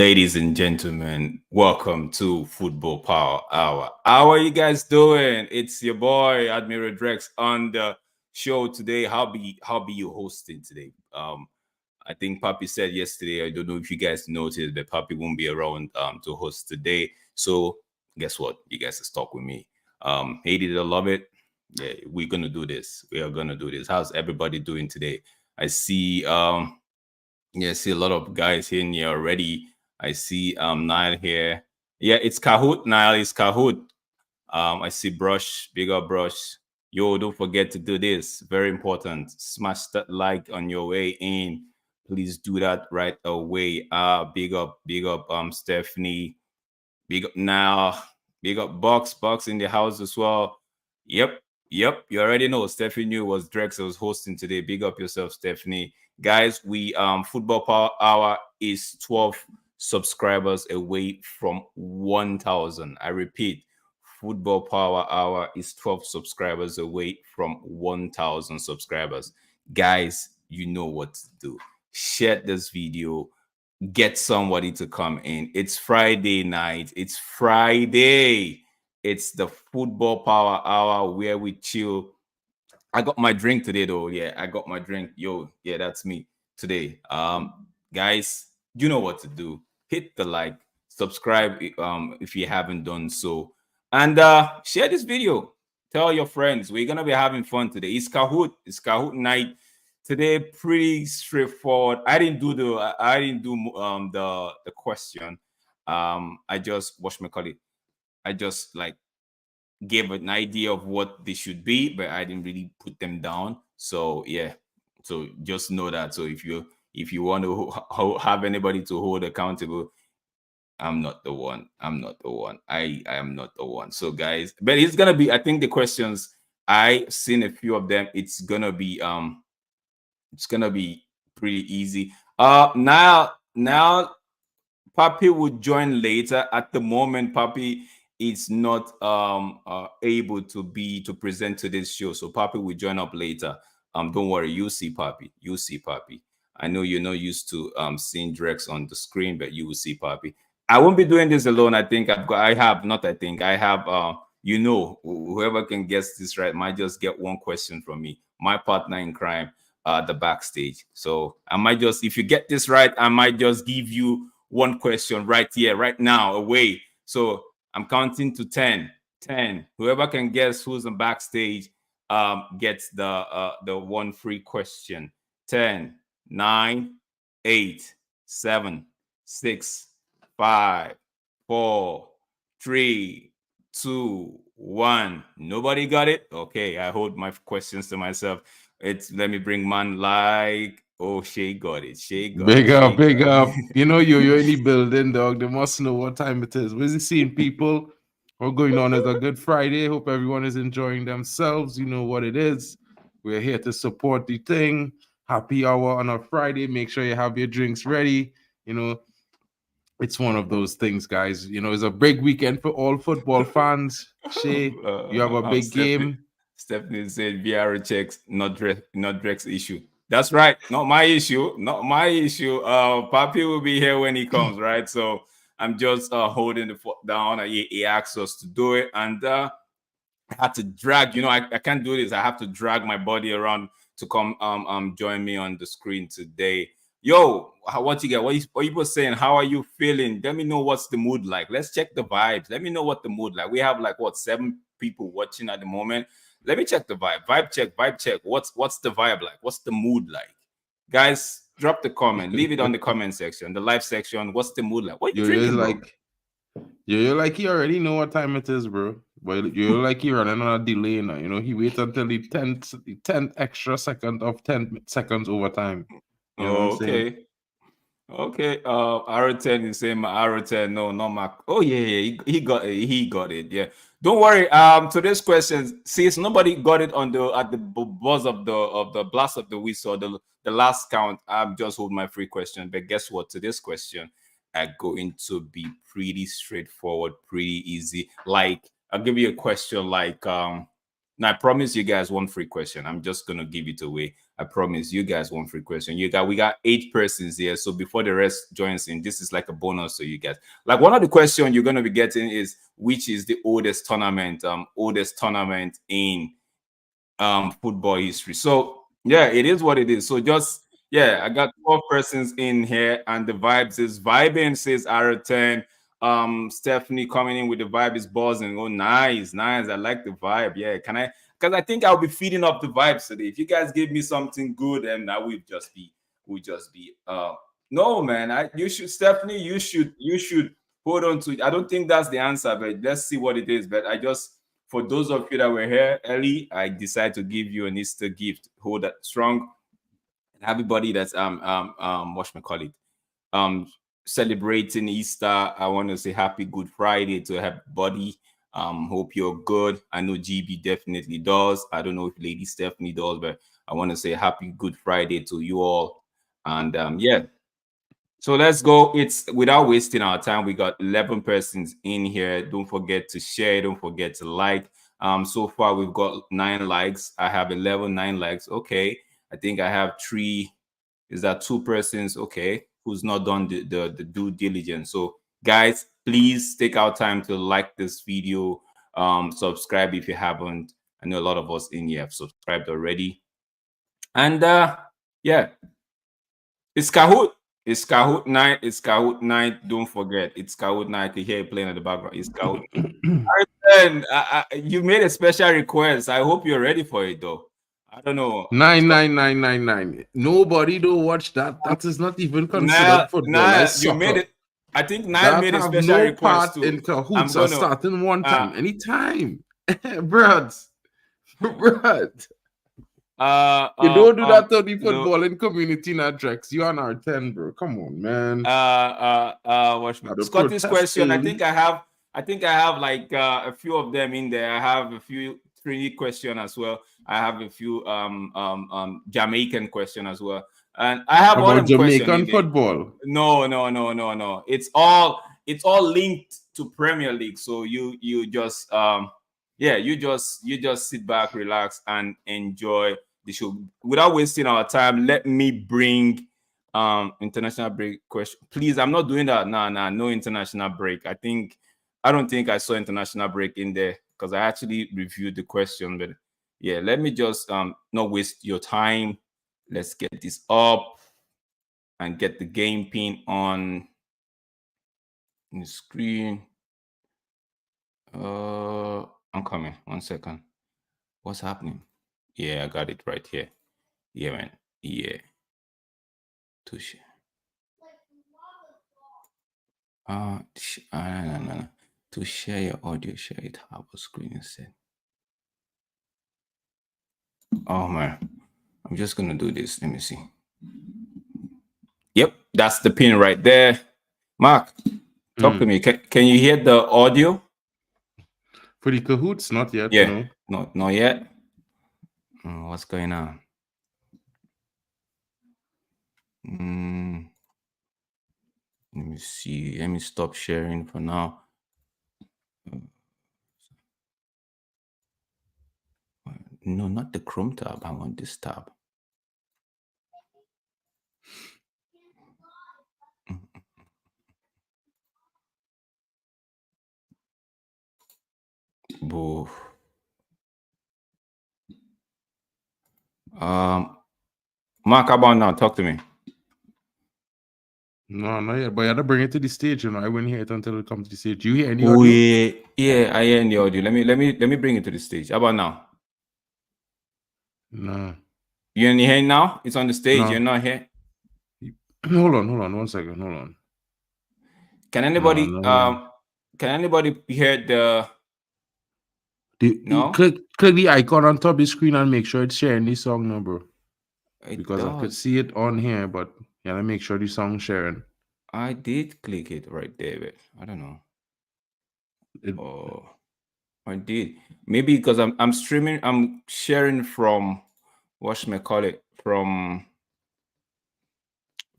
Ladies and gentlemen, welcome to Football Power Hour. How are you guys doing? It's your boy Admiral Drex on the show today. How be you hosting today? I think Papi said yesterday. I don't know if you guys noticed, but Papi won't be around to host today. So guess what? You guys are stuck with me. Hate it or love it. Yeah, we're gonna do this. We are gonna do this. How's everybody doing today? I see yeah, I see a lot of guys here in here already. I see Nile here. Yeah, it's Kahoot. Nile is Kahoot. I see Brush, bigger Brush. Yo, don't forget to do this. Very important. Smash that like on your way in. Please do that right away. Big up, Stephanie. Big up now. Big up Box in the house as well. Yep. You already know Stephanie knew was Drex was hosting today. Big up yourself, Stephanie. Guys, we Football Power Hour is 12 subscribers away from 1,000. I repeat, Football Power Hour is 12 subscribers away from 1,000 subscribers. Guys, you know what to do. Share this video, get somebody to come in. It's Friday night. It's Friday. It's the Football Power Hour where we chill. I got my drink today though. Yeah, I got my drink. Yo, yeah, that's me today. Guys, you know what to do. Hit the like, subscribe if you haven't done so. And share this video. Tell your friends. We're gonna be having fun today. It's Kahoot night today. Pretty straightforward. I didn't do the question. I just watched my colleague. I just like gave an idea of what they should be, but I didn't really put them down. So yeah, so just know that. So if you want to have anybody to hold accountable, I'm not the one. I'm not the one. I am not the one. So guys, but it's gonna be. I think the questions I seen a few of them. It's gonna be pretty easy. Now Papi would join later. At the moment, Papi is not able to present to this show, so Papi will join up later. Don't worry, you see Papi. You see Papi. I know you're not used to seeing Drex on the screen, but you will see Papi. I won't be doing this alone. I think I have not. I think I have. Whoever can guess this right might just get one question from me. My partner in crime, the backstage. So I might just, if you get this right, I might just give you one question right here, right now, away. So I'm counting to 10. 10. Whoever can guess who's on backstage gets the one free question. 10, 9, 8, 7, 6, 5, 4, 3, 2, 1. Nobody got it? Okay, I hold my questions to myself. Let me bring man like, oh, Shay got it. Shay got it. Big up. You know you're in the building, dog. They must know what time it is. We're seeing people. What's going on is a good Friday. Hope everyone is enjoying themselves. You know what it is. We're here to support the thing. Happy hour on a Friday. Make sure you have your drinks ready. You know, it's one of those things, guys. You know, it's a big weekend for all football fans. Shay, you have a big game. Stephanie said VR checks, not Drex issue. That's right. Not my issue. Not my issue. Papi will be here when he comes, right? So I'm just holding the foot down. He asked us to do it, and I had to drag. I can't do this. I have to drag my body around to come join me on the screen today. Yo, what you get? What you was saying? How are you feeling? Let me know what's the mood like. Let's check the vibes. Let me know what the mood like. We have like what, 7 people watching at the moment. Let me check the vibe. Vibe check. What's the vibe like? What's the mood like? Guys, drop the comment. Leave it on the comment section, the live section. What's the mood like? What you drinking, bro? You're like he already know what time it is, bro. But you're like you're running on a delay now. You know, he waits until the tenth extra second of 10 seconds over time. You know what I'm saying? Okay. Okay, arrow 10 is saying my arrow 10. No, not my. Oh yeah, he got it. He got it. Yeah. Don't worry. Today's question, since nobody got it on the at the buzz of the blast of the whistle, the last count. I'm just hold my free question. But guess what? Today's question are going to be pretty straightforward, pretty easy. Like I'll give you a question like now I promise you guys one free question. I'm just gonna give it away. I promise you guys one free question. We got 8 persons here, so before the rest joins in, this is like a bonus to you guys. Like one of the questions you're gonna be getting is which is the oldest tournament in football history. So yeah, it is what it is. So just I got 12 persons in here, and the vibes is vibing, says R10. Stephanie coming in with the vibe is buzzing. Oh, nice. I like the vibe. Yeah, can I? Because I think I'll be feeding up the vibes today. If you guys give me something good, and that will just be no, man. You should, Stephanie, you should hold on to it. I don't think that's the answer, but let's see what it is. But I just, for those of you that were here early, I decided to give you an Easter gift. Hold that strong. And everybody that's call it celebrating Easter, I want to say happy Good Friday to everybody. Hope you're good. I know GB definitely does. I don't know if Lady Stephanie does, but I want to say happy Good Friday to you all. And so let's go. It's without wasting our time. We got 11 persons in here. Don't forget to share. Don't forget to like. So far we've got 9 likes. I have 9 likes. Okay. I think I have 3. Is that 2 persons? Okay. Who's not done the due diligence? So guys, please take our time to like this video. Subscribe if you haven't. I know a lot of us in here have subscribed already. And yeah, it's Kahoot. It's Kahoot night. It's Kahoot night. Don't forget, it's Kahoot night. You hear it playing in the background. It's Kahoot. Arsen, you made a special request. I hope you're ready for it, though. I don't know. 99999. Nobody don't watch that. That is not even considered football. Like you made soccer. it. I think Nile made a have special no request part too. in Kahoots are starting one time, anytime. Brad. You don't do that to the footballing community, not Drex. You are our 10, bro. Come on, man. Watch me. Scottish question. I think I have like a few of them in there. I have a few Trinity question as well. I have a few Jamaican question as well. And I have all Jamaican football. No. It's all linked to Premier League. So you just you just sit back, relax, and enjoy the show. Without wasting our time, let me bring international break question. Please, I'm not doing that. No international break. I don't think I saw international break in there because I actually reviewed the question. But yeah, let me just not waste your time. Let's get this up and get the game pin on the screen. I'm coming. 1 second. What's happening? Yeah, I got it right here. Yeah, man. Yeah. Touche. No. To share your audio, share it half a screen instead. Oh man, I'm just gonna do this. Let me see. Yep, that's the pin right there. Mark, talk to me. Can you hear the audio? For the Kahoots, not yet. Yeah, no, not yet. What's going on? Let me see. Let me stop sharing for now. No, not the Chrome tab. I want this tab. Boo. Mark, how about now? Talk to me. No, not yet. But you had to bring it to the stage, I wouldn't hear it until it comes to the stage. You hear any audio? Yeah, I hear the audio. Let me bring it to the stage. How about now? No. You ain't hearing now? It's on the stage. No. You're not here. Hold on. 1 second. Hold on. Can anybody hear the no? Click the icon on top of the screen and make sure it's sharing the song number. Because I could see it on here, but you gotta make sure the song's sharing. I did click it right there, but I don't know. I did. Maybe because I'm streaming, I'm sharing from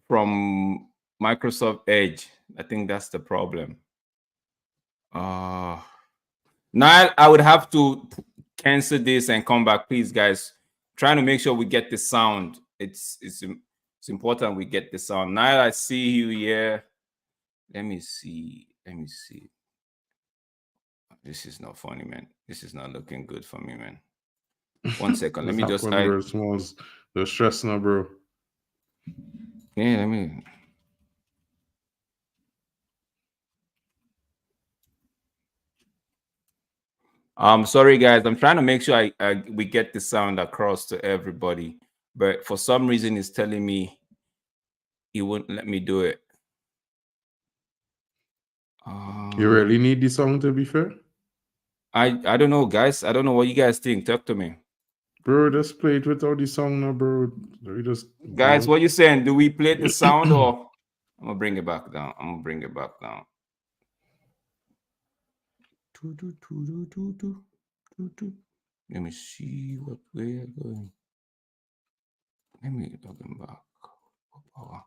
from Microsoft Edge. I think that's the problem. Now I would have to cancel this and come back, please, guys. trying to make sure we get the sound. It's important we get the sound. Now I see you here. Let me see. This is not funny, man. This is not looking good for me, man. 1 second. Let me just bro. Smalls, the stress now, bro. Yeah, let me. Sorry guys, I'm trying to make sure we get the sound across to everybody, but for some reason it's telling me it won't let me do it. You really need the song, to be fair? I don't know, guys. I don't know what you guys think. Talk to me. Bro, just play it without the song now, bro. We just guys, what you saying? Do we play the sound or I'm gonna bring it back down? Let me see what way are going. Let me log him back. Power.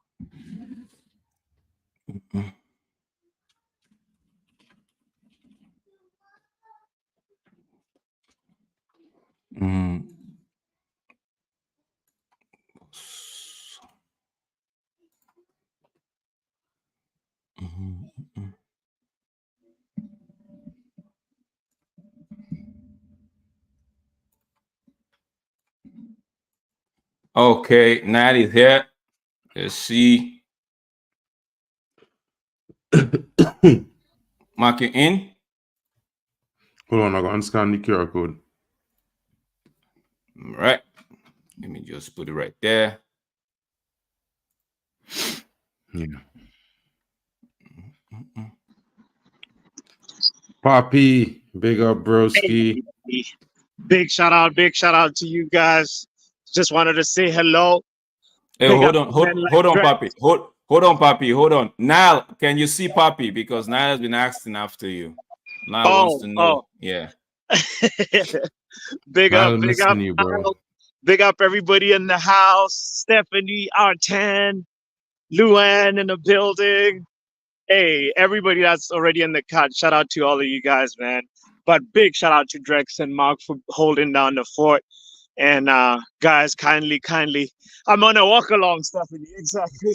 Okay, Nat is here. Let's see. Mark you in. Hold on, I'm going to scan the QR code. All right. Let me just put it right there. Yeah. Poppy, big up, broski. Big shout out to you guys. Just wanted to say hello. Hey, hold on, Papi. Hold on, Papi. Hold on. Now, can you see Papi? Because Niall has been asking after you. Niall wants to know. Yeah. Big up, you, bro. Big up everybody in the house. Stephanie, R10, Luann in the building. Hey, everybody that's already in the cut. Shout out to all of you guys, man. But big shout out to Drex and Mark for holding down the fort. And guys, kindly, I'm on a walk along, Stephanie. Exactly.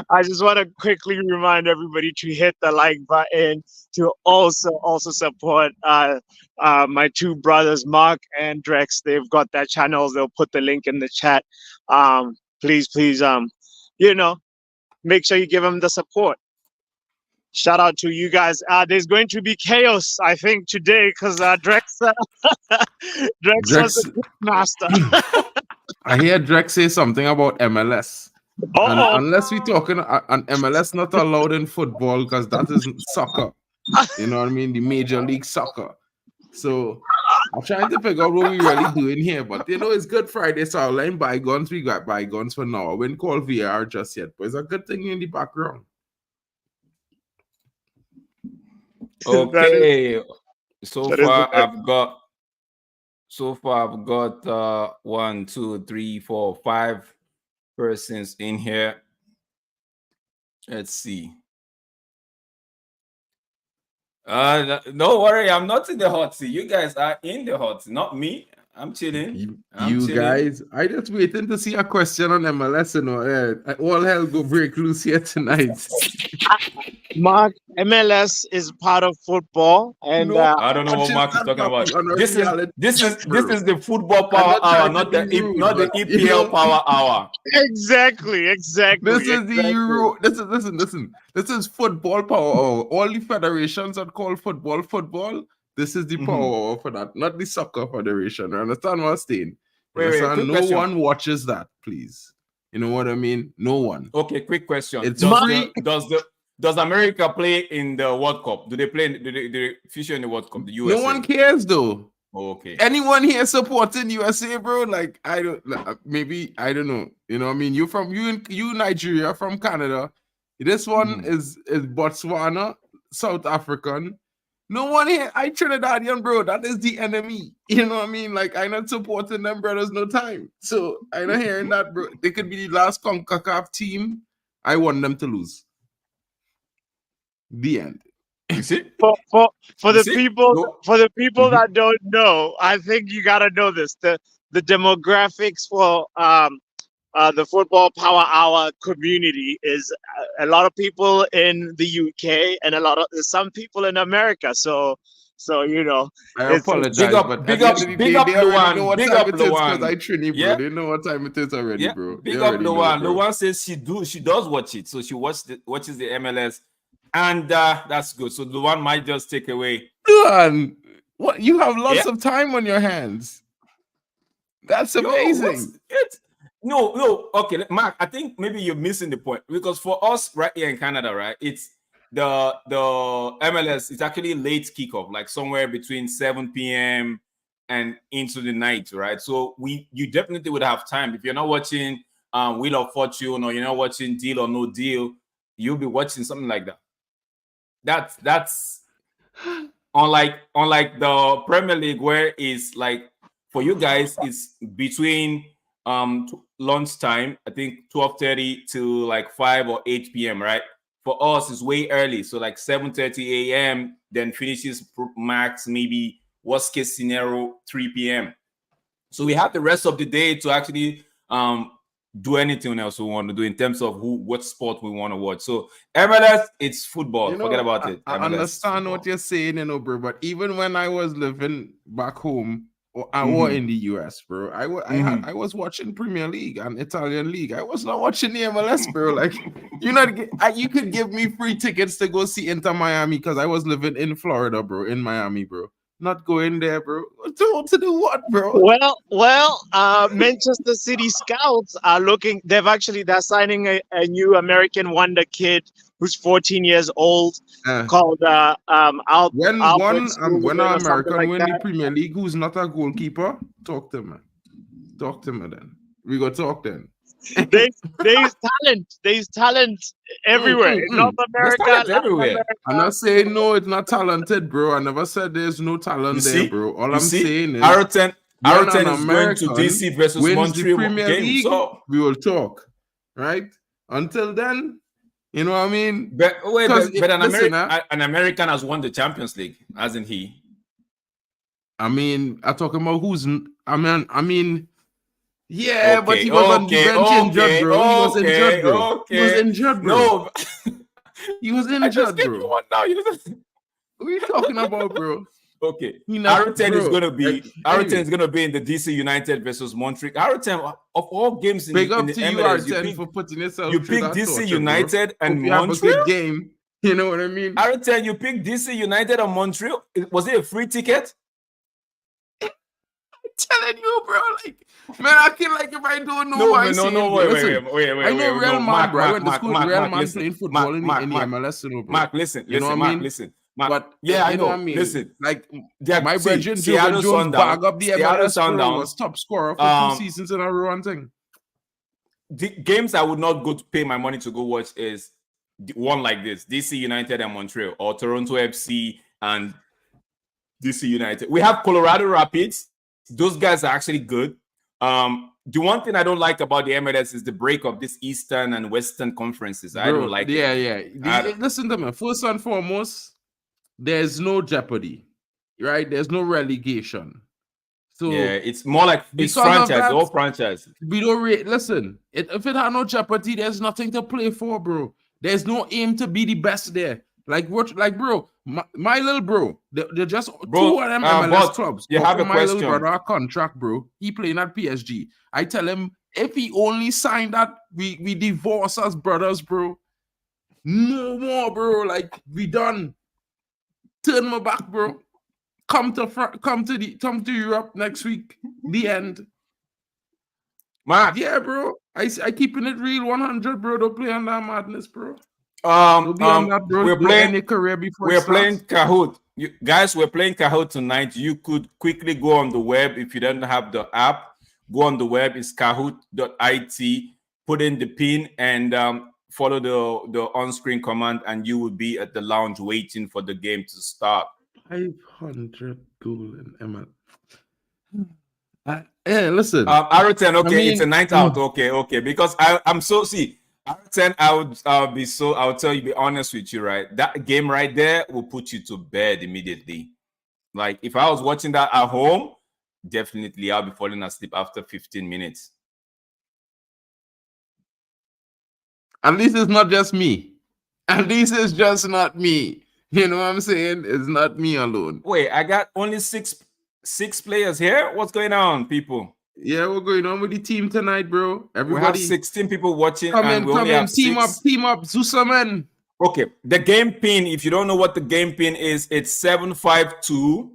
I just want to quickly remind everybody to hit the like button, to also support my two brothers, Mark and Drex. They've got their channels. They'll put the link in the chat. Please, make sure you give them the support. Shout out to you guys. There's going to be chaos, I think, today because Drex was the quizmaster. I hear Drex say something about MLS. And unless we're talking on MLS, not allowed in football because that is soccer. You know what I mean? The Major League Soccer. So I'm trying to figure out what we really doing here. But it's Good Friday, so I'll line bygones. We got bygones for now. I wouldn't call VR just yet, but it's a good thing in the background. Okay. So far I've got 1, 2, 3, 4, 5 persons in here. Let's see. Don't worry, I'm not in the hot seat. You guys are in the hot seat, not me. I'm chilling. Guys, I just waiting to see a question on MLS. All hell go break loose here tonight. Mark, MLS is part of football, and I don't know what Mark is talking about. This is the football power hour, not the EPL power hour. Exactly. This is the Euro. Listen. This is football power hour. All the federations that call football. This is the power for that, not the soccer federation. You understand what I'm saying? No one watches that, please. You know what I mean? No one. Okay, quick question. It's free. Does America play in the World Cup? Do they feature in the World Cup? The USA? No one cares though. Okay. Anyone here supporting USA, bro? Like I don't know. You know what I mean? You Nigeria from Canada. This one is Botswana, South African. No one here. I Trinidadian, bro. That is the enemy. You know what I mean? Like I'm not supporting them, brothers. No time. So I'm not hearing that, bro. They could be the last CONCACAF team. I want them to lose. The end. You see? For You the see? people No. for the people Mhm. that don't know, I think you gotta know this. The demographics for the football power hour community is a lot of people in the UK and a lot of some people in America. So I it's Big apologize, up, but at big the up, end of the big day, up they already know Luan. what Big time up it is because Luan. I Trini, bro. Yeah. They know what time it is already, Yeah, bro. They big up already know, Luan. bro. Luan says she does watch it, so she watches the MLS, and that's good. So Luan might just take away. Luan, what? You have Yeah, lots of time on your hands. That's yo, what's amazing. it? No, okay, Mark. I think maybe you're missing the point because for us right here in Canada, right, it's the MLS. It's actually late kickoff, like somewhere between 7 p.m. and into the night, right? So you definitely would have time if you're not watching Wheel of Fortune or you're not watching Deal or No Deal. You'll be watching something like that. That's unlike the Premier League where it's like for you guys it's between lunchtime, I think 12:30 to like 5 or 8 p.m., right? For us it's way early, so like 7:30 a.m. then finishes max maybe worst case scenario 3 p.m. So we have the rest of the day to actually do anything else we want to do in terms of what sport we want to watch. So MLS, it's football. You Forget know, about it. I MLS is understand what football. you're saying, bro. But even when I was living back home or Mhm. in the US, bro, Mhm. I was watching Premier League and Italian League. I was not watching the MLS, bro. Like you could give me free tickets to go see Inter Miami because I was living in Florida, bro, in Miami, bro. Not going there, bro. To do what, bro? Manchester City Scouts are looking. They're signing a new American wonder kid who's 14 years old, Uh, called Albert when Sullivan an or something American like win the that. Premier League who's not a goalkeeper, talk to me. Talk to me then. We go talk then. There's talent. There's talent everywhere in North There's America, talent Latin everywhere. I'm America. not saying no, it's not talented, bro. I never said there's no You talent there, see, bro. All you I'm see, saying is Aroten when an is going to American DC versus wins the Montreal Premier game. League, So, we will talk, right? Until then, you know what I mean? but wait, Because but listen, an American has won the Champions League, hasn't he? I mean, I'm talking about yeah, but Okay, he was on the okay, bench injured, okay, bro. He was injured, okay, bro. He was okay. injured, bro. No, He was I just injured, gave you bro. one now. What are you talking about, bro? Okay. He not, bro. Aroten Anyway, is gonna be in the DC United versus Montreal. Aroten, of all games in big the up to you, MLS, R10, for putting yourself you through pick that DC torture, bro. United and Hope you have a Montreal. good game. You know what I mean? Aroten, you pick DC United and Montreal. Was it a free ticket? I'm telling you, bro. Like, man, I feel like if I don't know what I'm saying, bro. Listen, I know Real no, Man, bro. I went to Mark, school with Real Man listen, playing football in the Mark, MLS, you know, bro. Mark, listen, You know what I Mark, mean? listen, Mark. But Yeah, I you know what I know. mean? Listen, Like my brethren Jogan Seattle Jones Sundown, bag up the Seattle MLS, bro. Sundown. Was top scorer for 2 seasons in a row and thing. The games I would not go to pay my money to go watch is one like this: DC United and Montreal, or Toronto FC and DC United. We have Colorado Rapids. Those guys are actually good. The one thing I don't like about the MLS is the break of this Eastern and Western conferences. I don't Bro, like yeah, it. yeah. Listen to me. First and foremost, there's no jeopardy, right? There's no relegation. So yeah, it's more like it's franchise, all franchise. We don't listen. If it had no jeopardy, there's nothing to play for, bro. There's no aim to be the best there. Like what? Like, bro, my little bro, they're just Bro, 2 of them MLS clubs. You have a my little question. brother a contract, bro. He playing at PSG. I tell him if he only signed that, we divorce as brothers, bro. No more, bro. Like we done. Turn my back, bro. Come to Europe next week. The end. Mark. Yeah, bro. I keeping it real 100, bro. Don't play on that madness, bro. Don't be on that, bro. We're playing your career before we're playing Kahoot. Guys, we're playing Kahoot tonight. You could quickly go on the web if you don't have the app. Go on the web. It's kahoot.it. Put in the pin and follow the on-screen command, and you will be at the lounge waiting for the game to start. 500 goal in ML. Listen. Aroten, okay, it's a night out. Okay, because I'm so R10, I'll tell you, be honest with you, right? That game right there will put you to bed immediately. Like if I was watching that at home, definitely I'll be falling asleep after 15 minutes. At least it's not just me. At least it's just not me. You know what I'm saying? It's not me alone. Wait, I got only six players here. What's going on, people? Yeah, we're going on with the team tonight, bro. Everybody, we have 16 people watching, come and in, we only have team six. team up, Zusaman. Okay, the game pin. If you don't know what the game pin is, it's 752-5488.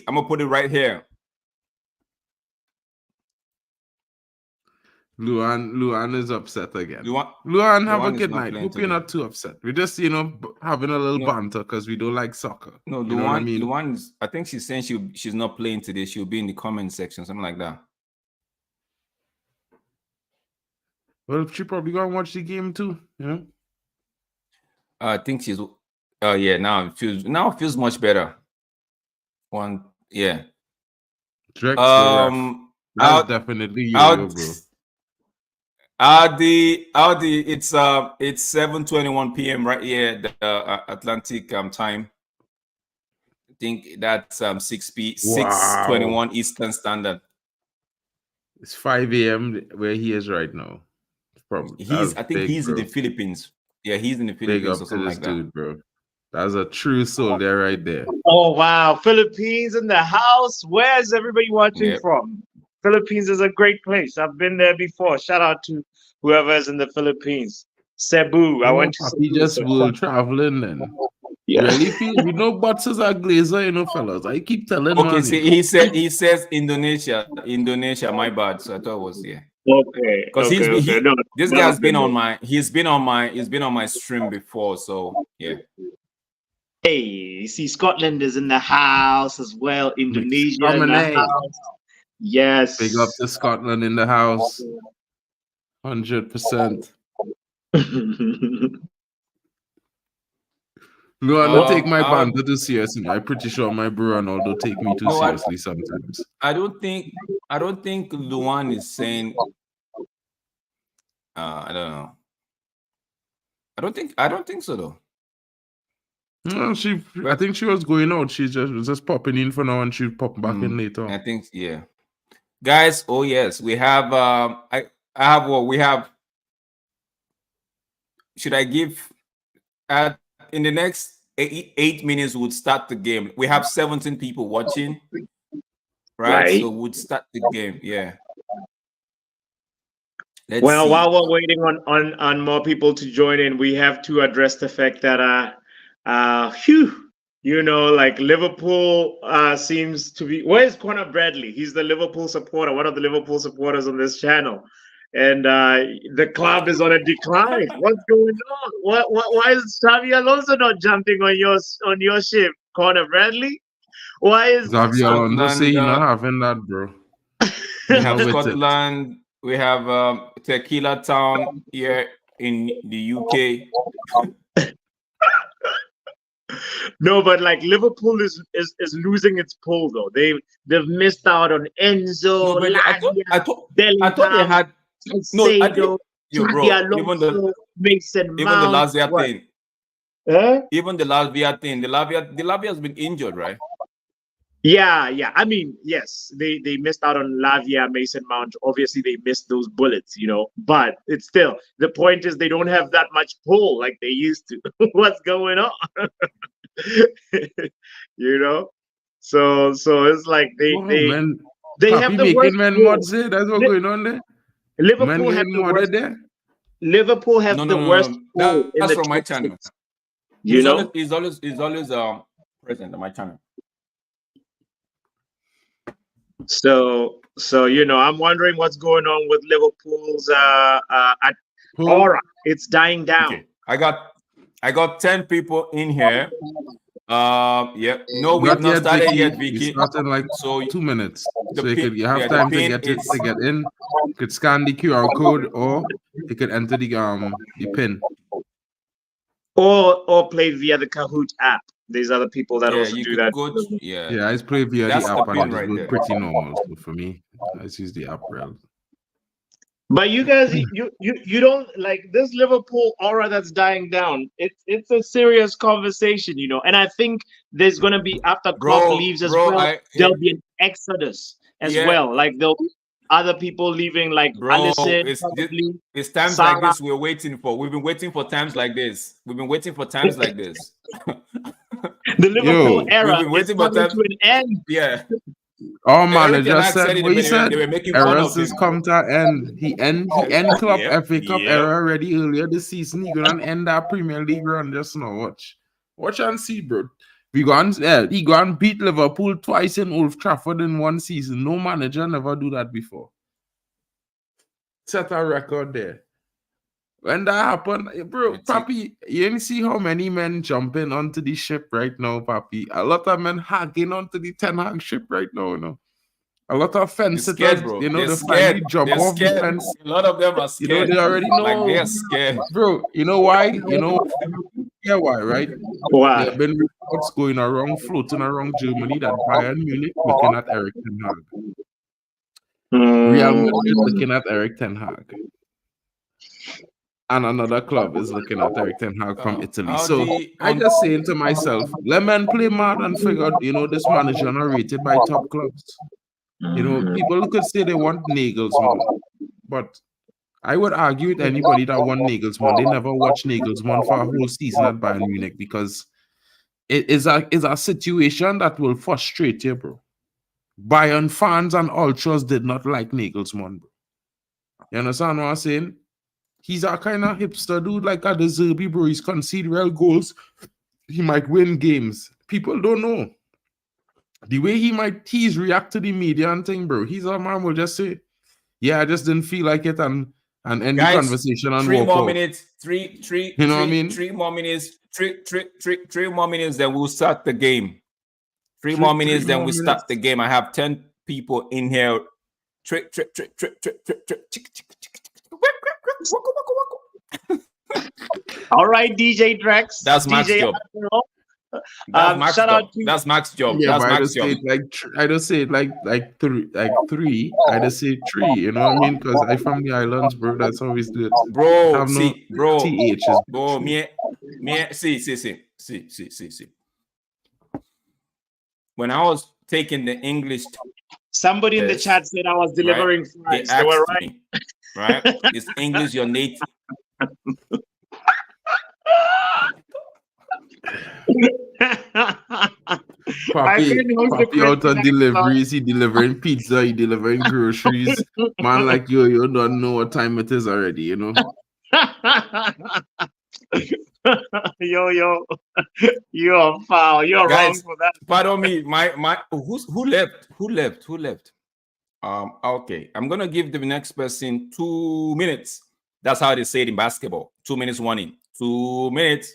I'm gonna put it right here. Luan is upset again. Luan, have a good night. Hope you're not too upset. We're just, having a little banter because we don't like soccer. No, Luan, you know what I mean? Luan's, I think she's saying she's not playing today. She'll be in the comment section, something like that. Well, she probably gonna watch the game too, I think she's. Yeah. Now it feels much better. Yeah. Drex, that's definitely you, bro. Audi, it's 7:21 p.m. right here, the Atlantic time. I think that's 6:21 Eastern Standard. It's 5 a.m. where he is right now. Probably. I think he's in the Philippines. Yeah, he's in the Philippines or something like that. Dude, bro. That's a true soul there, right there. Oh wow, Philippines in the house. Where's everybody watching from? Philippines is a great place. I've been there before. Shout out to whoever is in the Philippines. Cebu. I went to Cebu. He just will traveling then. Yeah. Really, butts is a glazer, fellas. I keep telling Okay, see, he says Indonesia. My bad. So I thought it was Okay. Because this guy's been on my he's been on my stream before. So yeah. Hey, you see, Scotland is in the house as well. Indonesia in the house. Yes. Big up to Scotland in the house. 100%. No, I don't take my banter too seriously. I'm pretty sure my bro and all do take me too seriously sometimes. I don't think Luan is saying. I don't know. I don't think so though. No, I think she was going out. She was just popping in for now, and she'll pop back in later. I think, yeah. Guys, oh yes, we have. I have what we have. Should I give? In the next 8 minutes, we'll start the game. We have 17 people watching, right? So we'll start the game. Yeah. While we're waiting on more people to join in, we have to address the fact that like Liverpool seems to be. Where's Conor Bradley? He's the Liverpool supporter, one of the Liverpool supporters on this channel, and the club is on a decline. What's going on? Why is Xavi Alonso not jumping on your ship, Conor Bradley? Why is Xavi Alonso say you're not having that, bro? We have Scotland. We have Tequila Town here in the UK. No, but like Liverpool is losing its pull though. They've missed out on Enzo. No, I thought they had. No, Mason even Mount, the Latvia thing. Even the Latvia thing. The Latvia has been injured, right? Yeah. I mean, yes, they missed out on Lavia, Mason Mount. Obviously, they missed those bullets, But it's still, the point is they don't have that much pull like they used to. What's going on? So it's like they have the worst mods there. That's what's going on there. Liverpool have the worst. There. Liverpool have the worst. That's from my channel. He's always present on my channel. So I'm wondering what's going on with Liverpool's aura. It's dying down. Okay. I got 10 people in here. Yeah. No, we have not started yet, Vicky. We started like 2 minutes. So you have time to get in. You could scan the QR code, or you could enter the pin. Or play via the Kahoot app. There's other people that also do that. Yeah, I just play via the app, and it's pretty normal. So for me, I just use the app, really. But you guys, you don't like this Liverpool aura that's dying down. It's a serious conversation, you know. And I think there's gonna be after Klopp leaves as well, there'll be an exodus as yeah, well. Like there'll be other people leaving, like bro. Allison, probably It's times Salah. like this we're waiting for. We've been waiting for times like this. We've been waiting for times like this. The Liverpool We've era been is waiting for coming times. to an end. Yeah. Our Eric Ten manager Hag said said it what he when said. they were making fun Errors of him. is come to an end. He end Club Yep, FA Cup yep. era already earlier this season. He gonna end that Premier League run just now. Watch and see, bro. He go and beat Liverpool twice in Old Trafford in one season. No manager never do that before. Set a record there. When that happened, bro, Papi, you didn't see how many men jumping onto the ship right now, Papi. A lot of men hacking onto the Ten Hag ship right now, you know. A lot of fence sitters, Bro. you know, They're they finally scared. jump They're off the scared. fence. A lot of them are You know, scared. they already know. Like they're scared. Bro, you know why? You know why, right? Wow. There have been reports going around, floating around Germany that Bayern Munich looking at Eric Ten Hag. Real Madrid looking at Eric Ten Hag. And another club is looking at Eric Ten Hag from Italy. So I just saying to myself, let men play mad and figure out, you know, this manager not rated by top clubs. You know, people could say they want Nagelsmann, but I would argue with anybody that want Nagelsmann. They never watch Nagelsmann for a whole season at Bayern Munich because it is a situation that will frustrate you, bro. Bayern fans and ultras did not like Nagelsmann, bro. You understand what I'm saying? He's a kind of hipster dude like a De Zerbi, bro. He's conceded real goals. He might win games. People don't know. The way he's react to the media and thing, bro. He's a man will just say, yeah, I just didn't feel like it and end the conversation and three walk more out. minutes, you know what I mean? 3 more minutes, three more minutes, then we'll start the game. Three more minutes, then we start the game. I have 10 people in here. All right, DJ Drex. That's Max's job. Shout out to that's Max's job. Yeah, that's Max's job. I just say it like three. I just say 3. You know what I mean? Because I from the islands, bro. That's always the bro. See, bro. TH is bro. Me. See. When I was taking the English, somebody in the chat said I was delivering fries. They were right. Me, right? Is English your native? Papi out on deliveries, he delivering pizza, he delivering groceries. Man, like you don't know what time it is already, you know. yo, you are foul. You're wrong for that. Pardon me, my who left? Okay, I'm gonna give the next person 2 minutes. That's how they say it in basketball. 2 minutes warning. 2 minutes.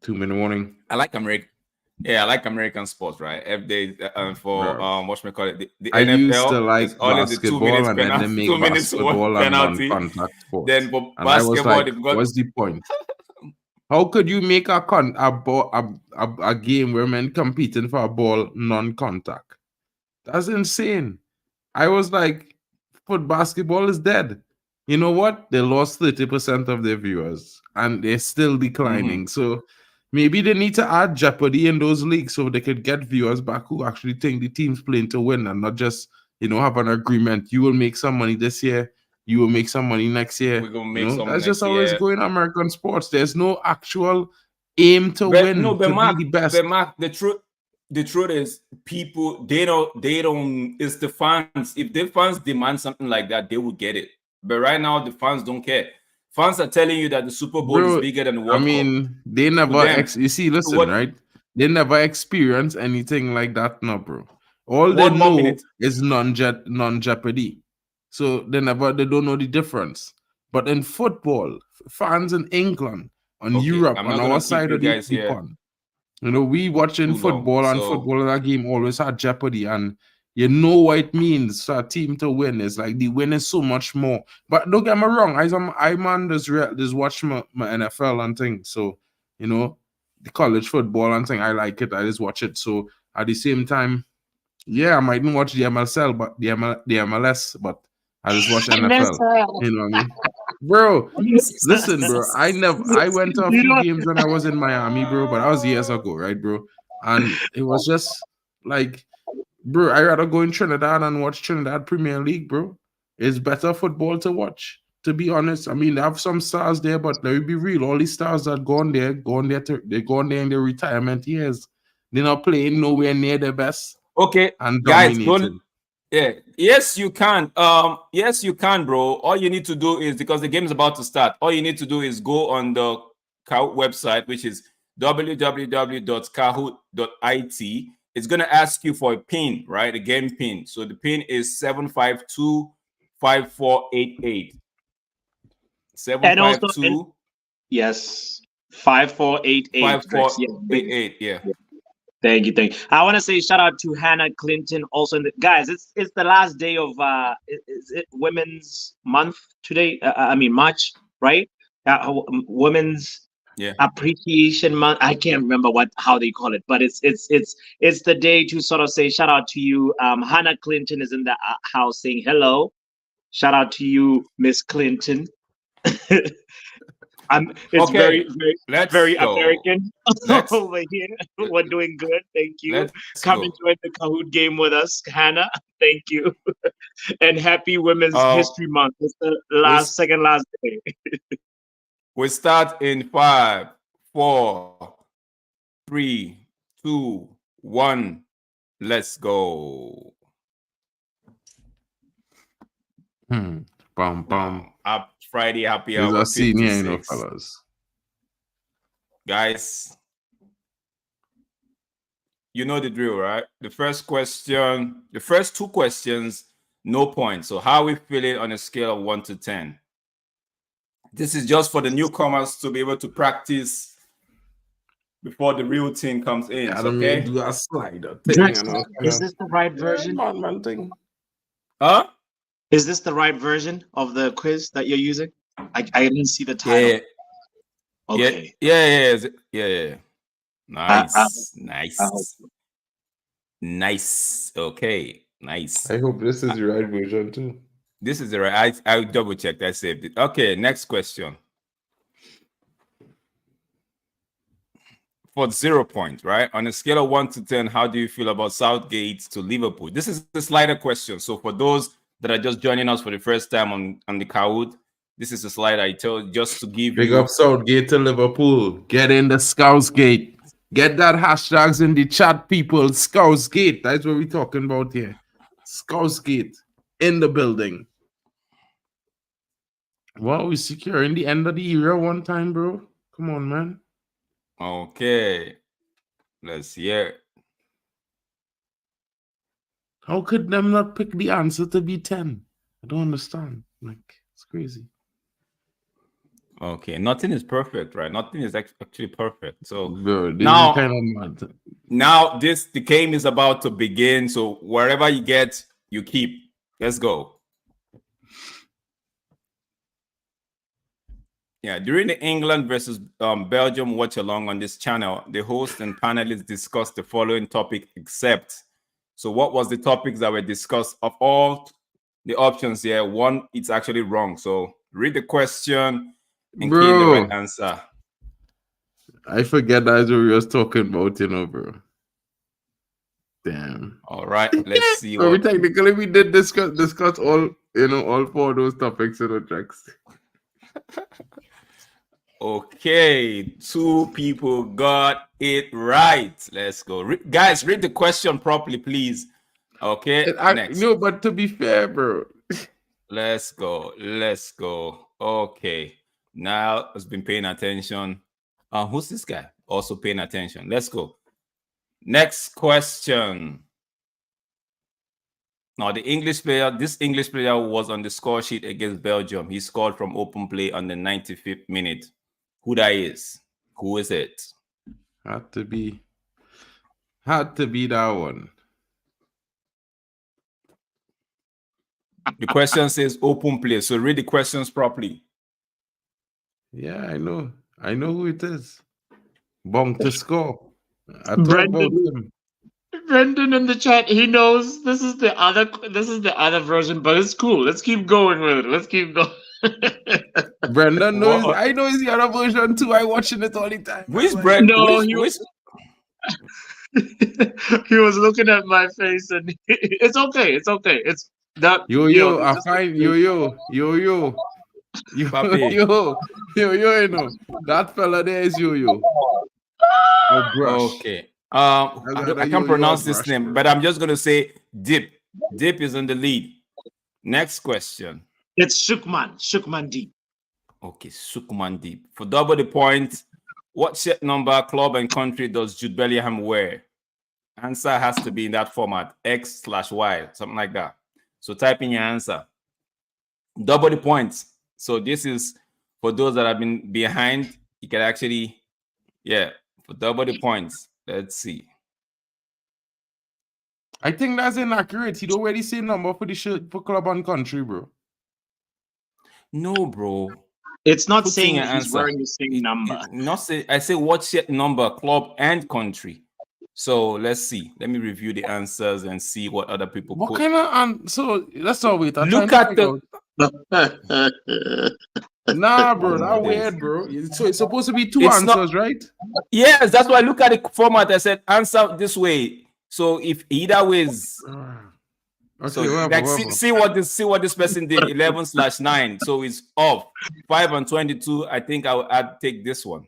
2-minute warning. I like American. Yeah, I like American sports, right? If they for what we call it, the I NFL used to like always basketball, the 2 minutes and then they make 2 minutes basketball and penalty. non-contact sports. Then for and basketball, I was like, what's the point? How could you make a game where men competing for a ball non-contact? That's insane. I was like, basketball is dead. You know what? They lost 30% of their viewers, and they're still declining. So maybe they need to add jeopardy in those leagues so they could get viewers back who actually think the team's playing to win and not just, have an agreement. You will make some money this year. You will make some money next year. We're gonna make some that's next just always year. going in American sports. There's no actual aim to win. No, but to Mark, be the best. But Mark, the truth is, people they don't. It's the fans. If the fans demand something like that, they will get it. But right now, the fans don't care. Fans are telling you that the Super Bowl is bigger than the World Cup. They never. You see, listen, right? They never experience anything like that, no, bro. All they know is non-jeopardy. So they don't know the difference. But in football, fans in England, on Europe, on our side of the pond, we watching football, and football, that game always had jeopardy, and you know what it means for a team to win. It's like the win is so much more. But don't get me wrong, I'm just watch my NFL and things. So, the college football and thing, I like it. I just watch it. So at the same time, Yeah, I mightn't watch the MLSL, but the MLS, but I just watch NFL. NFL. You know what I mean? Bro, listen, bro. I went to a You few know, games when I was in Miami, bro, but that was years ago, right, bro? And it was just like, bro, I rather go in Trinidad and watch Trinidad Premier League, bro. It's better football to watch, to be honest. I mean, they have some stars there, but let me be real. All these stars that go on there, they go on there in their retirement years. They're not playing nowhere near their best Okay, and guys, dominating. yeah, yes, you can. Yes, you can, bro. All you need to do is, because the game is about to start, all you need to do is go on the Kahoot website, which is www.kahoot.it. It's gonna ask you for a pin, right? A game pin. So the pin is 7525488. and also, and 752 yes, 5488. Drex. Yeah, 5488. Yeah. thank you, thank you. I want to say shout out to Hannah Clinton. Also, guys, it's the last day of is it Women's Month today? I mean March, right? Women's Yeah. Appreciation Month. I can't remember how they call it, but it's the day to sort of say shout out to you. Hannah Clinton is in the house saying hello. Shout out to you, Miss Clinton. It's Okay, very let's very go. American Let's over here. We're doing good. Thank you. let's Come go. enjoy the Kahoot game with us, Hannah. Thank you. And happy Women's History Month. It's the second last day. We start in 5, 4, 3, 2, 1. Let's go. Bum bum. Friday happy There's hour a senior, 56. you know, fellas. Guys, you know the drill, right? The first question, the first two questions, no points. So how are we feeling on a scale of 1 to 10? This is just for the newcomers to be able to practice before the real team comes in. Yeah, Okay? do a slider thing, Drex, you know. is this the right version? Man thing. Huh? Is this the right version of the quiz that you're using? I didn't see the title. Yeah. Okay. Yeah. Nice. Okay. Nice. I hope this is the right version too. This is the right. I double checked. I saved it. Okay. Next question. For 0 points, right? On a scale of 1 to 10, how do you feel about Southgate to Liverpool? This is the slider question. So for those that are just joining us for the first time on the Kahoot, this is a slide I tell just to give Big you. up Southgate to Liverpool. Get in the Scousegate. Get that hashtags in the chat, people. Scousegate. That's what we're talking about here. Scousegate in the building. Well, we securing the end of the era one time, bro. Come on, man. Okay. Let's hear. How could them not pick the answer to be 10? I don't understand. Like, it's crazy. Okay, nothing is perfect, right? Nothing is actually perfect. So bro, now, kind of mad. Now the game is about to begin. So wherever you get, you keep. Let's go. Yeah, during the England versus Belgium watch along on this channel, the host and panelists discussed the following topic except. So what was the topics that were discussed? Of all the options here, one, it's actually wrong. So read the question and key in the right answer. I forget that's what we was talking about, you know, bro. Damn. All right, let's see. So technically we did discuss all, you know, all four of those topics in the tracks. Okay, 2 people got it right. Let's go. Guys, read the question properly, please. Okay, next. No, but to be fair, bro. Let's go. Okay, now has been paying attention. Who's this guy? Also paying attention. Let's go. Next question. Now, this English player was on the score sheet against Belgium. He scored from open play on the 95th minute. Who that is? Who is it? Had to be that one. The question says open play, so read the questions properly. Yeah, I know who it is. Bong to score. I Brendan. about him. Brendan in the chat, he knows this is the other version, but it's cool. Let's keep going with it. Let's keep going. Brendan knows. What? I know it's the other version too. I watching it all the time. Which I'm bread? No, Which? he was looking at my face, and it's okay. It's okay. It's that. Yo, I just- find yo. Papi. You know that fella there is yo. Oh, brush. Okay. got I a can't yo-yo pronounce this brush, name, bro. but I'm just gonna say Dip. Dip is in the lead. Next question. It's Shukman Deep. Okay, Sukman Deep. For double the point, what shirt number, club, and country does Jude Bellingham wear? Answer has to be in that format, X/Y, something like that. So type in your answer. Double the points. So this is for those that have been behind. You can actually, for double the points. Let's see. I think that's inaccurate. He don't already say number for the shirt for club and country, bro. No, bro. It's not Put saying in your that he's answer. wearing the same number. Not say. I say what shirt number, club, and country. So let's see. Let me review the answers and see what other people What put. kind of so let's not wait. I'm Look trying to at figure the. out. Nah, bro, Oh, that it weird, is. bro. So it's supposed to be two It's not- answers, right? Yes, that's why I look at the format. I said answer this way. So if either ways, Okay, so whatever, like whatever. see what this person did. 11/9. So it's off 5 and 22. I think I'd take this one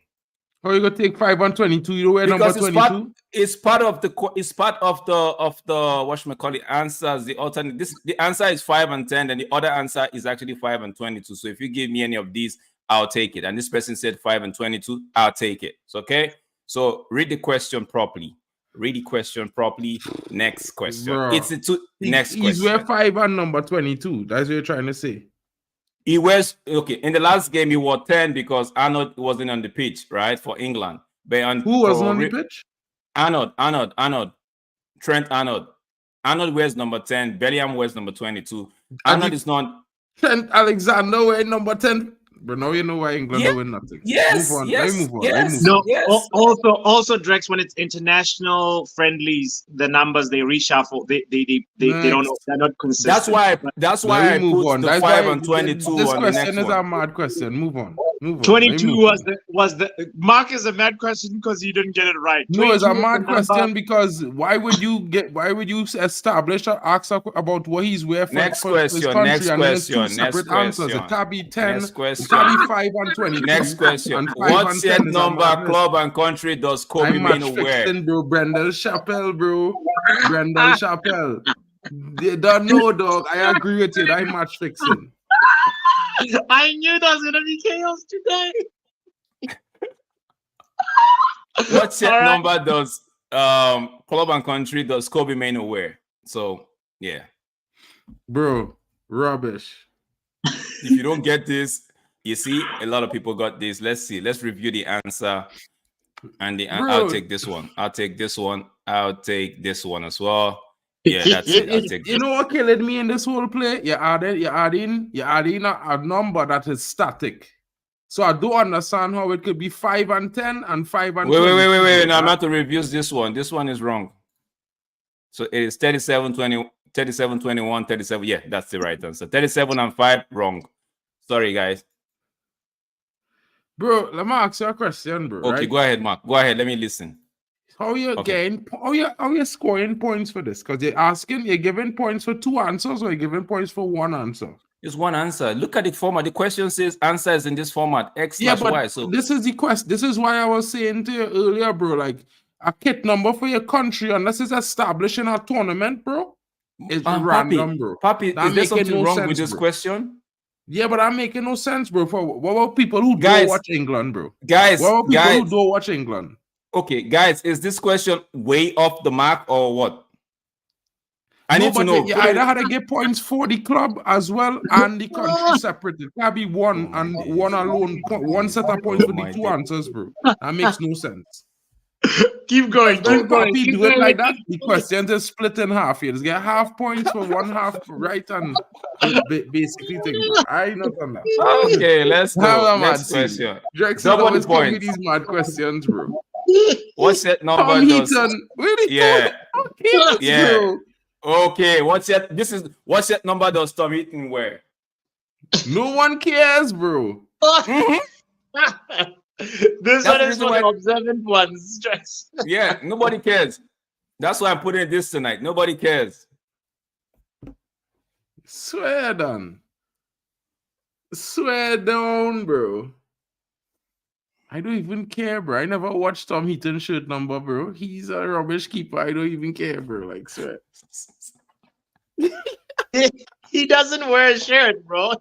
Oh, you gonna take 5 and 22? You know where number because 22? it's part of the whatchamacallit answers. The alternate the answer is 5 and 10, and the other answer is actually 5 and 22. So if you give me any of these, I'll take it. And this person said 5 and 22, I'll take it. So, okay. So read the question properly. Next question. Bro, It's the two. Next He's question. where 5 and number 22. That's what you're trying to say. He wears in the last game he wore 10 because Arnold wasn't on the pitch, right? For England. But Who wasn't on the pitch? Arnold. Trent Arnold. Arnold wears number 10. Bellingham wears number 22. Arnold is not. Trent Alexander wearing number 10. But now you know why England don't win nothing. Yes, Move on. yes, Let me move on. yes. Let me move No, Yes. also Drex, when it's international friendlies, the numbers they reshuffle. They don't know. They're not consistent. That's on. why I Let me move put on. the That's 5 why and 22 this on the next question is one. a mad question. Move on. Move on. 22 Let me move was the Mark is a mad question because you didn't get it right. No, it's a 22 was mad the question number. because why would you establish or ask about what he's wearing for, Next for his question, country next and then it's two question, next separate answers. It question. can't be 10, Next it question. can't be 5 and 22. Next question. And 5 What and set 10 is a number, madness. club, and country does Kobe I'm match Mino wear? fixing, bro. Brendel Chappelle, bro. Brendel Chappelle. They don't know, dog. I agree with you. I'm match fixing. I knew that was gonna be chaos today. What set All right. number does club and country does Kobe Mino wear? So yeah. Bro, rubbish. If you don't get this, you see, a lot of people got this. Let's see. Let's review the answer. And I'll Bro. take this one. I'll take this one. I'll take this one as well. Yeah, that's it. I'll take You this. know what killing me in this whole play? You're adding a number that is static. So I don't understand how it could be 5 and 10 and 5 and Wait. 22. No, I'm not to review this one. This one is wrong. So it is 37, 20, 37, 21, 37. Yeah, that's the right answer. 37 and 5, wrong. Sorry, guys. Bro, let me ask you a question, bro. Okay, right? go ahead, Mark. Go ahead. Let me listen. How you Okay. getting? How you scoring points for this? Because you're giving points for 2 answers, or you're giving points for 1 answer. Just one answer. Look at the format. The question says answer is in this format, Yeah, X/Y. but So this is the quest. This is why I was saying to you earlier, bro. Like a kit number for your country, unless it's established in a tournament, bro, it's random, bro. Papi, That is there making something no wrong sense, with this bro. question? Yeah, but I'm making no sense, bro. For what about people who Guys, don't watch England, bro? Guys, What about people guys. who don't watch England? Okay, guys, is this question way off the mark or what? I need to know. You either had to get points for the club as well and the country separate. It can't be one Oh, and my one days. alone. One set of points for my the 2 days. answers, bro. That makes no sense. Keep going. When Keep going. Papi Keep do it going. like that, the questions is split in half. You just get half points for one half right and basically thing, bro. I ain't not on that. Okay, let's Now go. I'm Next at sea. question. Drex is Double always the coming with points. these mad questions, bro. What set number Tom does? Heaton. Really? Yeah. Yeah. Bro. Okay. What's your number does Tom Heaton wear? No one cares, bro. Mhm. This That's one the is reason for the why. observant ones. Stress. Yeah, nobody cares. That's why I'm putting this tonight. Nobody cares. Swear down. Swear down, bro. I don't even care, bro. I never watched Tom Heaton shirt number, bro. He's a rubbish keeper. I don't even care, bro. Like, swear. He doesn't wear a shirt, bro.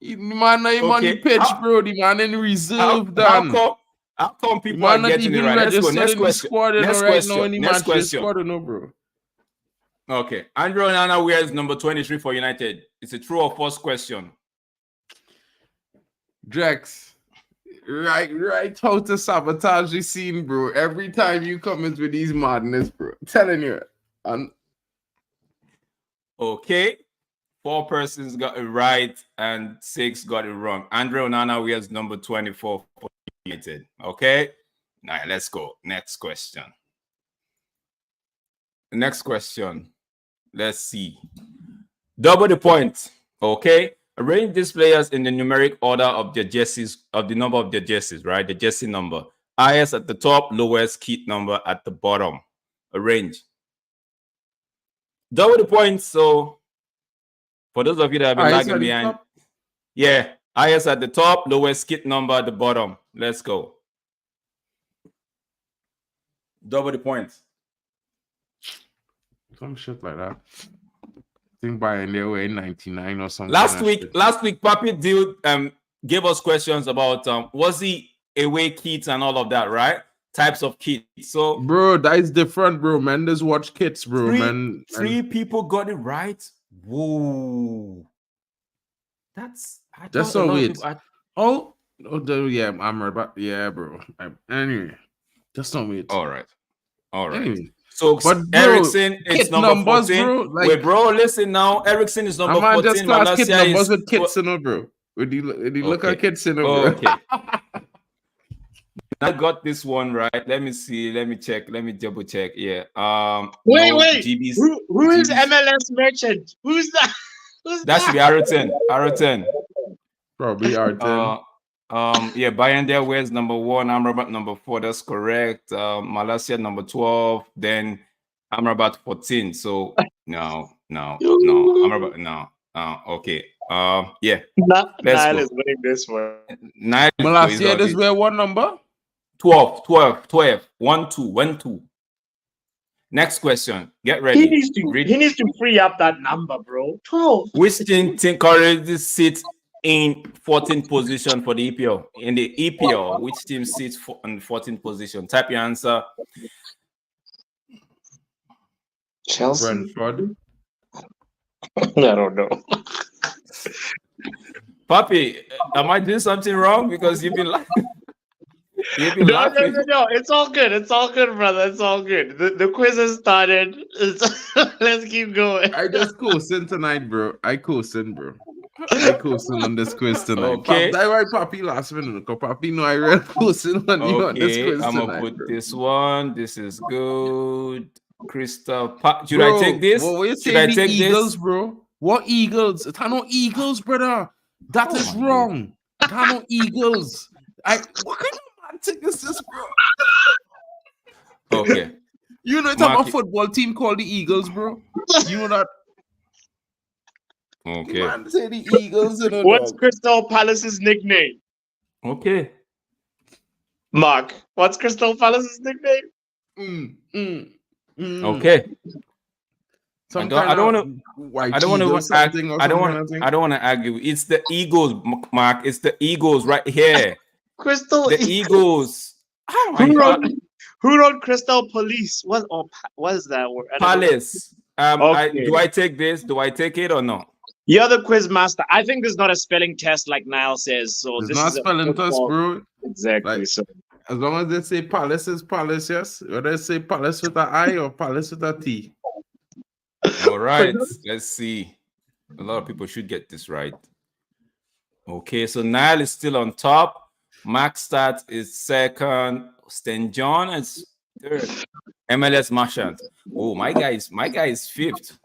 The man not even on the Okay. pitch, bro. The man in reserve, How done. come The people are man not getting it even right? Let's go. registered Next in the question. squad, you know, Next right now question. in the Next match. The question. squad, you know, bro. Okay. Andrew Onana wears number 23 for United. It's a true or false question. Drex, right how to sabotage the scene, bro. Every time you come in with these madness, bro. I'm telling you. And Okay. 4 persons got it right and 6 got it wrong. Andrew Onana wears number 24 for United. Okay. Now let's go. Next question. Next question. Let's see. Double the point. Okay. Arrange these players in the numeric order of their jerseys, of the number of their jerseys, right? The jersey number. Highest at the top, lowest kit number at the bottom. Arrange. Double the points. So for those of you that have been highest lagging at the behind, top. yeah, highest at the top, lowest kit number at the bottom. Let's go. Double the points. Some shit like that. I think by they were in 99 or something. Last week, Papi Deal gave us questions about was he away kits and all of that, right? Types of kits. So Bro, that is different, bro. Man, just watch kits, bro, man. three people got it right. Whoa. That's That's so weird. Yeah, I'm right about bro. Anyway, that's not weird. All right. Anyway. So But bro, Ericsson, it's kit number numbers, 14. Bro, like, wait, bro, listen now. Ericsson is number 14. Just class kit Malacia numbers is with kits, you know, bro. When you look at kits, you know, bro. Okay. I got this one right. Let me see. Let me check. Let me double check. Yeah. Wait. GB's, Who is MLS Merchant? Who's that? That should be Aroten. Probably Arten. Yeah, Bayanda wears number 1, Amrabat number 4. That's correct. Malacia number 12. Then Amrabat 14. So no. Amrabat no. Okay. Yeah. Nile is winning this one. Nile Malacia does wear what number? 12. 1, 2. Next question. Get ready. He needs to free up that number, bro. 12. Which team currently sits in 14th position for the EPL? In the EPL, which team sits in 14th position? Type your answer. Chelsea. Brentford. I don't know. Papi, am I doing something wrong? Because you've been laughing. No. It's all good. It's all good, brother. It's all good. The quiz has started. Let's keep going. I just coasting tonight, bro. I coasting on this quiz tonight. Okay. That's why Papi last minute. Papi know I real coasting on you on this quiz I'm tonight. gonna put bro. this one. This is good. Crystal. Should I take this? Should I take Eagles, bro? What Eagles? It's no Eagles, brother. That is wrong. It's no Eagles. What kind of man thing is this, bro? Okay. You know, it's a football team called the Eagles, bro. You know that. Okay. Man say the Eagles. You know, what's Crystal Palace's nickname? Okay. Mark, what's Crystal Palace's nickname? Okay. I don't want to argue. It's the Eagles, Mark. It's the Eagles right here. Crystal. The Eagles. Oh my God. Who wrote Crystal Police? What is that word? Palace. Okay. Do I take this? Do I take it or not? You're the quiz master. I think this is not a spelling test like Niall says. So it's this not is spelling test, bro. Exactly. Like, so as long as they say Palace is Palace, yes. Whether they say Palace with an I or Palace with a T. All right. Let's see. A lot of people should get this right. Okay, so Niall is still on top. Max Stat is second. St. John is Third. MLS Marchand. Oh, my guy is fifth.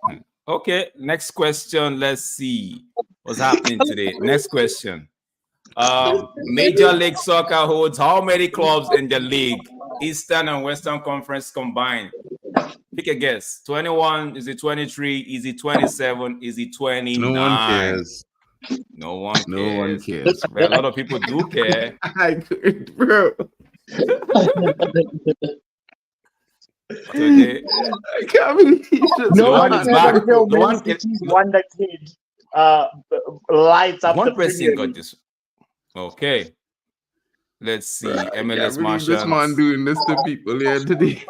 Okay, next question. Let's see what's happening today. Next question. Major League Soccer holds how many clubs in the league? Eastern and Western Conference combined. Pick a guess. 21? Is it 23? Is it 27? Is it 29? No one cares. No one cares. No one cares. Well, a lot of people do care. I could, bro. Okay. I can't believe you just No one one is said back. until The one Man City's won the kid. Lights up One the person Premier got League. this. Okay. Let's see. I can't MLS believe this man Marchand. doing this to people here today.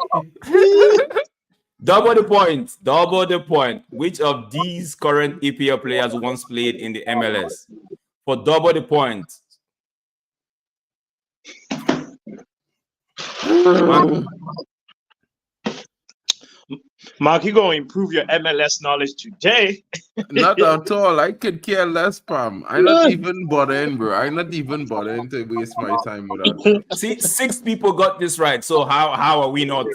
Double the point. Double the point. Which of these current EPL players once played in the MLS? For double the point. Mark, you're going to improve your MLS knowledge today. Not at all. I could care less, Pam. I'm not even bothering, bro. I'm not even bothering to waste my time with that. See, 6 people got this right. So how are we not?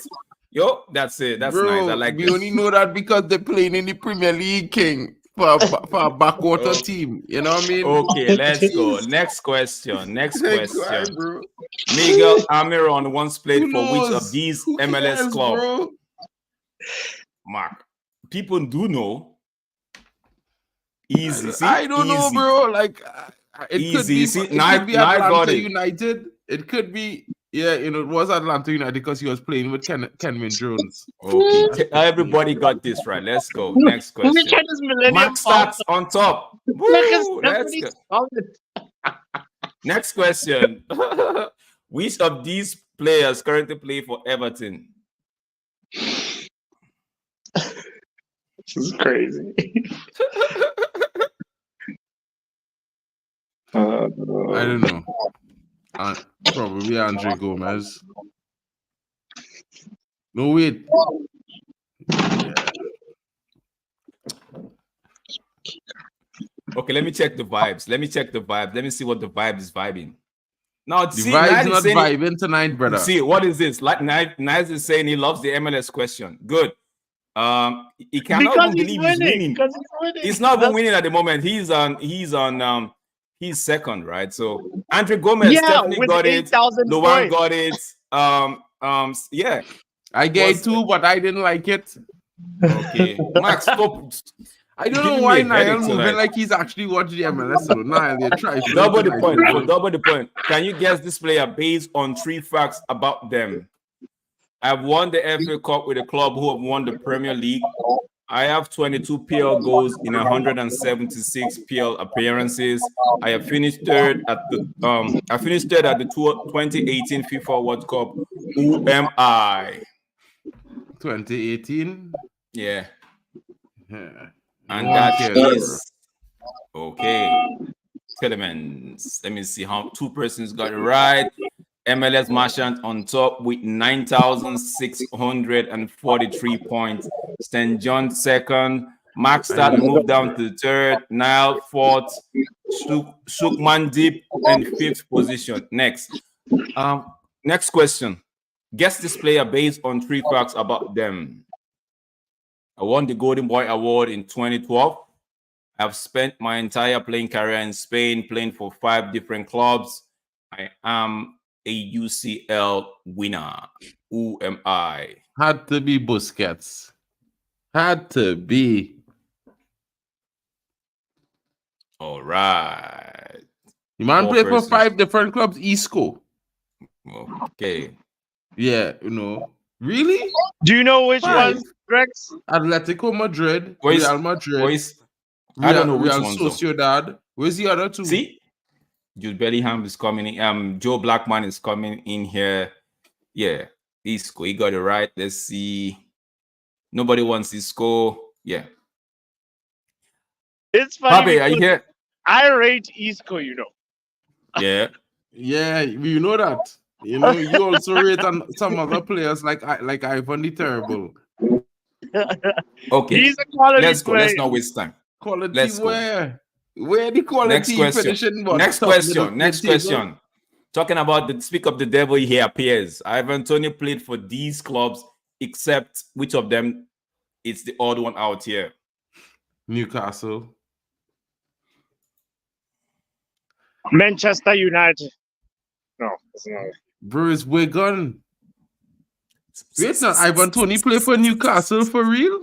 Yo, that's it. That's bro, nice. I like we this. only know that because they're playing in the Premier League, King, for a backwater team. You know what I mean? Okay, let's go. Next question. Next Why, question. bro? Miguel Amiron once played Who for which of knows? these Who MLS cares, clubs? bro? Mark, people do know. Easy. See? I don't know, Easy. bro. Like, it could Easy. be, See, it now could be I got Atlanta it. United. It could be, yeah, you know, it was Atlanta United because he was playing with Kenwin Jones. Okay, everybody got this right. Let's go. Next question. Which one is Millennium Mark starts on top. Woo, let's go. Next question. Which of these players currently play for Everton? This is crazy. I don't know. Probably Andre Gomez. No, wait. Yeah. Okay, let me check the vibes. Let me check the vibe. Let me see what the vibe is vibing. Now, The see, vibe's Nice is not saying, vibing tonight, brother. see, what is this? Like Nice is saying he loves the MLS question. Good. He cannot Because even he's believe he's winning. winning. Because he's winning. He's not even winning at the moment. He's second, right? So Andre Gomez definitely with got it. 8,000 Luan points. got it. Yeah. I gave Was- 2, but I didn't like it. Okay. Max, stop. I don't Giving know why me a headache Niall moving tonight. like he's actually watching the MLS. So Niall, you try. Double the point. For double the point. Can you guess this player based on 3 facts about them? I've won the FA Cup with a club who have won the Premier League. I have 22 PL goals in 176 PL appearances. I have finished third at the 2018 FIFA World Cup. Who am I? 2018. Yeah. Yeah. And No one that cares, is okay. Elements. Let me see how 2 persons got it right. MLS Marchand on top with 9,643 points. St. John second. Max Start moved down to third. Niall fourth. Shukman Deep in 5th position. Next. Next question. Guess this player based on 3 facts about them. I won the Golden Boy Award in 2012. I've spent my entire playing career in Spain, playing for 5 different clubs. I am a UCL winner. Who am I? Had to be Busquets. Had to be. All right. The man 4 played for persons. 5 different clubs. Isco. Okay. Yeah, you know. Really? Do you know which 5. one, Drex? Atletico Madrid, Where's- Real Madrid, I don't know which Real ones, though. Sociedad. Where's the other 2? See? Jude Bellingham is coming in. Joe Blackman is coming in here. Yeah. Isco. He got it right. Let's see. Nobody wants Isco. Yeah. It's funny. Pape, are you because here? I rate Isco, you know. Yeah. Yeah, you know that. You know, you also rate on some other players like Ivan the Terrible. Okay. He's a quality Let's go. player. Let's not waste time. Quality Let's go. where? Where the quality Next question. finishing? What? Next Top question. middle Next table? question. Talking about the speak of the devil, he appears. Ivan Toney played for these clubs, except which of them? It's the odd one out here. Newcastle. Manchester United. No, it's not. Bro, it's Wigan. Wait, now Ivan Toney play for Newcastle for real?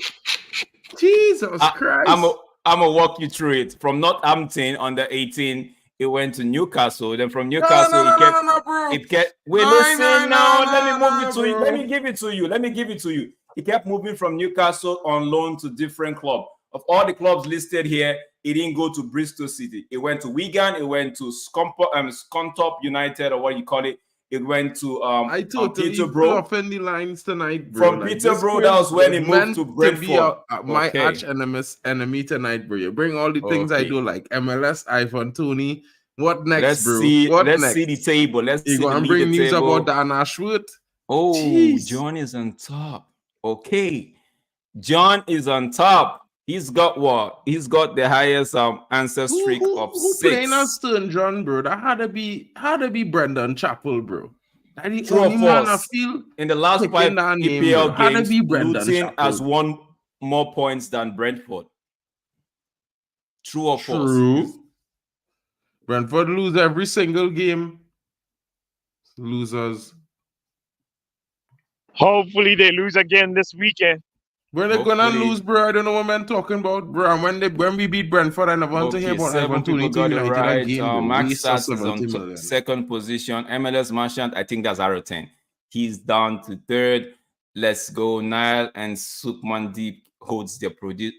Jesus Christ. I'm gonna walk you through it. From Northampton under 18, it went to Newcastle. Then from Newcastle, it kept. Wait, listen now. Let me move it to you. Let me give it to you. He kept moving from Newcastle on loan to different clubs. Of all the clubs listed here, it didn't go to Bristol City. It went to Wigan. It went to Scunthorpe United, or what you call it. It went to I totally Peterborough. Off the lines tonight, bro. From Peterborough, that was when he moved to Brentford. My arch enemy tonight, bro. You bring all the things I do, like MLS, Ivan Toney. What next, let's bro? See the table. You gonna bring news about Dan Ashworth? Oh, jeez. John is on top. Okay, John is on top. He's got what? He's got the highest answer streak of 6. Who playing on Stern John, bro? That had to be Brendan Chappell, bro. That the True only man I false. feel In the last 5 EPL games, Luton has won more points than Brentford. True or false? True. Brentford lose every single game. Losers. Hopefully they lose again this weekend. When they're gonna lose, bro, I don't know what I'm talking about, bro. And when we beat Brentford, I never want to hear about Ivan Toney to United right. again. Max Stats is on second position. MLS Marchant, I think that's Aroten. He's down to 3rd. Let's go. Nile and Sukman Deep holds their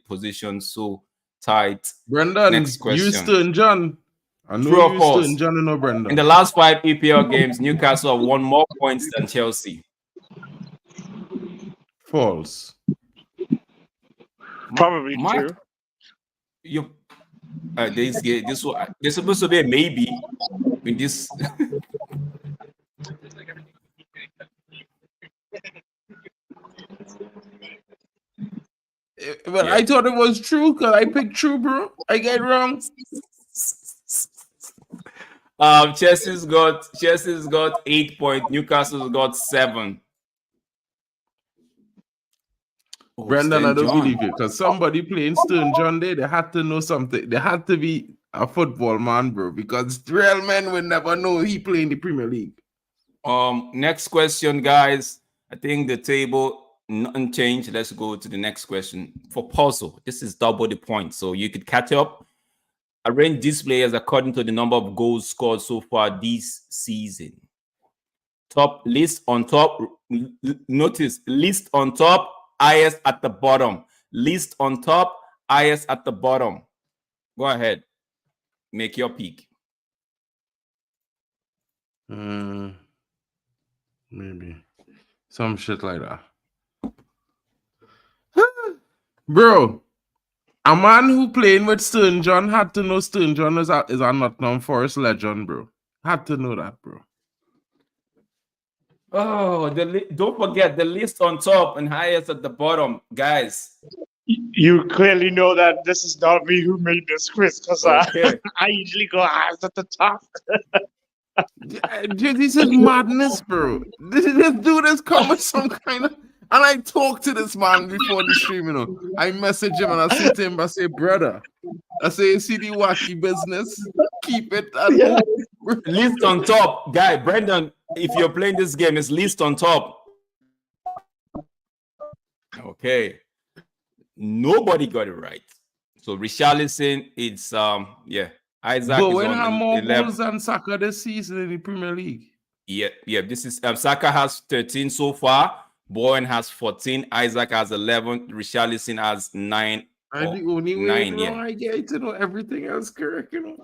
position so tight. Brendan, next question. Houston John. I know Houston John and no Brendan. In the last 5 EPL games, Newcastle have won more points than Chelsea. False. Probably true. This one, there's supposed to be a maybe in this. But yeah. I thought it was true because I picked true, bro. I get it wrong. Chelsea's got 8 points. Newcastle's got 7. Brendan, I don't believe you because somebody playing Stern John Day, they had to know something. They had to be a football man, bro, because real men will never know he play in the Premier League. Next question, guys. I think the table nothing changed. Let's go to the next question. For puzzle, this is double the point, so you could catch up. Arrange these players according to the number of goals scored so far this season. Top list on top. Notice list on top. Highest at the bottom. List on top, highest at the bottom. Go ahead. Make your pick. Maybe. Some shit like that. Bro, a man who playing with Stern John had to know Stern John is a Nottingham Forest legend, bro. Had to know that, bro. Oh, don't forget the list on top and highest at the bottom, guys. You clearly know that this is not me who made this quiz because I usually go highest at the top. This is madness, bro. This dude has come with some kind of. And I talked to this man before the stream, you know. I message him and I say to him, I say, brother, I say, see the wacky business, keep it at home. List on top, guy. Brendan, if you're playing this game, it's list on top. Okay. Nobody got it right. So Richarlison, it's Isaac but is when on have more 11. goals than Saka this season in the Premier League? Yeah. This is Saka has 13 so far. Bowen has 14. Isaac has 11. Richarlison has 9. And the only way I get to know everything else correct, you know.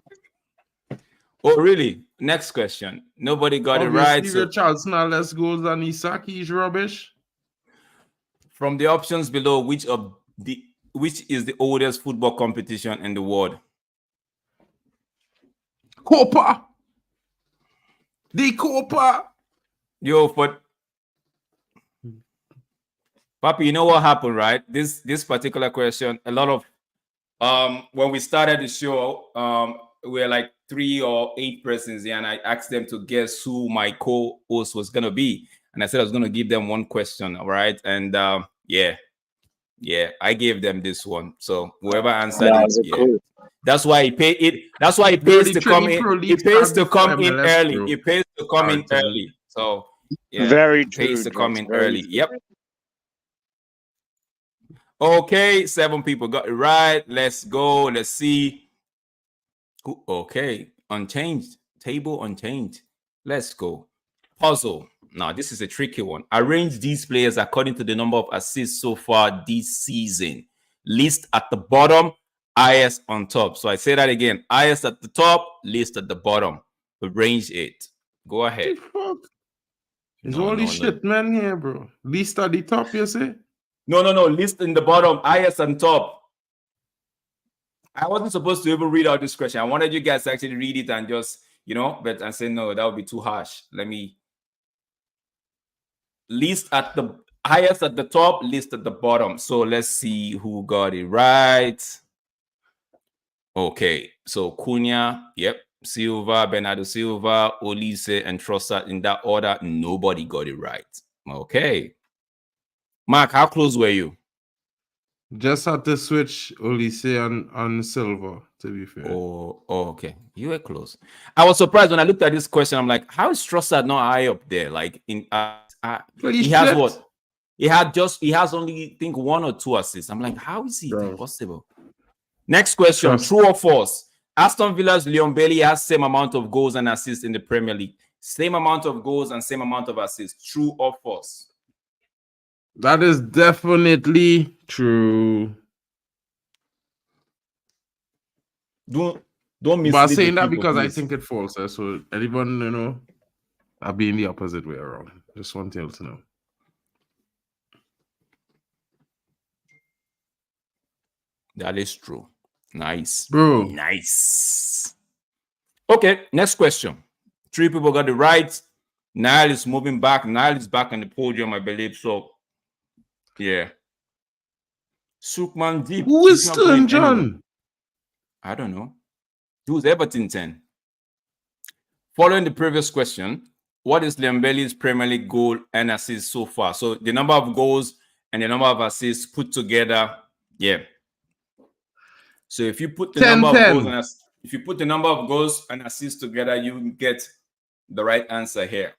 Oh, really? Next question. Nobody got it right. So Richarlison has less goals than Isak. He's rubbish. From the options below, which is the oldest football competition in the world? Copa. The Copa. Yo, but Papi, you know what happened, right? This particular question, a lot of when we started the show, we're like 3 or 8 persons here, and I asked them to guess who my co-host was gonna be, and I said I was gonna give them one question, all right? And yeah, I gave them this one. So whoever answered it, yeah. Cool. That's why he pays it. That's why he Bro, pays the to come Trini in. Pro He League pays start to before come in MLS, early. bro. He pays to come in Alright, early. So yeah, Very he true. pays to come Drex, in very early. true. Yep. Okay, 7 people got it right. Let's go. Let's see. Okay, unchanged. Table unchanged. Let's go. Puzzle. Now, this is a tricky one. Arrange these players according to the number of assists so far this season. List at the bottom, highest on top. So I say that again. Highest at the top, list at the bottom. Arrange it. Go ahead. Fuck. There's No, all no, these no. shit men here, bro. Least at the top, you say? No. List in the bottom, highest on top. I wasn't supposed to even read out this question. I wanted you guys to actually read it and just, but I said, no, that would be too harsh. Let me list at the highest at the top, list at the bottom. So let's see who got it right. Okay, so Cunha, yep, Silva, Bernardo Silva, Olise, and Trossard in that order. Nobody got it right. Okay. Mark, how close were you? Just had to switch Olise on Silver, to be fair. Oh, okay. You were close. I was surprised when I looked at this question. I'm like, how is Trossard not high up there? Like he has shit. what? He has only, I think, 1 or 2 assists. I'm like, how is it Bro. possible? Next question, true or false? Aston Villa's Leon Bailey has same amount of goals and assists in the Premier League. Same amount of goals and same amount of assists. True or false? That is definitely true. Don't But mislead I'm saying the that people, because I please. think it's false. So anyone, I'll be in the opposite way around. Just want you to know. That is true. Nice. Bro. Nice. Okay, next question. 3 people got it right. Niall is moving back. Niall is back on the podium, I believe. So, yeah. Sukman Deep. Who is he's not still going in John? anywhere. I don't know. Who's Everton 10? Following the previous question, what is Leon Bailey's Premier League goal and assist so far? So the number of goals and the number of assists put together, yeah. So if you put the 10, number of 10. goals and if you put the number of goals and assists together, you get the right answer here.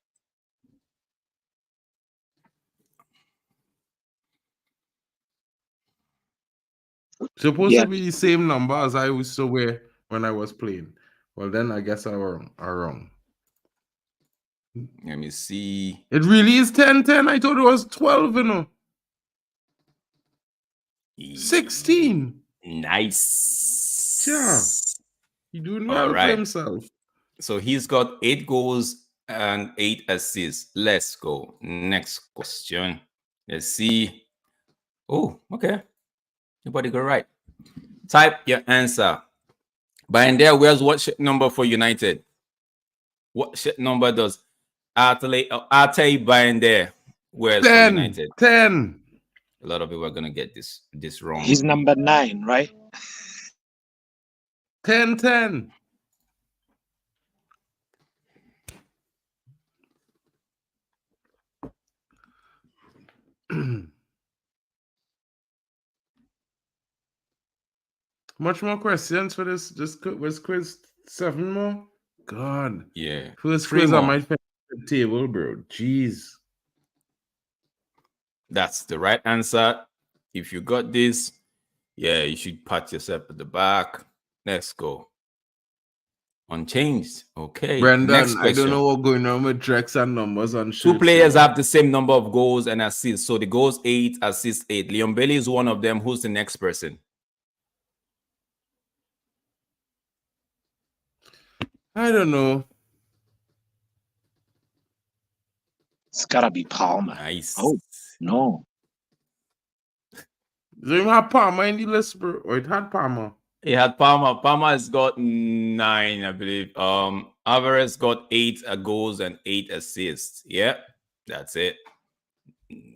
Supposed to be the same number as I used to wear when I was playing. Well, then I guess I'm wrong. Let me see. It really is 10-10. I thought it was 12, 16. Nice. Yeah. He's doing well for himself. So he's got 8 goals and 8 assists. Let's go. Next question. Let's see. Oh, okay. Nobody got right. Type your answer. By there, where's what shit number for United? What shit number does Arte buying there? Where's 10, for United? 10. A lot of people are gonna get this wrong. He's number 9, right? 10, 10. Much more questions for this? Just was quiz 7 more? God. Yeah. First 3 quiz more. on my table, bro. Jeez. That's the right answer. If you got this, yeah, you should pat yourself at the back. Let's go. Unchanged. Okay. Brendan, next question. I don't know what's going on with Drex and numbers on shirts. 2 players have the same number of goals and assists. So the goals 8, assists 8. Leon Bailey is one of them. Who's the next person? I don't know. It's gotta be Palmer. Nice. Oh, no. Does it even have Palmer in the list, bro? Or it had Palmer? It had Palmer. Palmer has got 9, I believe. Alvarez got 8 goals and 8 assists. Yeah, that's it.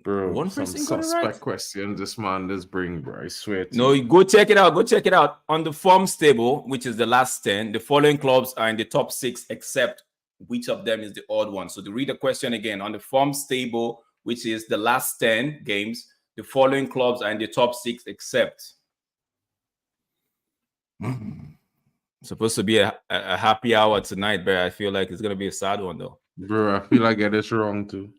Bro, One some person got it right. suspect questions this man just bring, bro. I swear to No, you. go check it out. Go check it out. On the forms table, which is the last 10, the following clubs are in the top 6, except which of them is the odd one. So to read the question again, on the forms table, which is the last 10 games, the following clubs are in the top 6, except. Supposed to be a happy hour tonight, but I feel like it's going to be a sad one, though. Bro, I feel like I get this wrong too.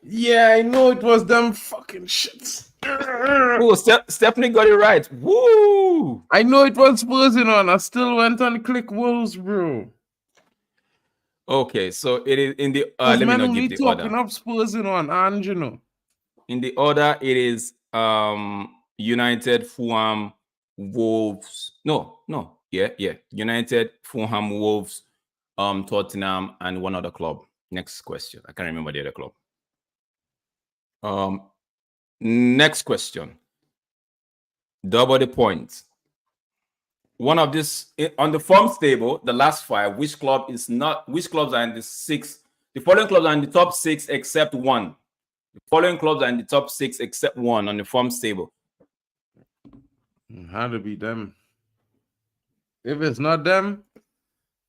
Yeah, I know it was them fucking shits. Oh, Stephanie got it right. Woo! I know it was Spurs on. I still went on click Wolves, bro. Okay, so it is in the Because let me man not only give the talking order. up Spurs on, and you know. In the order, it is United, Fulham, Wolves. No. Yeah. United, Fulham, Wolves, Tottenham, and one other club. Next question. I can't remember the other club. Next question. Double the points. One of this on the forms table, the last 5, which clubs are in the 6? The following clubs are in the top 6 except one. The following clubs are in the top 6 except one on the forms table. How to beat them? If it's not them,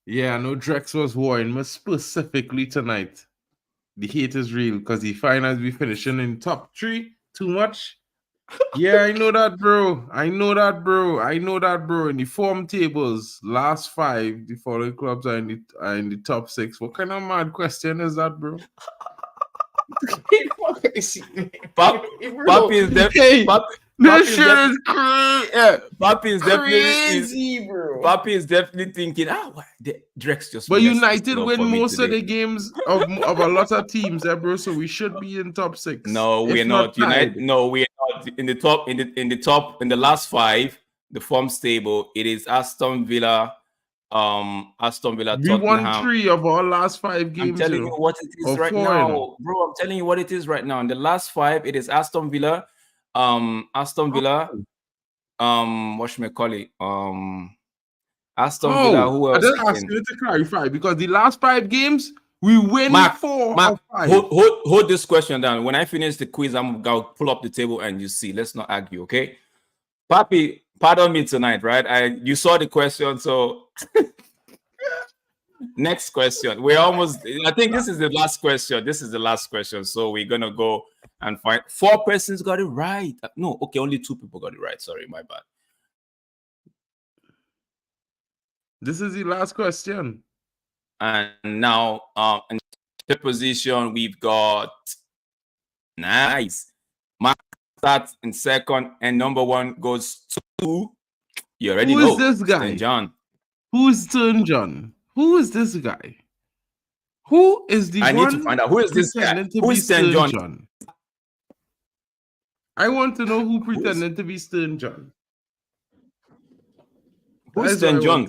yeah, I know Drex was warning me specifically tonight. The hate is real because he finally be finishing in top 3. Too much. Yeah, I know that, bro. In the form tables, last 5, the following clubs are in the top 6. What kind of mad question is that, bro? Papi is definitely. This shit is crazy. Papi is crazy, bro. Papi is definitely thinking, Drex just. But United win most of the games of a lot of teams, bro. So we should be in top 6. No, we're not. United. No, we're not in the top. In the last 5, the forms table, it is Aston Villa. Tottenham. We won 3 of our last 5 games. I'm telling you what it is right now, bro. I'm telling you what it is right now. In the last 5, it is Aston Villa. Whatchamacallit? Aston Villa. Who else? I just asked you to clarify because the last 5 games we win 4 of 5. Hold this question down. When I finish the quiz, I'm gonna pull up the table and you see. Let's not argue, okay? Papi, pardon me tonight, right? You saw the question, so. Next question. I think this is the last question. So we're gonna go and find 4 persons got it right. No, okay, only 2 people got it right. Sorry, my bad. This is the last question. And now in the position we've got nice. Mark starts in second, and number 1 goes to you already know. Who is this guy? John. Who's Stern John? Who is this guy? Who is the one? I need to find out who is this guy. Who is Stern John? I want to know who pretended to be Stern John. Who's Stern John?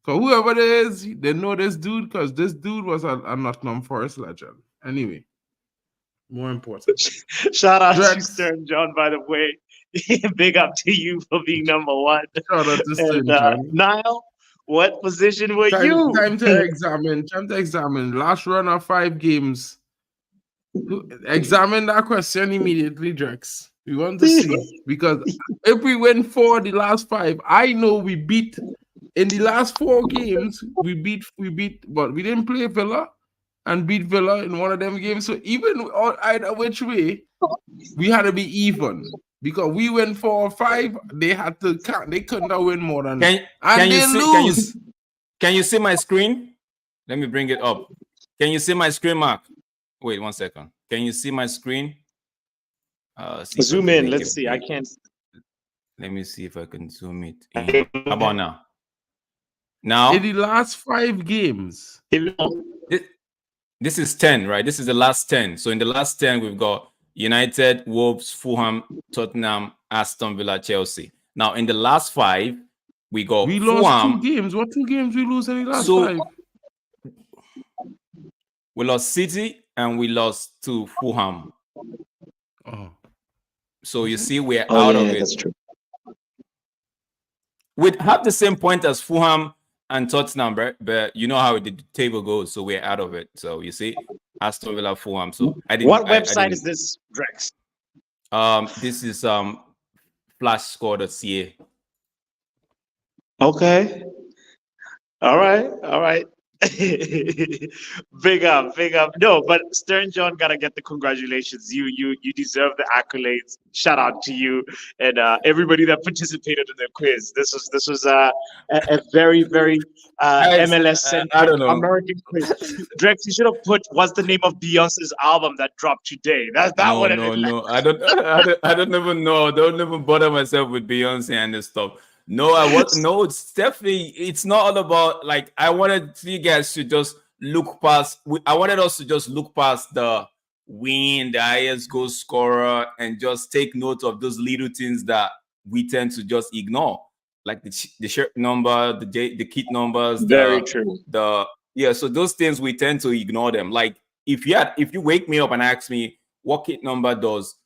Because whoever it is, they know this dude because this dude was a Nottingham Forest legend. Anyway, more important. Shout out to Stern John, by the way. Big up to you for being number 1. Shout out to Stern John. Niall, what position were you? Time to examine. Last run of 5 games. Examine that question immediately, Drex. We want to see. Because if we win 4 the last 5, I know we beat in the last 4 games. We beat, but we didn't play Villa and beat Villa in one of them games. So even either which way, we had to be even. Because we win 4 or 5, they couldn't have win more than Can you see my screen? Let me bring it up. Can you see my screen, Mark? Wait 1 second. Can you see my screen? Zoom in. Let's see. I can't. Let me see if I can zoom it in. How about now? Now? In the last 5 games. This is 10, right? This is the last 10. So in the last 10, we've got United, Wolves, Fulham, Tottenham, Aston Villa, Chelsea. Now, in the last 5, we lost Fulham. 2 games. What 2 games we lose in the last 5? We lost City and we lost to Fulham. Oh. So you see, we're out of it. That's true. We'd have the same point as Fulham and Tottenham, right? But you know how the table goes, so we're out of it. So you see, Aston Villa, Fulham. So What I website is didn't. this, Drex? This is flashscore.ca. Okay. All right. All right. Big up, big up. No, but Stern John gotta get the congratulations. You deserve the accolades. Shout out to you and everybody that participated in the quiz. This was a very MLS I centric don't know. American quiz. Drex, you should have put what's the name of Beyonce's album that dropped today. That No, would have no, been like, no. I don't even know. I don't even bother myself with Beyonce and this stuff. No, no, it's definitely it's not all about like I wanted you guys to just look past I wanted us to just look past the win, the highest goal scorer, and just take note of those little things that we tend to just ignore. Like the shirt number, the kit numbers, very true. the yeah, so those things we tend to ignore them. Like if you wake me up and ask me what kit number does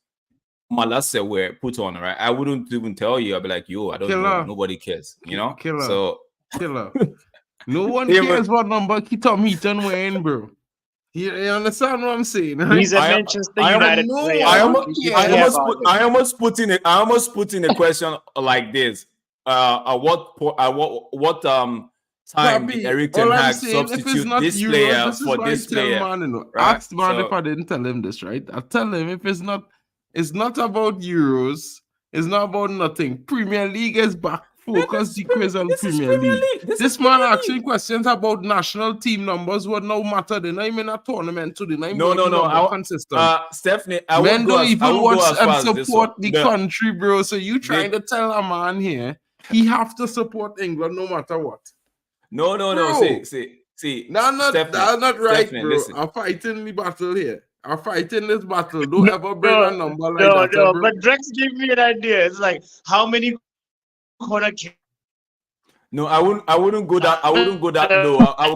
Malasa wear put on, right? I wouldn't even tell you. I'd be like, yo, I don't know. Nobody cares, you know? Killer. So no one cares what number Tom Heaton wearing, bro. You understand what I'm saying? Right? He's a Manchester United player. I almost put in a question like this. What time did Eric Ten Hag substitute this player for this player? Right? Ask man if I didn't tell him this, right? I tell him if it's not about Euros, it's not about nothing. Premier League is back. Focus the quiz on Premier League. This man asking questions about national team numbers would no matter. They're not even a tournament to the no. Consistent. Stephanie, I men don't even watch and support the No. country, bro. So you trying to tell a man here he have to support England no matter what? No. See. No, that's not right, Stephanie, bro. listen. I'm fighting the battle here. I'm fighting this battle. Don't ever bring a number like that. No, but Drex gave me an idea. It's like how many corner kicks? No, I wouldn't go that. I wouldn't go that low. I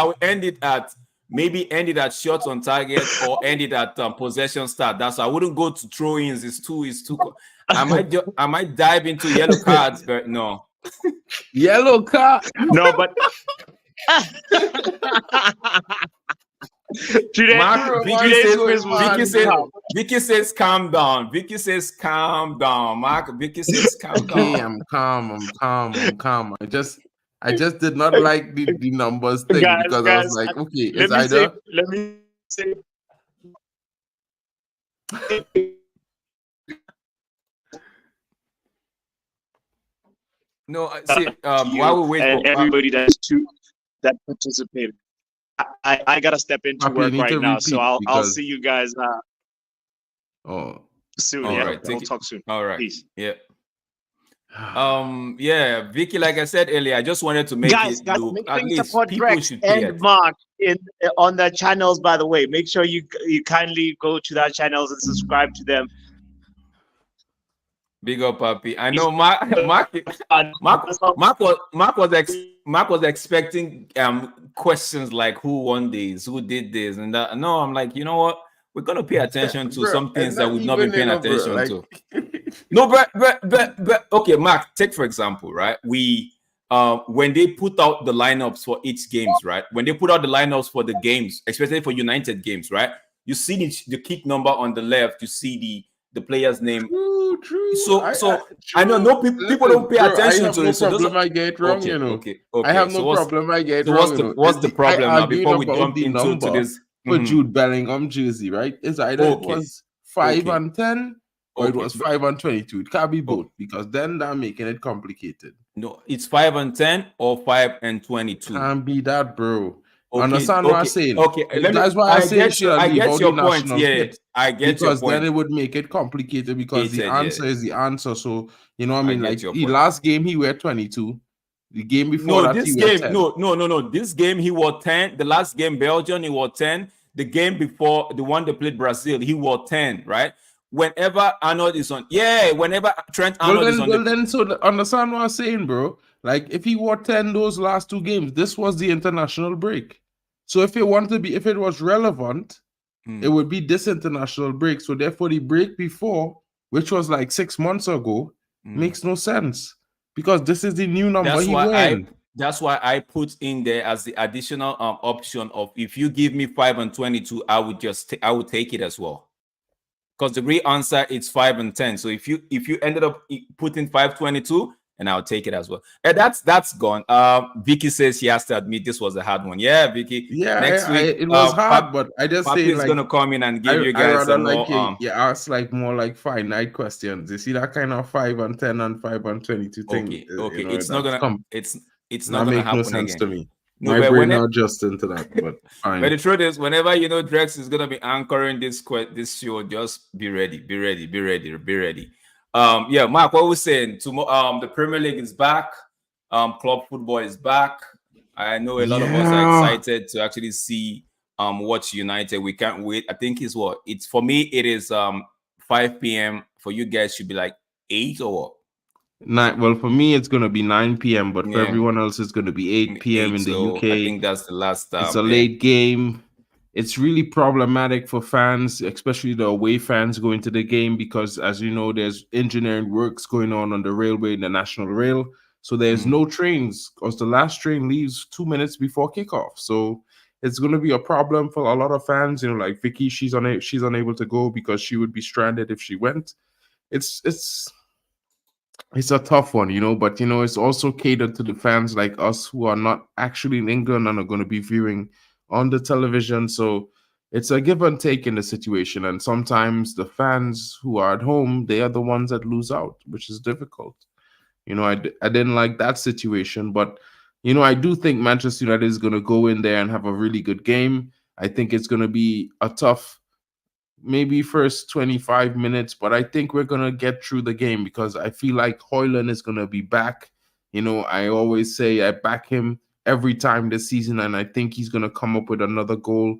will end it at shots on target or end it at possession start. That's I wouldn't go to throw-ins. It's too. I might dive into yellow cards, but no. Yellow card. No, but Vicky says calm down. Vicky says calm down. Mark, Vicky says calm down. Okay, I'm calm. I just did not like the numbers thing because I was like, okay, it's either. Let me say. No, see, while we wait for everybody that participated. I gotta step into work right now, so I'll see you guys soon. All yeah, right, we'll talk soon. All right, peace. Yeah. Yeah, Vicky, like I said earlier, I just wanted to make guys, look make at sure least support people Drex should pay and Mark on their channels. By the way, make sure you kindly go to their channels and subscribe to them. Big up, Papi. I know Mark was expecting questions like who won this, who did this, and that. No, I'm like, you know what? We're gonna pay attention to some things that we've not been paying attention to. No, but okay, Mark, take for example, right? We when they put out the lineups for each games, right? When they put out the lineups for the games, especially for United games, right? You see the kick number on the left, you see the player's name. True. So I know no people don't pay attention to it. I have no problem I get wrong, okay, you know. Okay. I have no problem I get wrong. What's the problem now before we jump into this? For Jude Bellingham jersey, right? It's either it was 5 and 10 or it was 5 and 22. It can't be both because then they're making it complicated. No, it's 5 and 10 or 5 and 22. Can't be that, bro. Okay, understand what I'm saying? Okay, that's why I say I get your point. Yeah, I get your point. Because then it would make it complicated because the answer is the answer. So you know what I mean? Like the last game he were 22. The game before this game, no. This game he wore 10. The last game Belgium he wore 10. The game before the one they played Brazil he wore 10. Right? Whenever Arnold is on, whenever Trent Arnold is on. Then so understand what I'm saying, bro. Like if he wore 10 those last two games, this was the international break. So if it was relevant, it would be this international break. So therefore, the break before, which was like 6 months ago, makes no sense because this is the new number he won. That's why I put in there as the additional option of if you give me 5 and 22, I would take it as well. Because the real answer is 5 and 10. So if you ended up putting 522, and I'll take it as well. And that's gone. Vicky says she has to admit this was a hard one. Yeah, Vicky. Yeah, Next week, it was hard, but I just Papi say is like gonna come in and give you I guys rather some like more. you ask like more like finite questions. You see that kind of 5 and 10 and 5 and 22 thing. Okay. It's Not that gonna make no happen sense again. to me. No, My but brain not adjusting to that, but fine. But the truth is, whenever Drex is gonna be anchoring this show, just be ready, be ready, be ready, be ready. Yeah, Mark, what we're saying tomorrow, the Premier League is back, club football is back. I know a lot of us are excited to actually see watch United. We can't wait. I think it's for me, it is 5 p.m. For you guys should be like 8 or what? Well, for me it's gonna be 9 p.m., but for Yeah. everyone else it's gonna be 8 p.m. in the So UK. I think that's the last It's a late game. It's really problematic for fans, especially the away fans going to the game, because as you know, there's engineering works going on the railway, the national rail. So there's no trains because the last train leaves 2 minutes before kickoff. So it's going to be a problem for a lot of fans. Like Vicky, she's unable to go because she would be stranded if she went. It's a tough one, but it's also catered to the fans like us who are not actually in England and are going to be viewing on the television. So it's a give and take in the situation. And sometimes the fans who are at home, they are the ones that lose out, which is difficult. I didn't like that situation, but I do think Manchester United is going to go in there and have a really good game. I think it's going to be a tough maybe first 25 minutes, but I think we're going to get through the game because I feel like Højlund is going to be back. I always say I back him every time this season, and I think he's going to come up with another goal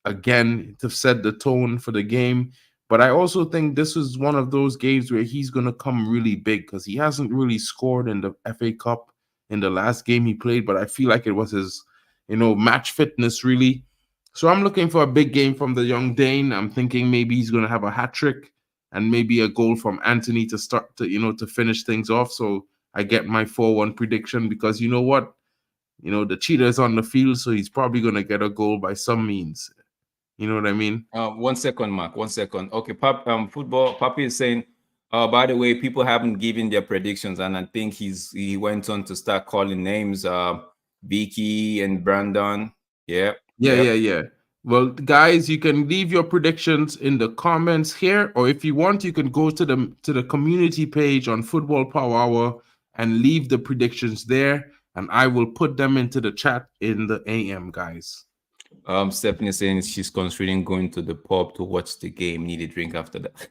again to set the tone for the game. But I also think this is one of those games where he's going to come really big because he hasn't really scored in the FA Cup in the last game he played, but I feel like it was his, match fitness really. So I'm looking for a big game from the young Dane. I'm thinking maybe he's going to have a hat trick and maybe a goal from Anthony to start to finish things off. So I get my 4-1 prediction because you know what? The cheater is on the field, so he's probably going to get a goal by some means. You know what I mean? 1 second, Mark. 1 second. Okay, football. Papi is saying, by the way, people haven't given their predictions, and I think he went on to start calling names. Vicky and Brandon. Yeah. Well, guys, you can leave your predictions in the comments here, or if you want, you can go to the community page on Football Power Hour and leave the predictions there, and I will put them into the chat in the AM, guys. Stephanie saying she's considering going to the pub to watch the game. Need a drink after that.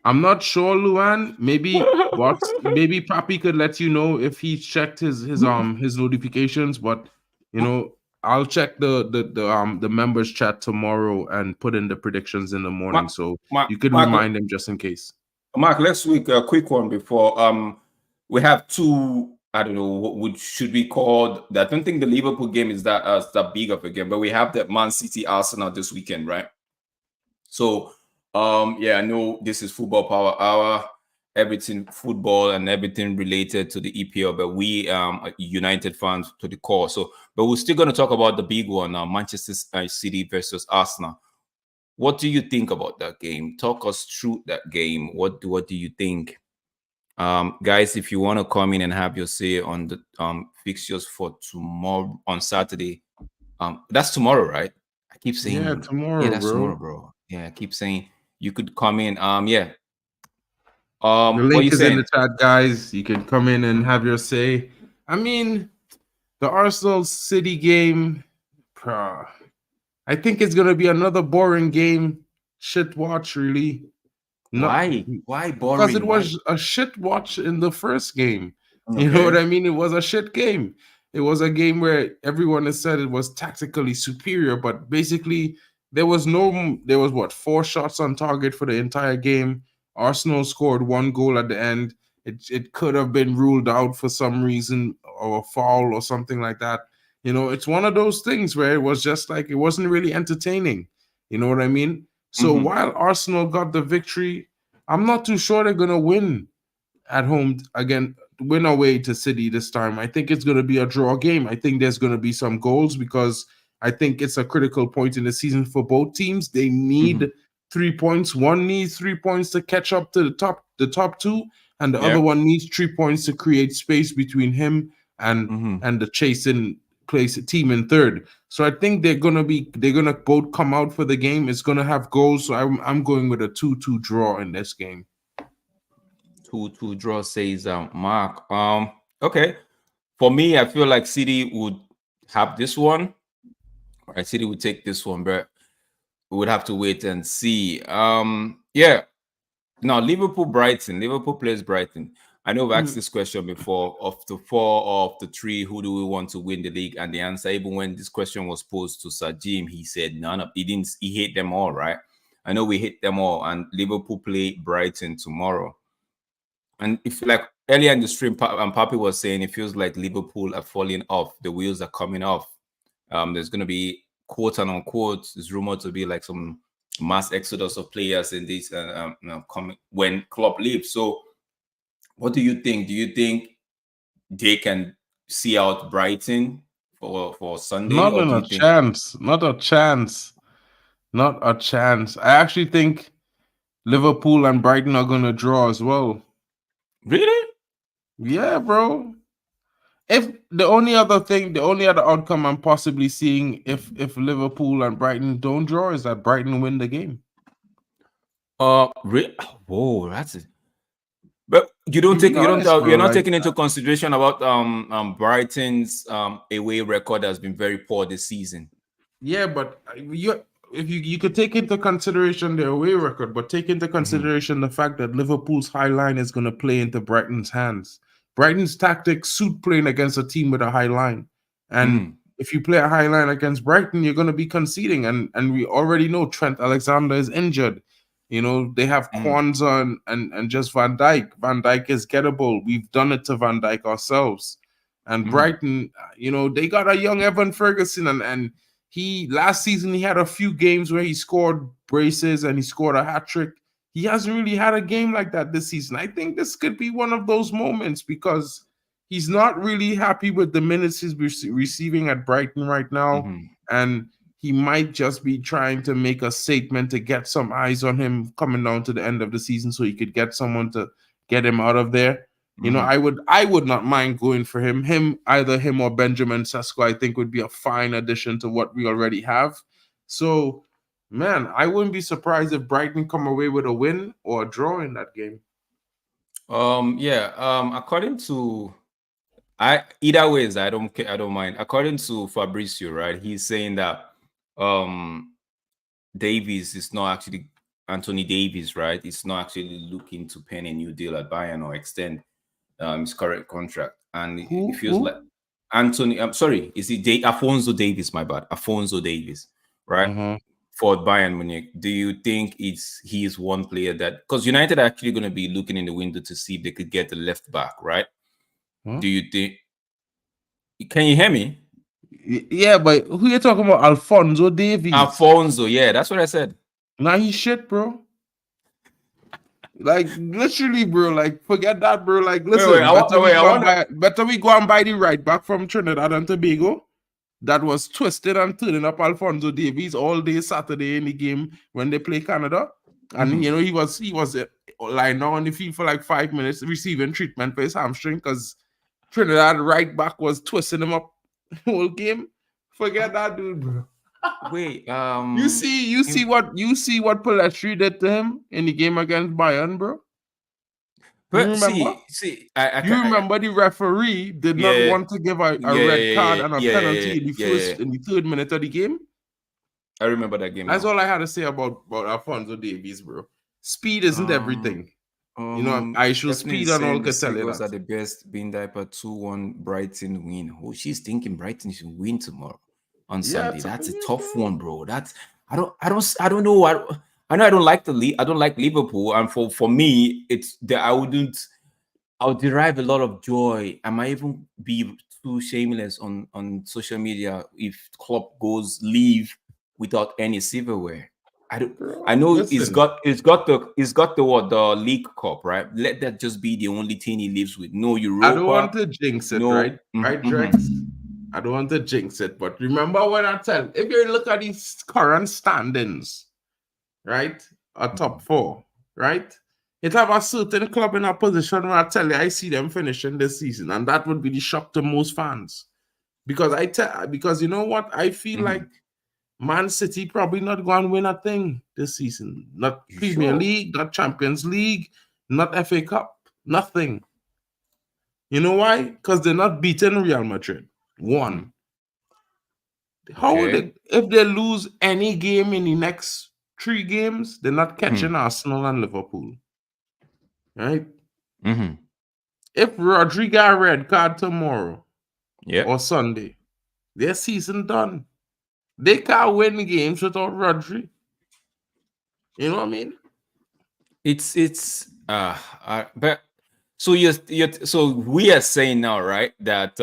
I'm not sure, Luan. Maybe Papi could let you know if he checked his notifications, but I'll check the members chat tomorrow and put in the predictions in the morning, you could remind him just in case. Mark, let's week a quick one before we have two. I don't know what should be called. I don't think the Liverpool game is that big of a game, but we have the Man City Arsenal this weekend, right? So I know this is Football Power Hour, everything football and everything related to the EPL, but we are United fans to the core. So, but we're still going to talk about the big one, Manchester City versus Arsenal. What do you think about that game? Talk us through that game. What do you think? Guys, if you want to come in and have your say on the fixtures for tomorrow on Saturday, that's tomorrow, right? I keep saying tomorrow, that's bro. Tomorrow, bro. Yeah, I keep saying you could come in. The link is in the chat, guys. You can come in and have your say. I mean, the Arsenal City game, I think it's gonna be another boring game. Shit watch, really. Why boring? Because it was a shit watch in the first game. Okay. You know what I mean? It was a shit game. It was a game where everyone has said it was tactically superior, but basically there was 4 shots on target for the entire game. Arsenal scored 1 goal at the end. It could have been ruled out for some reason or a foul or something like that. It's one of those things where it was just like it wasn't really entertaining. You know what I mean? So while Arsenal got the victory, I'm not too sure they're going to win at home again win away to City this time. I think it's going to be a draw game. I think there's going to be some goals because I think it's a critical point in the season for both teams. They need 3 points. One needs 3 points to catch up to the top two, and the other one needs 3 points to create space between him and the chasing place team in third. So I think they're gonna both come out for the game. It's gonna have goals. So I'm going with a 2-2 draw in this game. 2-2 draw, says Mark. Okay. For me, I feel like City would have this one. Right, City would take this one, but we would have to wait and see. Yeah. Now Liverpool Brighton. Liverpool plays Brighton. I know I've asked this question before. Of the 4 of the 3, who do we want to win the league? And the answer, even when this question was posed to Sir Jim, he said none of. He hate them all, right? I know we hate them all, and Liverpool play Brighton tomorrow. And if like earlier in the stream, Papi was saying it feels like Liverpool are falling off. The wheels are coming off. There's going to be quote and unquote. There's rumored to be like some mass exodus of players in this coming when Klopp leaves. So, what do you think? Do you think they can see out Brighton for Sunday? Not a chance. Not a chance. Not a chance. I actually think Liverpool and Brighton are gonna draw as well. Really? Yeah, bro. If the only other outcome I'm possibly seeing if Liverpool and Brighton don't draw is that Brighton win the game. Whoa, that's it. But you're not taking into consideration about Brighton's away record has been very poor this season. Yeah, but you could take into consideration their away record, but take into consideration the fact that Liverpool's high line is going to play into Brighton's hands. Brighton's tactics suit playing against a team with a high line, and if you play a high line against Brighton, you're going to be conceding. And we already know Trent Alexander is injured. You know, they have Kwanzaa and just Van Dijk. Van Dijk is gettable. We've done it to Van Dijk ourselves. And Brighton, you know, they got a young Evan Ferguson, and he last season he had a few games where he scored braces and he scored a hat trick. He hasn't really had a game like that this season. I think this could be one of those moments because he's not really happy with the minutes he's receiving at Brighton right now. And he might just be trying to make a statement to get some eyes on him coming down to the end of the season so he could get someone to get him out of there. You know, I would not mind going for him. Either him or Benjamin Sesko, I think would be a fine addition to what we already have. So, man, I wouldn't be surprised if Brighton come away with a win or a draw in that game. According to either ways, I don't care, I don't mind. According to Fabrizio, right, he's saying that Davies is not actually Anthony Davies, right? It's not actually looking to pen a new deal at Bayern or extend his current contract, and it feels like Anthony. I'm sorry, is it Afonso Davies? My bad, Afonso Davies, right? For Bayern Munich. Do you think he is one player that, because United are actually going to be looking in the window to see if they could get the left back, right? Do you think? Can you hear me? Yeah, but who you talking about? Alfonso Davies. Afonso, yeah, that's what I said. Nah, he's shit, bro. Like literally, bro. Like forget that, bro. Like listen, better we go and buy the right back from Trinidad and Tobago that was twisted and turning up Alfonso Davies all day Saturday in the game when they play Canada, and you know he was lying down on the field for like 5 minutes receiving treatment for his hamstring because Trinidad right back was twisting him up whole game. Forget that, dude, bro. Wait, you see what Pelestri did to him in the game against Bayern, bro? But you remember? You remember the referee did not want to give a red card and a penalty in the 3rd minute of the game? I remember that game. That's all I had to say about Alfonso Davies, bro. Speed isn't everything. You know, I should speed and all could tell you that. Are the best being diaper 2-1 Brighton win. Oh, she's thinking Brighton should win tomorrow on Sunday. That's a tough one, bro. I don't know. I know I don't like I don't like Liverpool, and for me, it's that I'll derive a lot of joy. I might even be too shameless on social media if Klopp goes leave without any silverware. I don't. Bro, I know listen, it's got the what, the League Cup, right? Let that just be the only thing he lives with. No I don't want Europa, to jinx it, no. right? Right, Drex? I don't want to jinx it, but remember when I tell, if you look at these current standings, right? A top four, right? It have a certain club in a position where I tell you I see them finishing this season, and that would be the shock to most fans. Because you know what? I feel like Man City probably not going to win a thing this season. Not You Premier sure? League, not Champions League, not FA Cup, nothing. You know why? Because they're not beating Real Madrid. One. How would Okay. they, if they lose any game in the next 3 games, they're not catching Arsenal and Liverpool. Right? If Rodri got a red card tomorrow Yeah. or Sunday, their season done. They can't win games without Rodri. You know what I mean? But so you're so we are saying now, right, that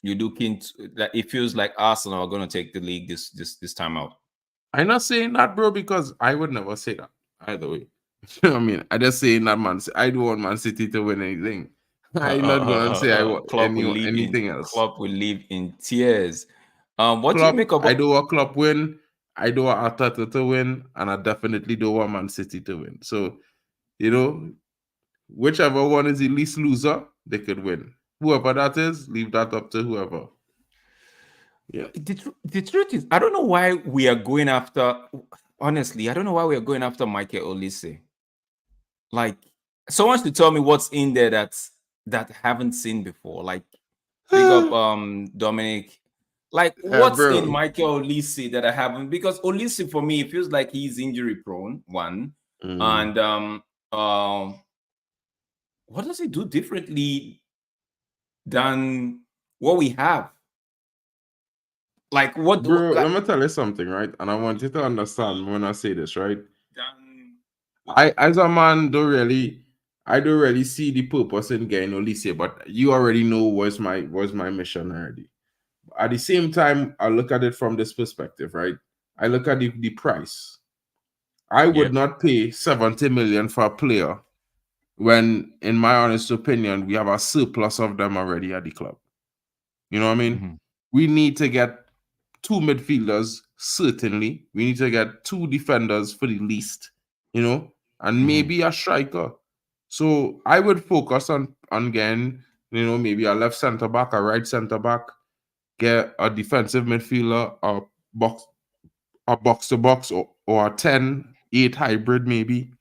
you're looking to, that it feels like Arsenal are going to take the league this time out. I'm not saying that, bro, because I would never say that either way. You know what I mean? I just saying that I don't want Man City to win anything. I'm not gonna say I want anything else. Klopp will live in tears. What do you make Klopp, I about? don't want Klopp win. I don't want Arteta to win, and I definitely don't want Man City to win. So, you know, whichever one is the least loser, they could win. Whoever that is, leave that up to whoever. Yeah. The truth is, I don't know why we are going after. Honestly, I don't know why we are going after Michael Olise. Like, someone should tell me what's in there that I haven't seen before. Like, big up Dominic. Like, what's in Bro. Michael Olise that I haven't? Because Olise for me, it feels like he's injury prone. One, and what does he do differently than what we have? Like, what? Bro, Like, let me tell you something, right? And I want you to understand when I say this, right? I, as a man, I don't really see the purpose in getting Olise, but you already know was my mission already. At the same time, I look at it from this perspective, right? I look at the price. I would not pay 70 million for a player when, in my honest opinion, we have a surplus of them already at the club. You know what I mean? We need to get 2 midfielders, certainly. We need to get 2 defenders for the least, you know, and maybe a striker. So I would focus on getting, you know, maybe a left center back, a right center back, get a defensive midfielder, a box to box, or a 10-8 hybrid maybe,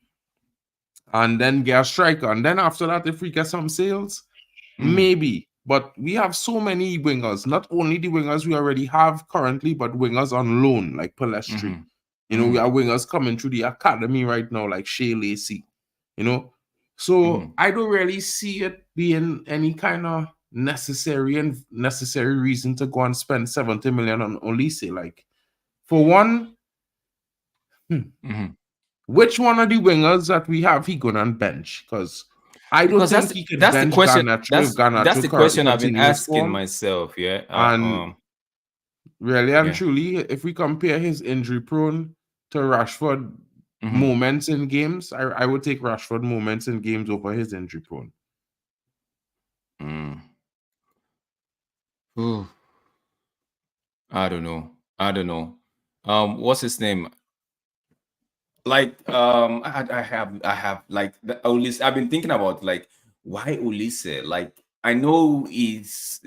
and then get a striker. And then after that, if we get some sales, maybe. But we have so many wingers, not only the wingers we already have currently, but wingers on loan, like Palestri. You know, we have wingers coming through the academy right now, like Shea Lacey, you know. So I don't really see it being any kind of necessary reason to go and spend 70 million on Olise. Like, for one, which one of the wingers that we have he going on bench? Because I don't because think he could that's the bench question. Garnacho if That's Garnacho the question I've been continues asking form. myself. Yeah. And really and truly, if we compare his injury prone to Rashford moments in games, I would take Rashford moments in games over his injury prone. I don't know. What's his name? Like, I have like Olise. I've been thinking about, like, why Olise? Like, I know it's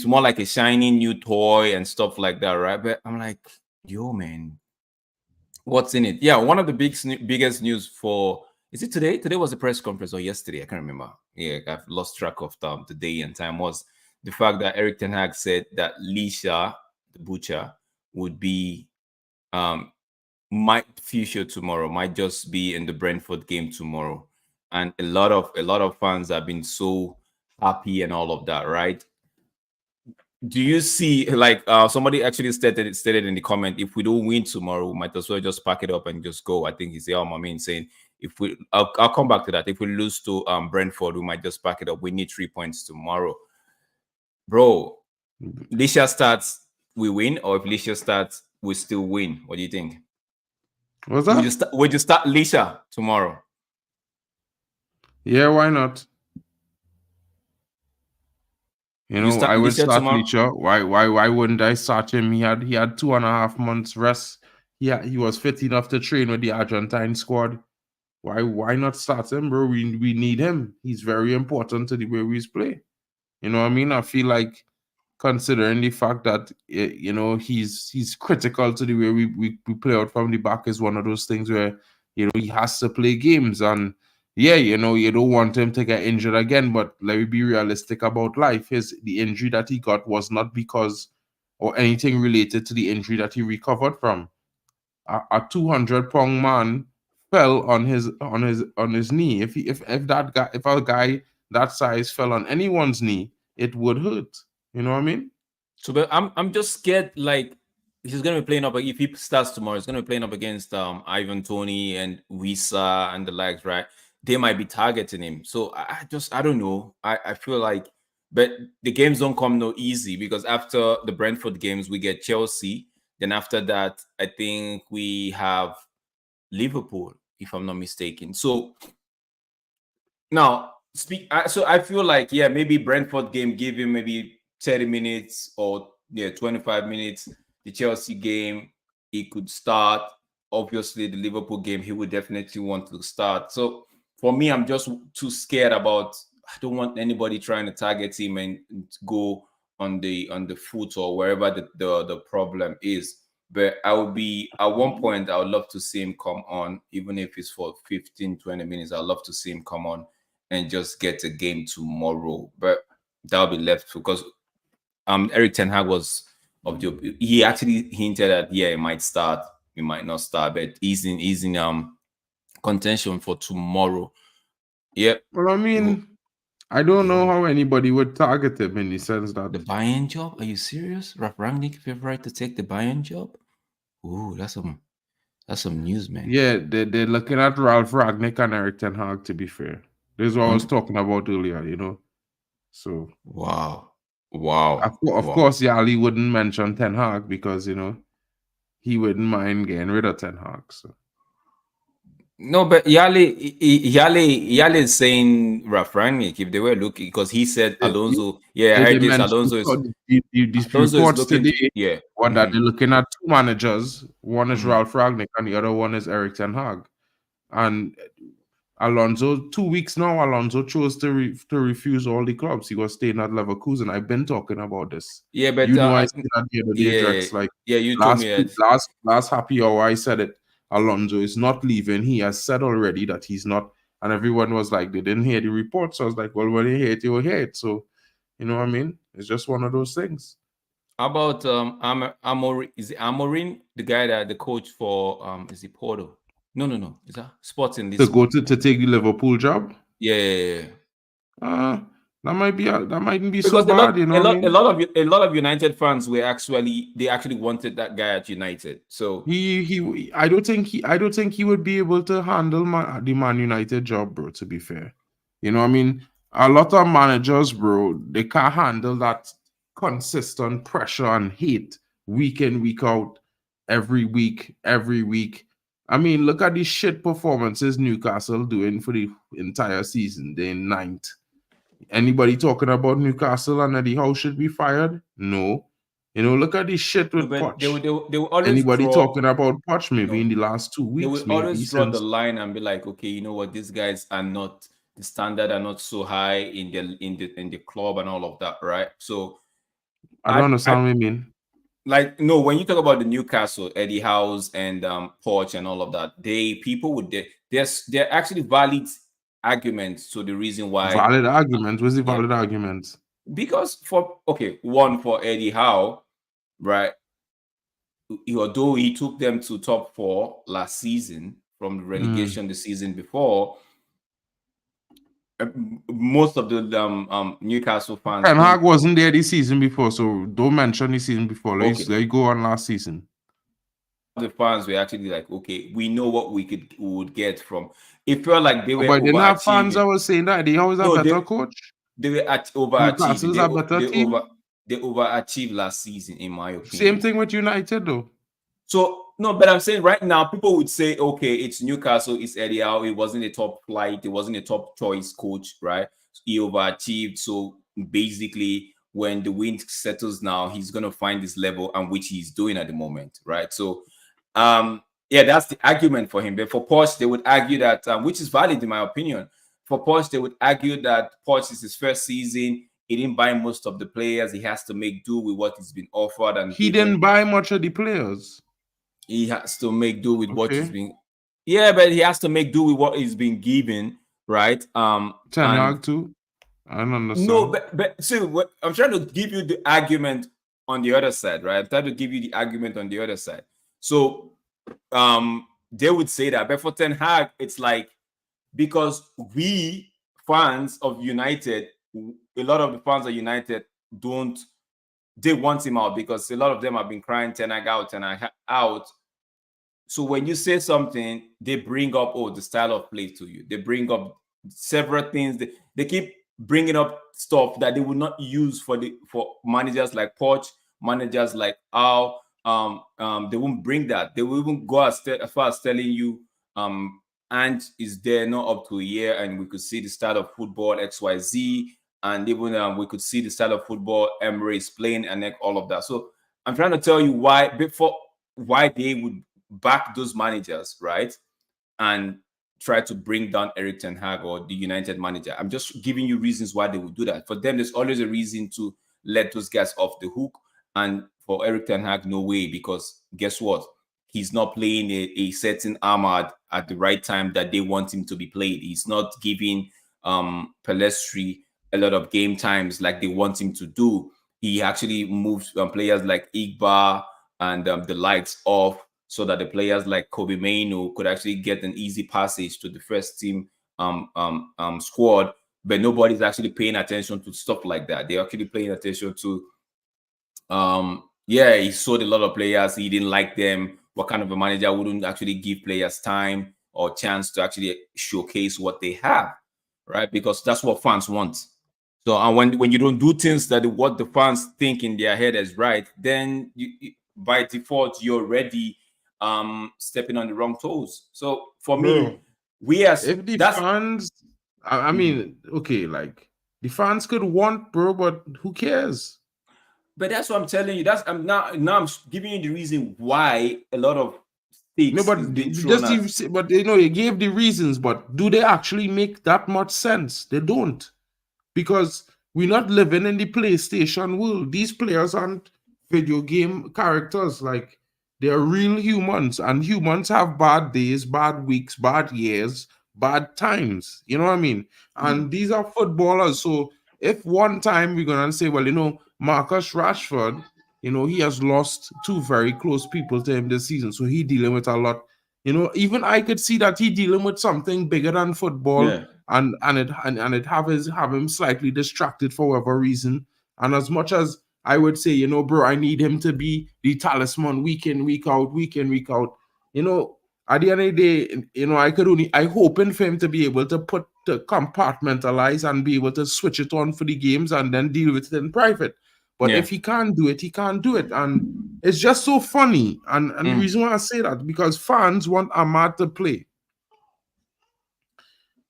more like a shiny new toy and stuff like that, right? But I'm like, yo, man, what's in it? Yeah, one of the biggest news for, is it today? Today was the press conference, or yesterday? I can't remember. Yeah, I've lost track of the day and time. Was the fact that Eric Ten Hag said that Lisha, the butcher, would be might feature tomorrow, might just be in the Brentford game tomorrow, and a lot of fans have been so happy and all of that, right? Do you see, like, somebody actually stated in the comment, if we don't win tomorrow, we might as well just pack it up and just go? I think it's the Mamin saying, if we, I'll come back to that. If we lose to Brentford, we might just pack it up. We need 3 points tomorrow, bro. Lisha starts, we win, or if Lisha starts, we still win. What do you think? What's We that? just start Lisa tomorrow. Yeah, why not? You You know, start I would Lisa start tomorrow. Leacher. Why wouldn't I start him? He had 2.5 months rest. He was fit enough to train with the Argentine squad. Why not start him, bro? We need him. He's very important to the way we play. You know what I mean? I feel like considering the fact that you know he's critical to the way we play out from the back is one of those things where you know he has to play games. And yeah, you know, you don't want him to get injured again, but let me be realistic about life. The injury that he got was not because or anything related to the injury that he recovered from. A 200-pound man fell on his knee. If a guy that size fell on anyone's knee, it would hurt. You know what I mean? So, but I'm just scared. Like he's gonna be playing up. If he starts tomorrow, he's gonna be playing up against Ivan Tony and Wisa and the likes, right? They might be targeting him. So I don't know. I feel like, but the games don't come no easy because after the Brentford games we get Chelsea. Then after that, I think we have Liverpool, if I'm not mistaken. So now, so I feel like yeah, maybe Brentford game give him maybe 30 minutes or yeah 25 minutes. The Chelsea game he could start. Obviously, the Liverpool game he would definitely want to start. So for me, I'm just too scared about. I don't want anybody trying to target him and go on the foot or wherever the problem is. But I would be at one point. I would love to see him come on, even if it's for 15, 20 minutes. I'd love to see him come on and just get a game tomorrow. But that'll be left because Eric Ten Hag was of the he actually hinted that yeah, it might start, it might not start, but he's in contention for tomorrow. Yep. Well, I mean, I don't know how anybody would target him in the sense The that Bayern job? Are you serious? Ralph Rangnick favorite to take the Bayern job? Ooh, that's some news, man. yeah, they're looking at Ralph Ragnick and Eric Ten Hag. To be fair, this is what I was talking about earlier. You know, so Wow. Wow. of Wow. course, Yali wouldn't mention Ten Hag because you know he wouldn't mind getting rid of Ten Hag. So. No, but Yale is saying Ralph Rangnick if they were looking because he said Alonso. Yeah, I Did they heard this. mention these Alonso is reports looking. today? Yeah. One that they're looking at two managers. One is Mhm. Ralph Ragnick and the other one is Eric Ten Hag. And Alonso, 2 weeks now, Alonso chose to refuse all the clubs. He was staying at Leverkusen. I've been talking about this. Yeah, but You know, I said that the other day, yeah, Drex. Like yeah, you told me that. last happy hour, I said it. Alonso is not leaving. He has said already that he's not. And everyone was like, they didn't hear the report. So I was like, well, when you hear it, you'll hear it. So, you know what I mean? It's just one of those things. How about Amorin? Is it Amorin the guy that the coach for is it Porto? No. Is that Sporting To go Lisbon? to take the Liverpool job? Yeah. That mightn't be so Because bad, you know what I mean? a lot of United fans were actually wanted that guy at United. So I don't think he would be able to handle the Man United job, bro, to be fair. You know what I mean? A lot of managers, bro, they can't handle that consistent pressure and hate week in, week out, every week. I mean, look at the shit performances Newcastle doing for the entire season. They're ninth. Anybody talking about Newcastle and Eddie Howe should be fired? No. You know, look at this shit with but Poch. they will always Anybody draw. talking about Poch maybe No, in the last 2 they weeks, will maybe always draw the since line and be like, okay, you know what, these guys are not the standard are not so high in the club and all of that, right? So I don't understand what you mean. like no, when you talk about the Newcastle, Eddie Howe's and Poch and all of that, they're actually valid arguments to the reason why Valid argument. What's the yeah, valid argument? because for Eddie Howe, right? Although he took them to top four last season from the relegation the season before, most of the Newcastle fans Ten Hag think wasn't there this season before, so don't mention the season before. Let okay. you go on last season. The fans were actually like, okay, we know what we would get from. It felt like they were But didn't have fans overachieving. that was saying that they always a No, better coach. they were overachieving. Newcastle's a better team. They overachieved last season, in my Same opinion. thing with United though. So no, but I'm saying right now, people would say, okay, it's Newcastle, it's Eddie Howe, it wasn't a top flight, it wasn't a top choice coach, right? He overachieved. So basically, when the wind settles now, he's gonna find this level and which he's doing at the moment, right? So yeah, that's the argument for him. But for Poch, they would argue that, which is valid in my opinion. For Poch, they would argue that Poch is his first season. He didn't buy most of the players. He has to make do with what he's been offered and He didn't given. buy much of the players. He has to make do with what he's Okay. been. Yeah, but he has to make do with what he's been given, right? Ten And Hag too. I don't understand. no, but see, what I'm trying to give you the argument on the other side, right? I'm trying to give you the argument on the other side. So, they would say that, but for Ten Hag, it's like because we fans of United, a lot of the fans of United don't. They want him out because a lot of them have been crying Ten Hag out, Ten Hag out. So when you say something, they bring up, oh, the style of play to you. They bring up several things. They keep bringing up stuff that they would not use for managers like Poch, managers like Al. They won't bring that. They will even go as far as telling you, and is there not up to a year, and we could see the style of football XYZ, and even we could see the style of football Emirates playing and all of that. So I'm trying to tell you why they would back those managers, right? And try to bring down Eric Ten Hag or the United manager. I'm just giving you reasons why they would do that. For them, there's always a reason to let those guys off the hook. And for Eric Ten Hag, no way, because guess what? He's not playing a certain Ahmad at the right time that they want him to be played. He's not giving Pelestri a lot of game times like they want him to do. He actually moves players like Igba and the lights off, so that the players like Kobe Mainu could actually get an easy passage to the first team squad. But nobody's actually paying attention to stuff like that. They're actually paying attention to, yeah, he sold a lot of players. He didn't like them. What kind of a manager wouldn't actually give players time or chance to actually showcase what they have, right? Because that's what fans want. So, and when you don't do things that what the fans think in their head is right, then by default you're already stepping on the wrong toes. So for me, if the fans, I mean, okay, like the fans could want, bro, but who cares? But that's what I'm telling you. I'm giving you the reason why a lot of stakes No, is but being thrown at. but you gave the reasons, but do they actually make that much sense? They don't, because we're not living in the PlayStation world. These players aren't video game characters. Like, they're real humans, and humans have bad days, bad weeks, bad years, bad times. You know what I mean? And these are footballers. So if one time we're gonna say, well, Marcus Rashford, he has lost two very close people to him this season, so he dealing with a lot. Even I could see that he dealing with something bigger than football. Yeah. And it have him slightly distracted for whatever reason. And as much as I would say, bro, I need him to be the talisman week in, week out, week in, week out. At the end of the day, I hoping for him to be able to compartmentalize and be able to switch it on for the games and then deal with it in private. But if he can't do it, he can't do it. And it's just so funny. And the reason why I say that, because fans want Ahmad to play.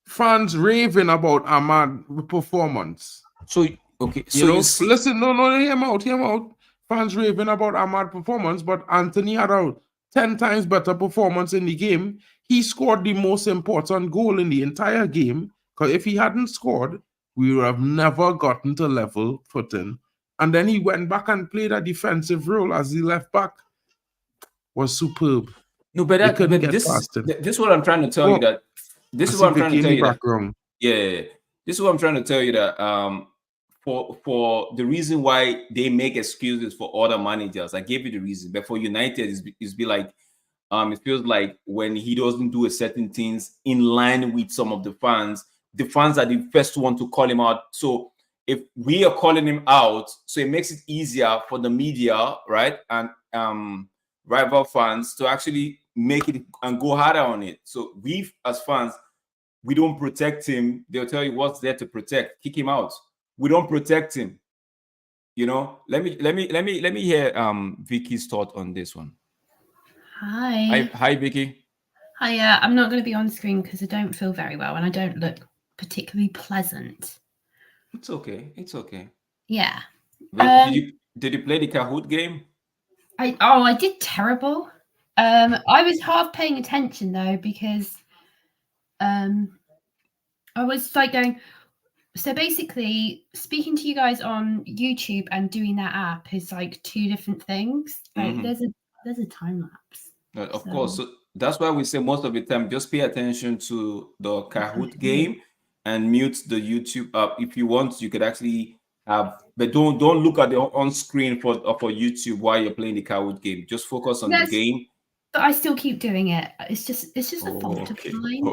Fans raving about Ahmad performance. So okay, so listen, no, hear him out. Fans raving about Ahmad performance, but Anthony had a 10 times better performance in the game. He scored the most important goal in the entire game, because if he hadn't scored, we would have never gotten to level footing. And then he went back and played a defensive role as the left back. Was superb. No, but this is what I'm trying to tell you. That this is what I'm trying to tell you. That, yeah, this is what I'm trying to tell you. That for the reason why they make excuses for other managers, I gave you the reason. But for United, it's be like it feels like when he doesn't do a certain things in line with some of the fans are the first one to call him out. So if we are calling him out, so it makes it easier for the media, right, and rival fans to actually make it and go harder on it. So we as fans, we don't protect him. They'll tell you what's there to protect. Kick him out. We don't protect him. Let me hear Vicky's thought on this one. Hi. Hi, Vicky. Hi, I'm not going to be on screen because I don't feel very well and I don't look particularly pleasant. It's okay. It's okay. Yeah. But did you play the Kahoot game? I did terrible. I was half paying attention though because I was like going. So basically, speaking to you guys on YouTube and doing that app is like two different things. Like Mm-hmm. there's a time lapse. Of So course. So that's why we say most of the time, just pay attention to the Kahoot game and mute the YouTube up. If you want, you could actually have, but don't look at the on screen for YouTube while you're playing the Kahoot game. Just focus on the yes, game. but I still keep doing it. It's just a Oh, fault of okay. mine. So,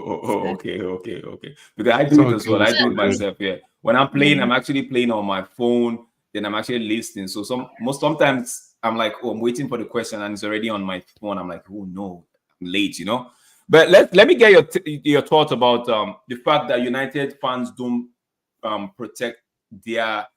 Okay. Because I It's do it all as well. good. I It's do all it good. myself. Yeah. When I'm playing, yeah. I'm actually playing on my phone. Then I'm actually listening. So sometimes I'm like, oh, I'm waiting for the question, and it's already on my phone. I'm like, oh no, I'm late. But let me get your thoughts about the fact that United fans don't protect their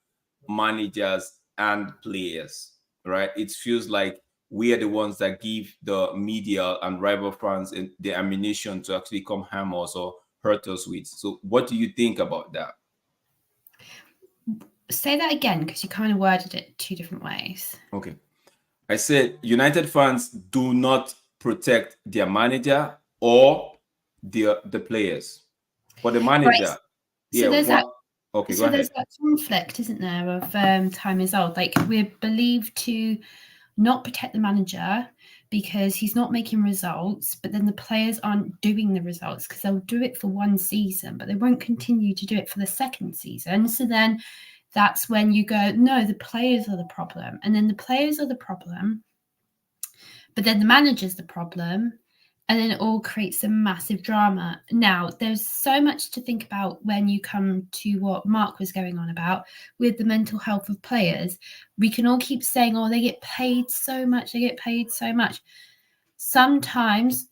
managers and players, right? It feels like we are the ones that give the media and rival fans the ammunition to actually come harm us or hurt us with. So, what do you think about that? Say that again because you kind of worded it two different ways. Okay. I said United fans do not protect their manager or the players. For the Right. manager, So yeah, there's that. one. Okay, go So there's ahead. that conflict, isn't there, of time is old. Like we're believed to not protect the manager because he's not making results, but then the players aren't doing the results because they'll do it for one season, but they won't continue to do it for the second season. So then that's when you go, no, the players are the problem. And then the players are the problem, but then the manager's the problem. And then it all creates a massive drama. Now, there's so much to think about when you come to what Mark was going on about with the mental health of players. We can all keep saying, oh, they get paid so much, they get paid so much. Sometimes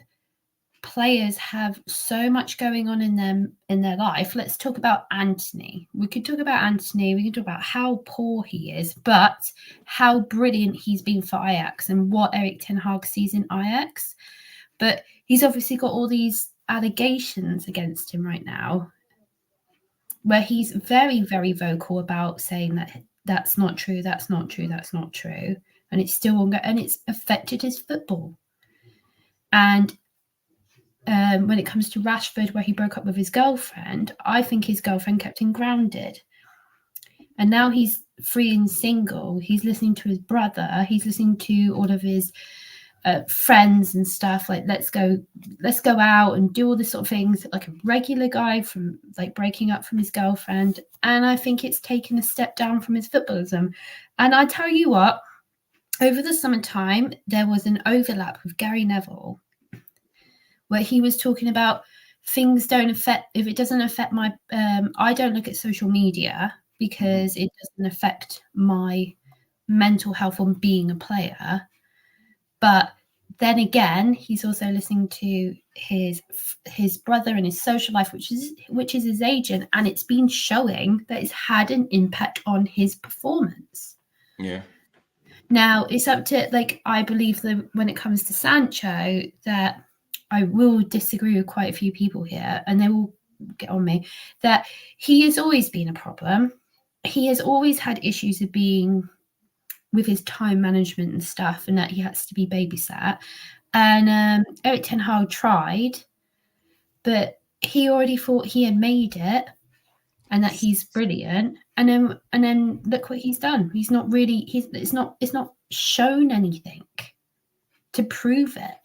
players have so much going on in their life. Let's talk about Anthony. We could talk about Anthony, we can talk about how poor he is, but how brilliant he's been for Ajax and what Erik ten Hag sees in Ajax. But he's obviously got all these allegations against him right now where he's very, very vocal about saying that that's not true, that's not true, that's not true. And it's still ongoing and it's affected his football. And when it comes to Rashford, where he broke up with his girlfriend, I think his girlfriend kept him grounded. And now he's free and single. He's listening to his brother. He's listening to all of his friends and stuff, like let's go out and do all this sort of things, like a regular guy from like breaking up from his girlfriend. And I think it's taken a step down from his footballism. And I tell you what, over the summertime there was an overlap with Gary Neville where he was talking about things don't affect, if it doesn't affect my I don't look at social media because it doesn't affect my mental health on being a player. But then again, he's also listening to his brother and his social life, which is his agent, and it's been showing that it's had an impact on his performance. Yeah. Now it's up to, like, I believe that when it comes to Sancho, that I will disagree with quite a few people here, and they will get on me, that he has always been a problem. He has always had issues of being with his time management and stuff, and that he has to be babysat. And Erik ten Hag tried, but he already thought he had made it, and that he's brilliant. And then look what he's done. He's not really. It's not shown anything to prove it.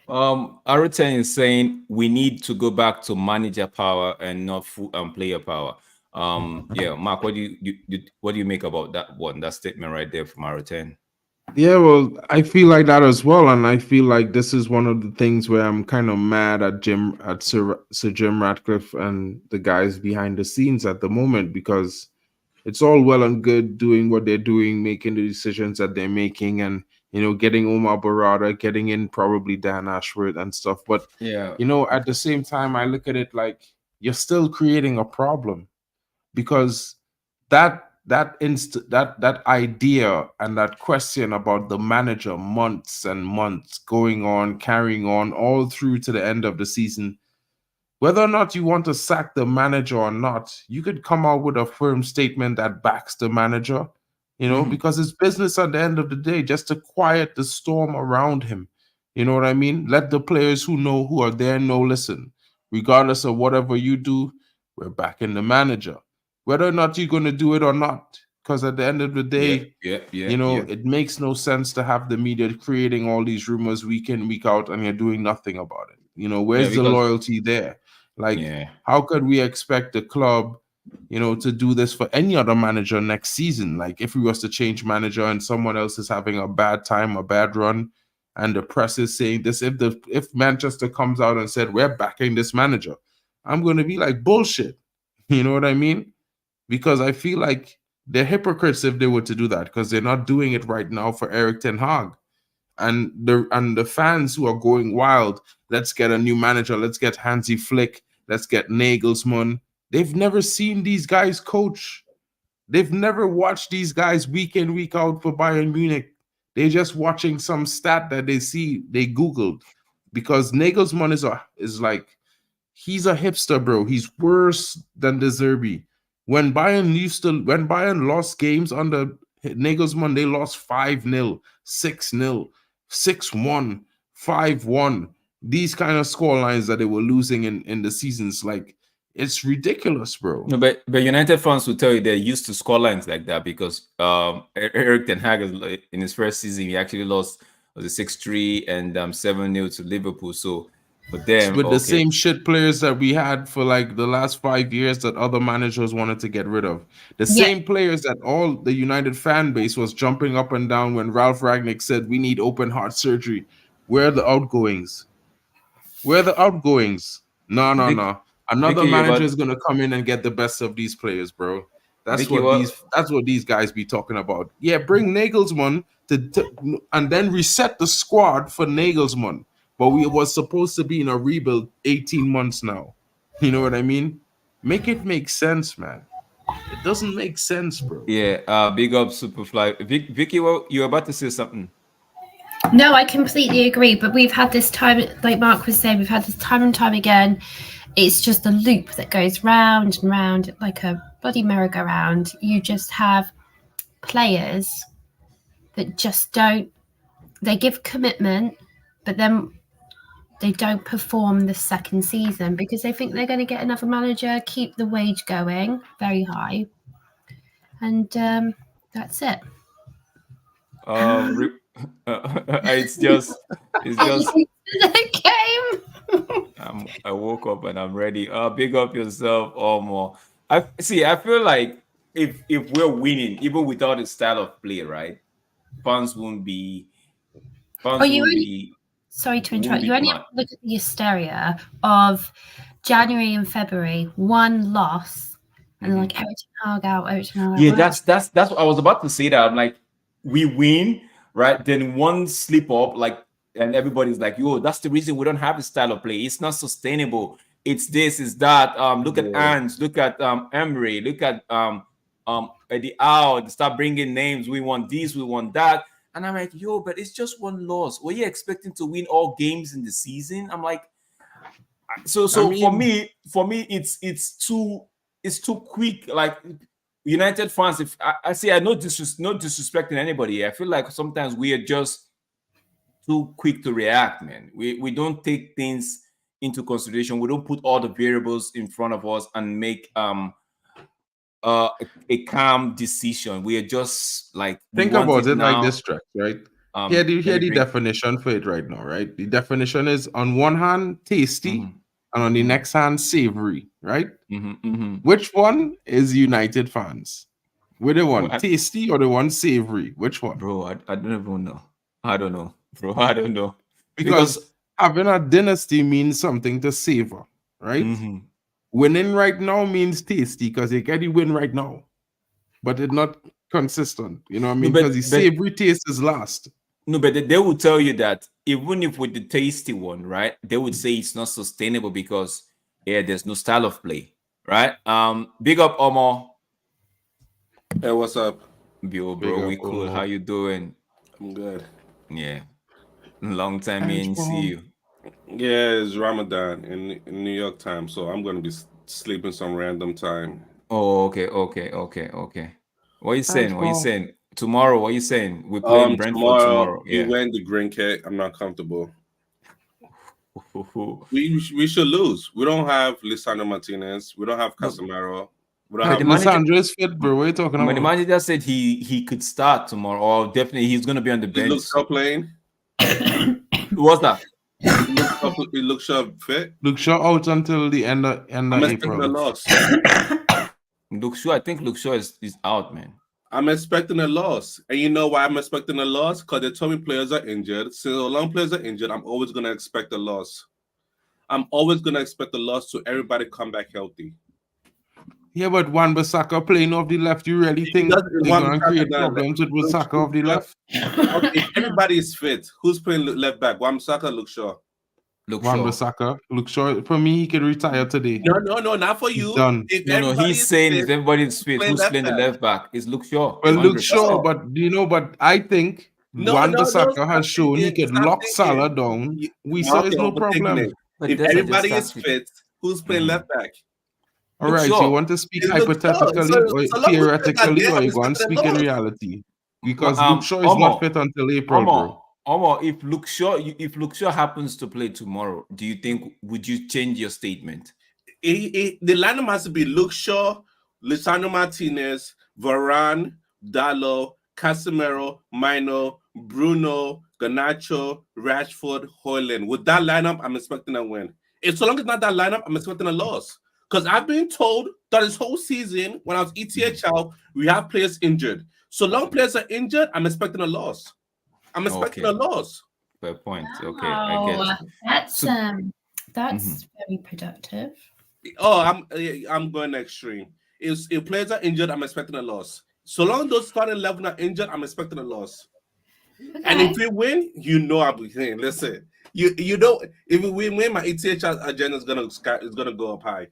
Aruten is saying we need to go back to manager power and not player power. Yeah, Mark, what do you make about that statement right there from Aruten? Yeah, well, I feel like that as well, and I feel like this is one of the things where I'm kind of mad at Sir Jim Ratcliffe and the guys behind the scenes at the moment, because it's all well and good doing what they're doing, making the decisions that they're making, and getting Omar Barada, getting in probably Dan Ashworth and stuff. But yeah, at the same time, I look at it like you're still creating a problem, because that that idea and that question about the manager months and months going on, carrying on all through to the end of the season. Whether or not you want to sack the manager or not, you could come out with a firm statement that backs the manager, because it's business at the end of the day, just to quiet the storm around him. You know what I mean? Let the players who are there know, listen, regardless of whatever you do, we're backing the manager. Whether or not you're going to do it or not, because at the end of the day, yeah. it makes no sense to have the media creating all these rumors week in, week out, and you're doing nothing about it. Where's the Because loyalty there? Like, yeah. how could we expect the club, to do this for any other manager next season? Like, if we was to change manager and someone else is having a bad time, a bad run, and the press is saying this, if Manchester comes out and said we're backing this manager, I'm going to be like, bullshit. You know what I mean? Because I feel like they're hypocrites if they were to do that, because they're not doing it right now for Eric Ten Hag. And the fans who are going wild, let's get a new manager, let's get Hansi Flick, let's get Nagelsmann. They've never seen these guys coach. They've never watched these guys week in, week out for Bayern Munich. They're just watching some stat that they see, they Googled. Because Nagelsmann is like, he's a hipster, bro. He's worse than De Zerbi. When Bayern lost games under Nagelsmann, they lost 5-0, 6-0, 6-1, 5-1. These kind of score lines that they were losing in the seasons, like, it's ridiculous, bro. No, but United fans will tell you they're used to scorelines like that, because Eric Ten Hag in his first season he actually lost, was it 6-3 and 7-0 to Liverpool. So for them, with the same shit players that we had for like the last 5 years that other managers wanted to get rid of. The same players that all the United fan base was jumping up and down when Ralph Rangnick said we need open heart surgery. Where are the outgoings? Where are the outgoings? No. Another Vicky, manager is gonna come in and get the best of these players, bro. That's Vicky, what these guys be talking about. Yeah, bring Nagelsmann to and then reset the squad for Nagelsmann. But we was supposed to be in a rebuild 18 months now. You know what I mean? Make it make sense, man. It doesn't make sense, bro. Yeah, big up Superfly. Vicky, well, you were about to say something. No, I completely agree. But we've had this time, like Mark was saying, we've had this time and time again. It's just a loop that goes round and round like a bloody merry-go-round. You just have players that just they give commitment, but then they don't perform the second season because they think they're going to get another manager, keep the wage going very high. And that's it. It's just the game. I woke up and I'm ready. Big up yourself, Omo. I feel like if we're winning, even without a style of play, right? Fans won't be. Sorry to interrupt. You only have to look at the hysteria of January and February, one loss, and like Eric Ten Hag out. Yeah, that's what I was about to say. That I'm like, we win, right? Then one slip up, like, and everybody's like, yo, that's the reason we don't have a style of play. It's not sustainable. It's this, it's that. Look at Ans, look at Emery, look at Eddie Howe. Start bringing names. We want this, we want that. And I'm like, yo, but it's just one loss. Were you expecting to win all games in the season? I'm like, so I mean, for me, it's too quick. Like, United fans, if I say I'm not disrespecting anybody, I feel like sometimes we are just too quick to react, man. We don't take things into consideration. We don't put all the variables in front of us and make a calm decision. We are just like, think about it like this, Drex, right? Hear the definition for it right now, right? The definition is on one hand tasty, and on the next hand savory, right? Which one is United fans? Which one, tasty or the one savory? Which one? Bro, I don't even know. I don't know, bro. I don't know. Because having a dynasty means something to savor, right? Winning right now means tasty because you get the win right now, but it's not consistent. You know what I mean? Because the savory taste is last. No, but they will tell you that even if with the tasty one, right? They would say it's not sustainable because there's no style of play, right? Big up Omo. Hey, what's up? Yo, Big bro, up, we cool. How Olo. you doing? I'm good. Yeah, long time me Thanks, ain't see Mom. you. Yeah, it's Ramadan in New York time, so I'm gonna be sleeping some random time. Oh, okay. What you Thanks, saying? What you Mom. saying? Tomorrow, what you saying? We're playing Brentford Tomorrow tomorrow. we Yeah. win the green kit. I'm not comfortable. We should lose. We don't have Lisandro Martinez. We don't have No, Casemiro. We don't but Like the have. manager, Lissandro is fit, bro. What are you talking but the about? manager said he could start tomorrow, or definitely he's gonna be on the He bench. looks so playing. What's that? He looks so fit. Luke Shaw out until the end I'm of expecting a April. loss. I think Luke Shaw is out, man. I'm expecting a loss. And you know why I'm expecting a loss? Because they told me players are injured. So long players are injured, I'm always going to expect a loss. I'm always going to expect a loss to everybody come back healthy. Yeah, but Wan-Bissaka playing off the left, you really He think doesn't they're want going to Bissaka create down. problems with Bissaka off the left? Okay, if everybody is fit, who's playing left back? Wan-Bissaka, Luke Shaw. Luke Shaw. Wan-Bissaka. Luke Shaw, for me, he can retire today. No, not for He's you. done. If No, everybody he's is saying fit, if everybody's fit, playing who's left playing the back. left back? It's Luke Shaw. Well, Luke 100%. Shaw, but you know, but I think No, Wan-Bissaka stop has shown he thinking. can Stop lock thinking. Salah down. We saw Mark, is you're no overthinking problem. it. But If that's just everybody is tactic. fit, who's playing left back? All Luke right, Shaw. so you want to speak It looks so. hypothetically or So long as we're not theoretically, there, or I'm you going to expecting a speak in loss. reality? Because Luke Shaw is not fit until April, bro. If Luke Shaw happens to play tomorrow, do you think would you change your statement? The lineup has to be Luke Shaw, Lisandro Martinez, Varane, Dallo, Casemiro, Mino, Bruno, Garnacho, Rashford, Hoyland. With that lineup, I'm expecting a win. If so long as not that lineup, I'm expecting a loss. Because I've been told that this whole season, when I was ETHL, we have players injured. So long players are injured, I'm expecting a loss. I'm expecting a loss. Fair point. Okay, I get you. That's So- that's very productive. Oh, I'm going extreme. If players are injured, I'm expecting a loss. So long as those starting 11 are injured, I'm expecting a loss. Okay. And if we win, you know I'll be saying, listen, you know, if we win, my ETH agenda is gonna go up high.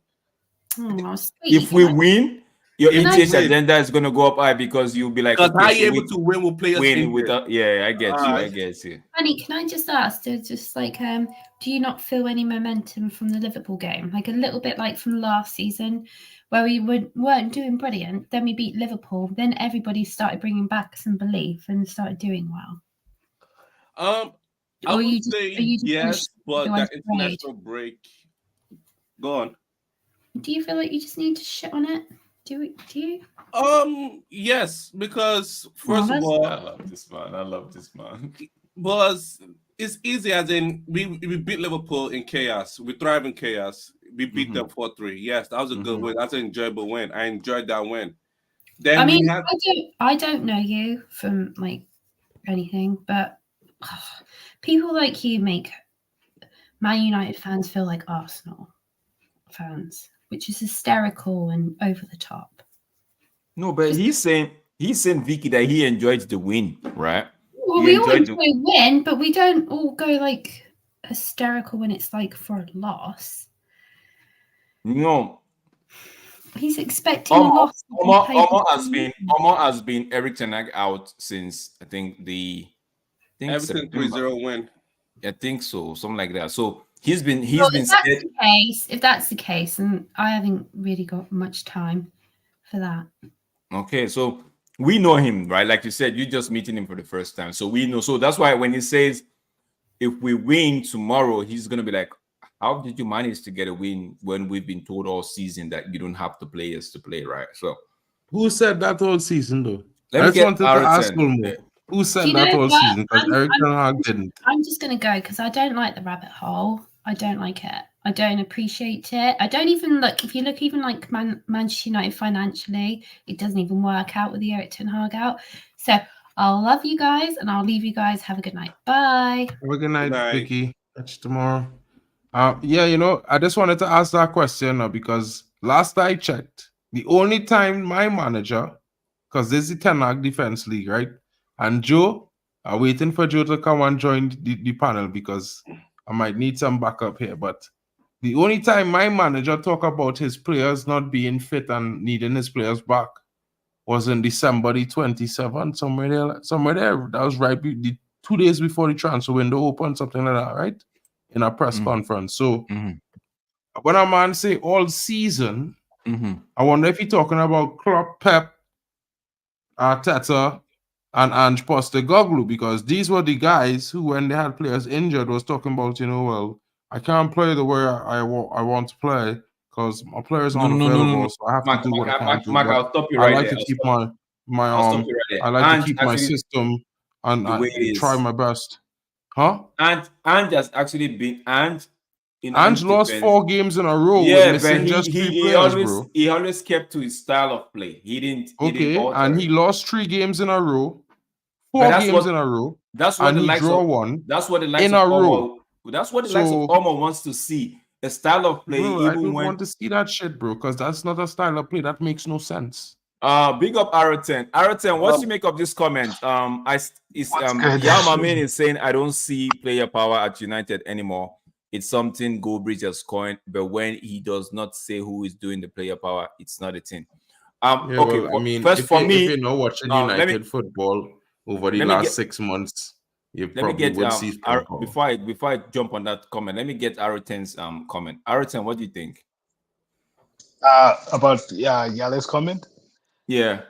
Oh, sweet. If we win, your If ETH we win. agenda is gonna go up high because you'll be like, Because how okay, you so able to win with players win injured? without. Yeah, I get you. I Alright. get you. Honey, can I just ask, just like, do you not feel any momentum from the Liverpool game? Like a little bit like from last season, where we weren't doing brilliant, then we beat Liverpool, then everybody started bringing back some belief and started doing well. I Or would you just- say are you just yes, but go that on international break. Go on. Do you feel like you just need to shit on it? Do you? Yes, because first of that's- all, I love this man. I love this man. was it's easy as in we beat Liverpool in chaos. We thrive in chaos. We beat them 4-3. Yes, that was a good win. That's an enjoyable win. I enjoyed that win. Then I mean, we had I don't know you from like anything, but people like you make Man United fans feel like Arsenal fans, which is hysterical and over the top. No, but he's saying Vicky that he enjoyed the win, right? Well, He we all enjoyed enjoy win, but we don't all go like hysterical when it's like for a loss. No, He's expecting a loss. Omar has been Eric Ten Hag out since I think everything September. 3-0 win. I think so, something like that. So he's been If that's the case, and I haven't really got much time for that. Okay, so we know him, right? Like you said, you're just meeting him for the first time. So we know. So that's why when he says if we win tomorrow, he's gonna be like, how did you manage to get a win when we've been told all season that you don't have the players to play, right? So Who said that all season, though? let I me just get wanted to ask Ariton. Ulmo. Who said You that know all what? season? Because Eric Ten Hag didn't. I'm just going to go because I don't like the rabbit hole. I don't like it. I don't appreciate it. I don't even look. If you look even like Manchester United financially, it doesn't even work out with the Eric Ten Hag out. So I'll love you guys and I'll leave you guys. Have a good night. Bye. Have a good night, Good night. Vicky. Catch you tomorrow. Yeah, you know, I just wanted to ask that question now because last I checked, the only time my manager, because this is the Ten Hag Defense League, right? And Joe, I'm waiting for Joe to come and join the panel because I might need some backup here. But the only time my manager talk about his players not being fit and needing his players back was in December the 27th, somewhere there. That was right 2 days before the transfer window opened, something like that, right? In a press conference. So when a man say all season, I wonder if he's talking about Klopp, Pep, Arteta, and Ange Postecoglou, because these were the guys who, when they had players injured, was talking about, well, I can't play the way I want to play because my players aren't available, so I have to do what I can do. Mark, But I'll stop you I right like there. to keep my I'll stop you right there. I like to Ange keep my actually, system and the way it try is. my best. Huh? Ange has actually been Ange lost 4 games in a row with Yeah, missing but just 3 players, bro. he always kept to his style of play. He didn't alter and he it. lost 3 games in a row, But 4 games in a row, that's what and the he likes draw of one that's what the likes in of a row. That's what the likes of Omo wants to see. A style of play, Bro, even I don't when want to see that shit, bro, because that's not a style of play. That makes no sense. Big up Araten. Araten, what you make of this comment? Yao Mamin is saying I don't see player power at United anymore. It's something Goldbridge has coined, but when he does not say who is doing the player power, it's not a thing. Okay. Well, I mean, first for me, if you know watching United football over the last 6 months, you probably will see before I jump on that comment, let me get Araten's comment. Araten, what do you think? About Yale's comment? Yeah.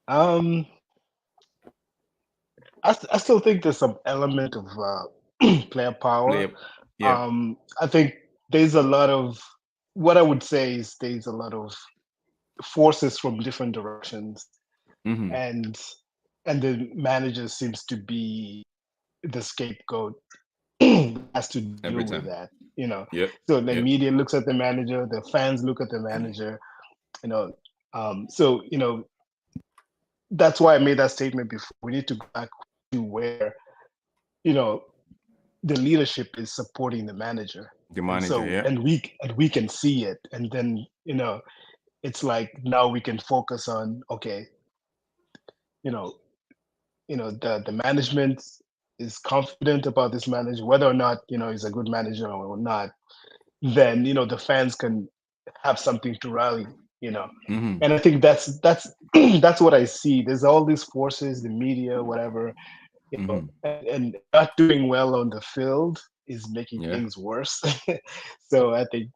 I still think there's some element of player power. Yeah. I think there's a lot of what I would say is there's a lot of forces from different directions, and the manager seems to be the scapegoat. Has to deal with that, So the media looks at the manager, the fans look at the manager, so that's why I made that statement before. We need to go back to where the leadership is supporting the manager. And we can see it, and then it's like now we can focus on the management is confident about this manager, whether or not he's a good manager or not. Then the fans can have something to rally. And I think that's that's what I see. There's all these forces, the media, whatever, and not doing well on the field is making things worse. So I think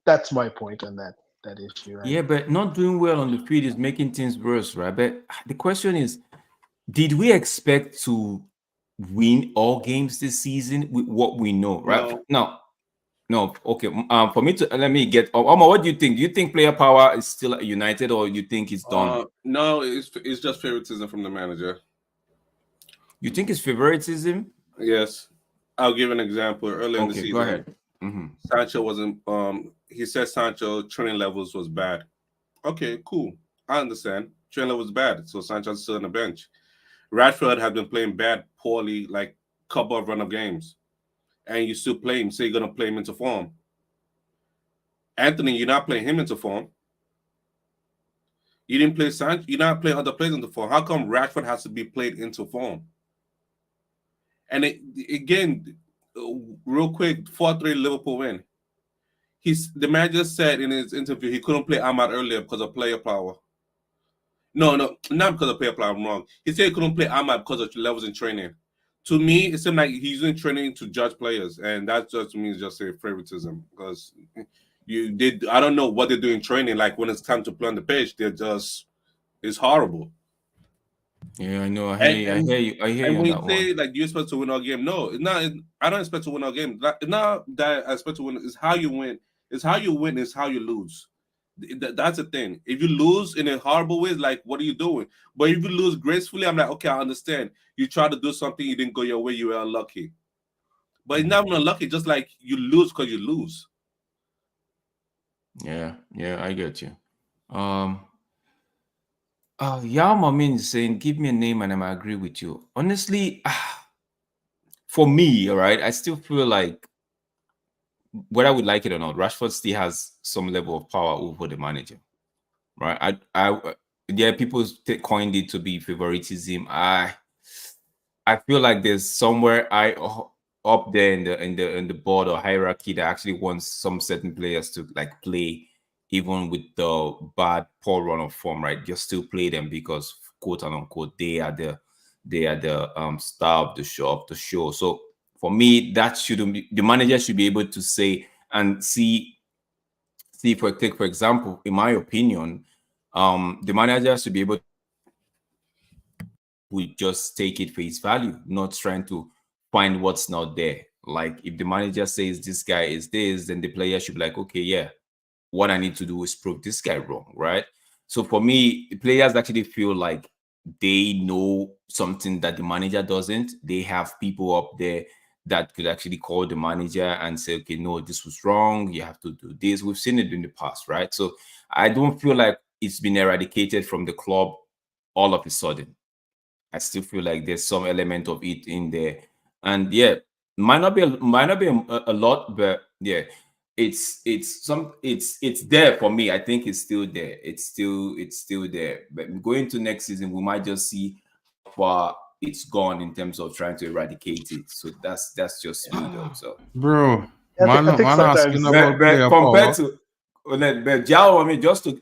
that's my point on that issue. Right? Yeah, but not doing well on the field is making things worse, right? But the question is, did we expect to win all games this season with what we know, right? No. Okay. For me to let me get Omar, what do you think? Do you think player power is still at United, or you think it's done? No, it's just favoritism from the manager. You think it's favoritism? Yes. I'll give an example. Earlier in the season, go ahead. Sancho wasn't. He said Sancho training levels was bad. Okay, cool. I understand. Training levels bad, so Sancho's still on the bench. Rashford has been playing poorly, like couple of run of games, and you still play him. So you're gonna play him into form. Anthony, you're not playing him into form. You didn't play Sancho. You're not playing other players into form. How come Rashford has to be played into form? And again, real quick, 4-3 Liverpool win. The manager said in his interview he couldn't play Ahmad earlier because of player power. No, not because of player power. I'm wrong. He said he couldn't play Ahmad because of levels in training. To me, it seemed like he's using training to judge players, and that just means just a favoritism because I don't know what they do in training. Like when it's time to play on the pitch, it's horrible. Yeah, I know. I hear you. I hear you. When you say like you expect to win our game, no, it's not. I don't expect to win our game. It's not that I expect to win. It's how you win. It's how you win. It's how you lose. That's the thing. If you lose in a horrible way, like what are you doing? But if you lose gracefully, I'm like, okay, I understand. You try to do something, you didn't go your way, you were unlucky. But it's not even unlucky. Just like you lose because you lose. Yeah, I get you. Yao Mamin is saying, give me a name and I agree with you. Honestly, for me, all right, I still feel like whether we like it or not, Rashford still has some level of power over the manager, right? People coined it to be favoritism. I feel like there's somewhere up there in the board or hierarchy that actually wants some certain players to like play even with the poor run of form, right? Just still play them because, quote and unquote, they are the star of the show. So for me, that shouldn't be, the manager should be able to say and see, for example, in my opinion, the manager should be able to just take it face value, not trying to find what's not there. Like if the manager says this guy is this, then the player should be like, okay, yeah, what I need to do is prove this guy wrong, right? So for me, the players actually feel like they know something that the manager doesn't. They have people up there that could actually call the manager and say, okay, no, this was wrong. You have to do this. We've seen it in the past, right? So I don't feel like it's been eradicated from the club all of a sudden. I still feel like there's some element of it in there, and yeah, might not be a lot, but yeah, it's there for me. I think it's still there. It's still there. But going to next season, we might just see how far it's gone in terms of trying to eradicate it. So that's just me though. So, Bro, I think man asking sometimes about but player compared power. to, but Jao, I mean, just to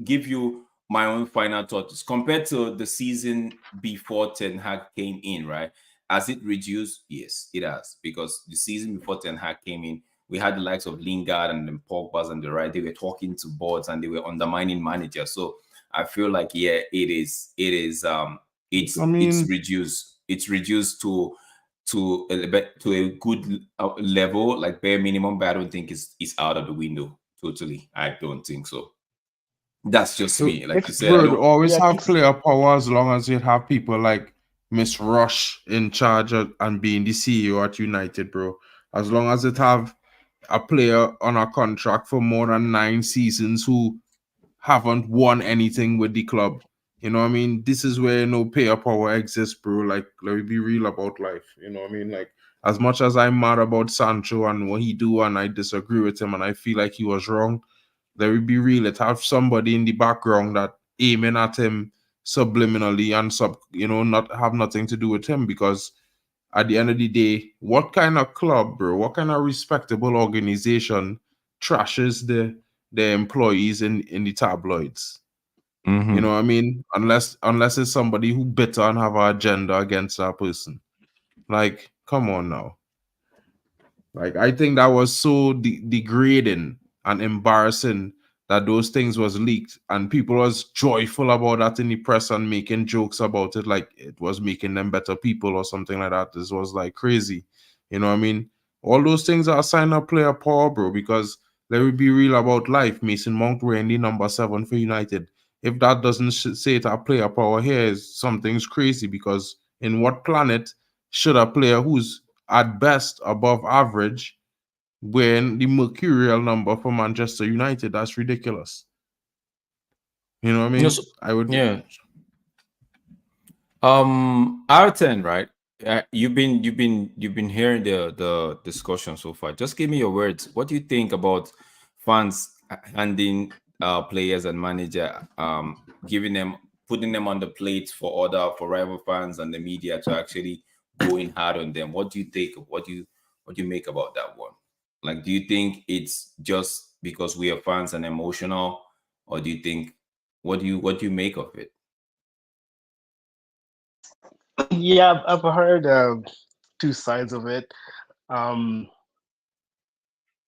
give you my own final thoughts, compared to the season before Ten Hag came in, right? Has it reduced? Yes, it has. Because the season before Ten Hag came in, we had the likes of Lingard and the Pogba's and the right. They were talking to boards and they were undermining managers. So I feel like, yeah, I it's mean, reduced. It's reduced to a good level, like bare minimum, but I don't think it's out of the window totally. I don't think so. That's just me. Like you said, I bro, to don't. always yeah, I have think player power as long as you have people like Miss Rush in charge and being the CEO at United, bro. As long as it have a player on a contract for more than 9 seasons who haven't won anything with the club. You know what I mean? This is where no player power exists, bro. Like, let me be real about life. You know what I mean? Like, as much as I'm mad about Sancho and what he do, and I disagree with him, and I feel like he was wrong, let me be real. It have somebody in the background that aiming at him subliminally and not have nothing to do with him, because at the end of the day, what kind of club, bro? What kind of respectable organization trashes the employees in the tabloids? You know what I mean? Unless it's somebody who bitter and have an agenda against that person. Like, come on now. Like, I think that was so degrading and embarrassing that those things was leaked, and people was joyful about that in the press and making jokes about it, like it was making them better people or something like that. This was like crazy. You know what I mean? All those things are a sign of player power, bro, because let me be real about life. Mason Mount wearing the number 7 for United. If that doesn't say it a player power here, is something's crazy, because in what planet should a player who's at best above average when the mercurial number for Manchester United? That's ridiculous. You know what I mean? Yes. I would. Yeah. R10, right? You've been hearing the discussion so far. Just give me your words. What do you think about fans handing players and manager, giving them, putting them on the plate for rival fans and the media to actually go in hard on them? What do you think? What do you make about that one? Like, do you think it's just because we are fans and emotional, or do you think, what do you make of it? yeah, I've heard two sides of it. Um,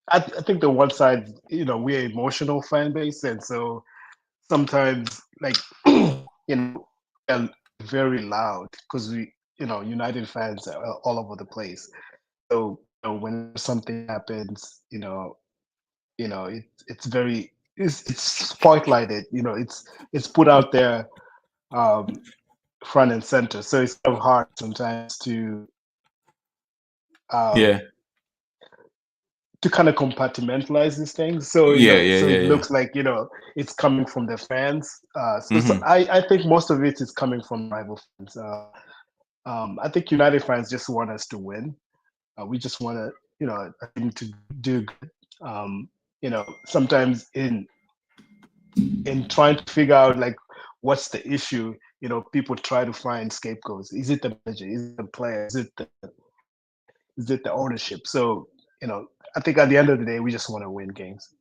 I think the one side, we're emotional fan base, and so sometimes, like, they're very loud because United fans are all over the place. So when something happens, it's very it's spotlighted. It's put out there, um, front and center. So it's kind of hard sometimes Yeah. um, to kind of compartmentalize these things. So Yeah, yeah, so yeah, it yeah. looks like it's coming from the fans. So Hmm. I think most of it is coming from rival fans. I think United fans just want us to win. We just want a team to do good. Sometimes in trying to figure out, like, what's the issue, people try to find scapegoats. Is it the manager? Is it the player? Is it the ownership? So I think at the end of the day, we just want to win games.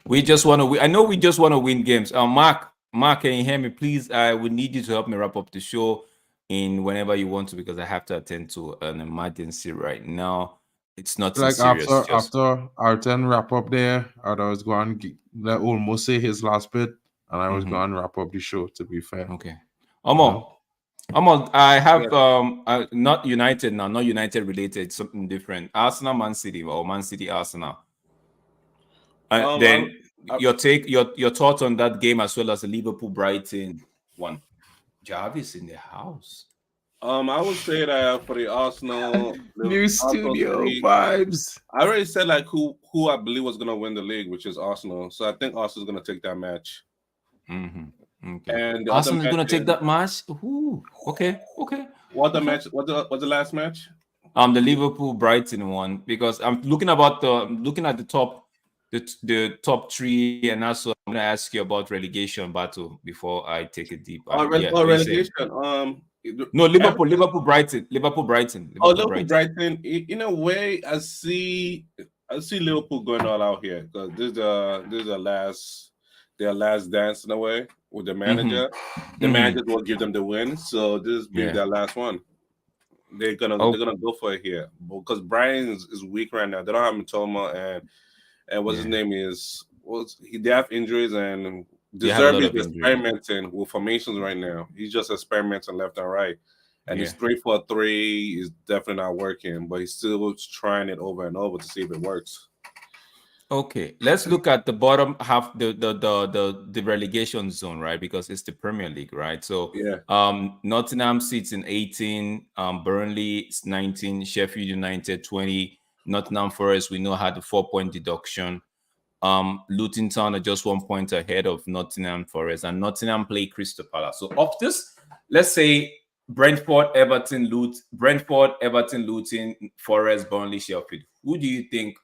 We just want to win. I know we just want to win games. Mark, can you hear me? Please, I would need you to help me wrap up the show in whenever you want to, because I have to attend to an emergency right now. It's nothing Like serious. Just after our 10 wrap up there, I was going to let almost say his last bit, and I was going to wrap up the show, to be fair. okay. know? I have not United now, not United related, something different. Arsenal, Man City, or Man City, Arsenal. Then your thoughts on that game, as well as the Liverpool Brighton one. Jarvis in the house. I would say that for the Arsenal, New studio vibes. I already said like who I believe was gonna win the league, which is Arsenal. So I think Arsenal's gonna take that match. Okay. And Arsenal's gonna take that match. Ooh, okay. What the match? What's the last match? The Liverpool Brighton one, because I'm looking at the top three, and also I'm gonna ask you about relegation battle before I take a deep. Relegation. No, Liverpool Brighton. Liverpool Brighton. In a way, I see Liverpool going all out here, because this is their last dance in a way with the manager. The manager will give them the win, so this be their last one. They're gonna go for it here, because Brian is weak right now. They don't have Matoma and what's his name is. They have injuries, and Deserve is experimenting with formations right now. He's just experimenting left and right. And his 3-4-3 is definitely not working, but he's still trying it over and over to see if it works. Okay, let's look at the bottom half, the relegation zone, right? Because it's the Premier League, right? So Nottingham sits in 18, Burnley is 19, Sheffield United 20, Nottingham Forest, we know, had the 4-point deduction. Luton Town are just 1 point ahead of Nottingham Forest, and Nottingham play Crystal Palace. So of this, let's say Brentford, Everton, Luton, Forest, Burnley, Sheffield. Who do you think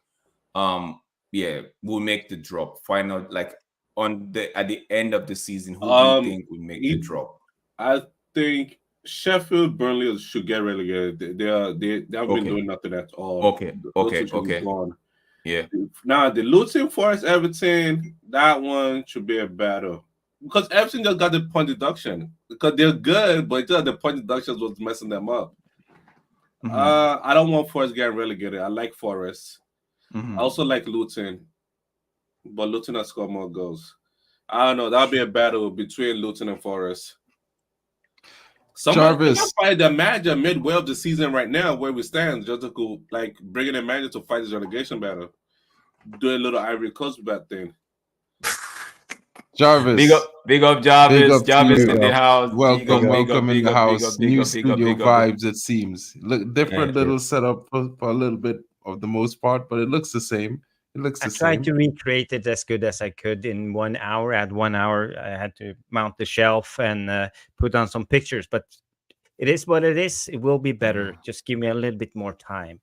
will make the drop? Final, like at the end of the season, who do you think will make the drop? I think Sheffield, Burnley should get relegated. They have been doing nothing at all. Okay. Yeah. Now the Luton, Forest, Everton, that one should be a battle, because Everton just got the point deduction, because they're good, but just the point deductions was messing them up. I don't want Forest getting relegated. I like Forest. I also like Luton, but Luton has scored more goals. I don't know. That'll be a battle between Luton and Forest. Somebody can fight the manager midway of the season right now, where we stand, just to go, like, bringing a manager to fight this relegation battle. Do a little Ivory Coast bet thing. Jarvis. Big up Jarvis. Jarvis in the house. Welcome in the house. New studio vibes, it seems. Look, different little setup for a little bit of the most part, but it looks the same. I tried to recreate it as good as I could in 1 hour. At 1 hour, I had to mount the shelf and put on some pictures, but it is what it is. It will be better. Just give me a little bit more time.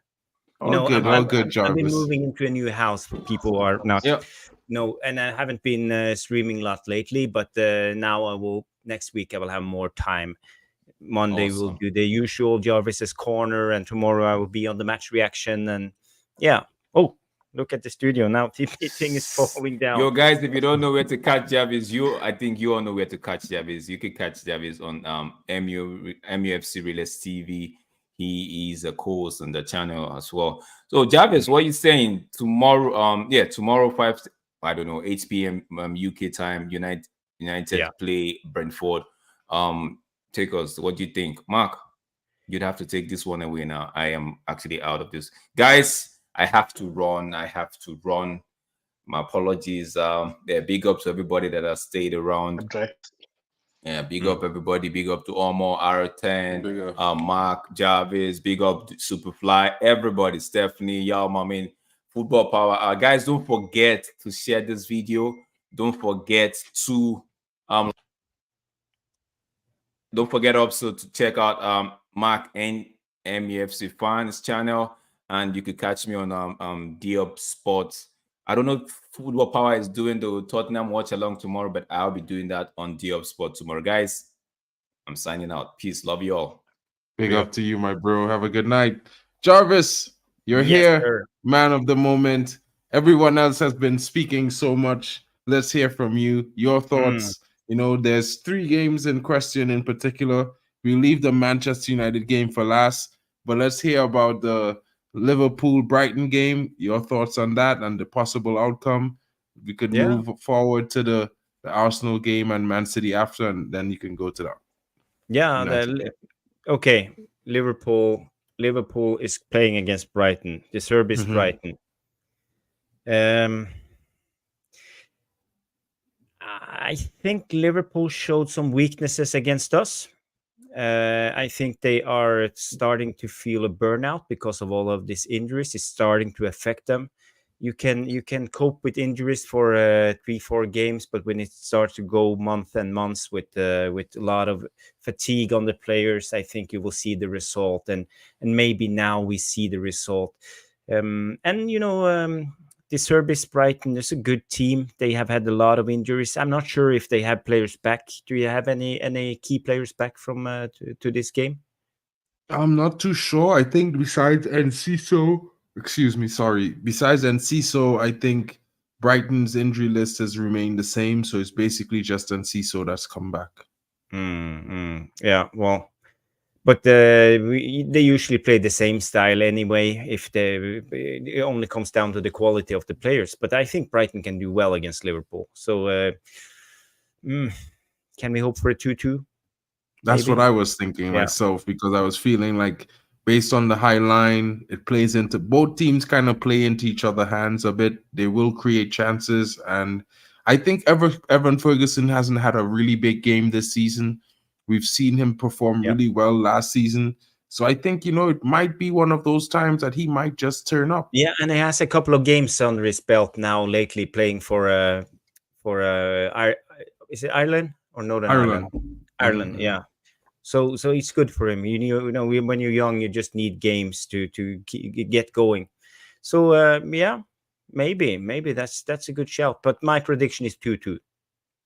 All good, Jarvis. I've been moving into a new house. People are not, and I haven't been streaming a lot lately, but now next week I will have more time. Monday we'll do the usual Jarvis's Corner, and tomorrow I will be on the match reaction, and look at the studio now. Everything is falling down. Yo, guys, if you don't know where to catch Jarvis, I think you all know where to catch Jarvis. You can catch Jarvis on MUFC Realist TV. He is a co-host on the channel as well. So Jarvis, what are you saying? Tomorrow, tomorrow 8 p.m. UK time, United play Brentford. Take us. What do you think? Mark, you'd have to take this one away now. I am actually out of this. Guys, I have to run. My apologies. Big up to everybody that has stayed around. Yeah, big up everybody. Big up to Omo, R10, Mark, Jarvis. Big up to Superfly, everybody. Stephanie, y'all, Football Power. Guys, don't forget to share this video. Don't forget also to check out Mark and MUFC Fans channel. And you could catch me on D-Up Sports. I don't know if Football Power is doing the Tottenham watch along tomorrow, but I'll be doing that on D-Up Sports tomorrow. Guys, I'm signing out. Peace. Love you all. Big up to you, my bro. Have a good night. Jarvis, you're here. Sir. Man of the moment. everyone else has been speaking so much. Let's hear from you. Your Mm. thoughts. There's 3 games in question in particular. We leave the Manchester United game for last, but let's hear about the Liverpool-Brighton game. Your thoughts on that and the possible outcome. We could move forward to the Arsenal game and Man City after, and then you can go to that. Yeah. Okay. Liverpool is playing against Brighton. The Serbs Brighton. I think Liverpool showed some weaknesses against us. I think they are starting to feel a burnout because of all of these injuries. It's starting to affect them. You can cope with injuries for 3-4 games, but when it starts to go months and months with a lot of fatigue on the players, I think you will see the result. And maybe now we see the result. The Serbs Brighton is a good team. They have had a lot of injuries. I'm not sure if they have players back. Do you have any key players back from to this game? I'm not too sure. I think besides Enciso, I think Brighton's injury list has remained the same. So it's basically just Enciso that's come back. Yeah, well, but they usually play the same style anyway. It only comes down to the quality of the players. But I think Brighton can do well against Liverpool. So can we hope for a 2-2? That's maybe? what I was thinking myself, because I was feeling like based on the high line, it plays into both teams kind of play into each other's hands a bit. They will create chances. And I think Evan Ferguson hasn't had a really big game this season. We've seen him perform really well last season. So I think, it might be one of those times that he might just turn up. Yeah, and he has a couple of games under his belt now lately playing for is it Ireland or Northern Ireland? Ireland, yeah. So it's good for him. When you're young, you just need games to get going. So maybe that's a good shout. But my prediction is 2-2.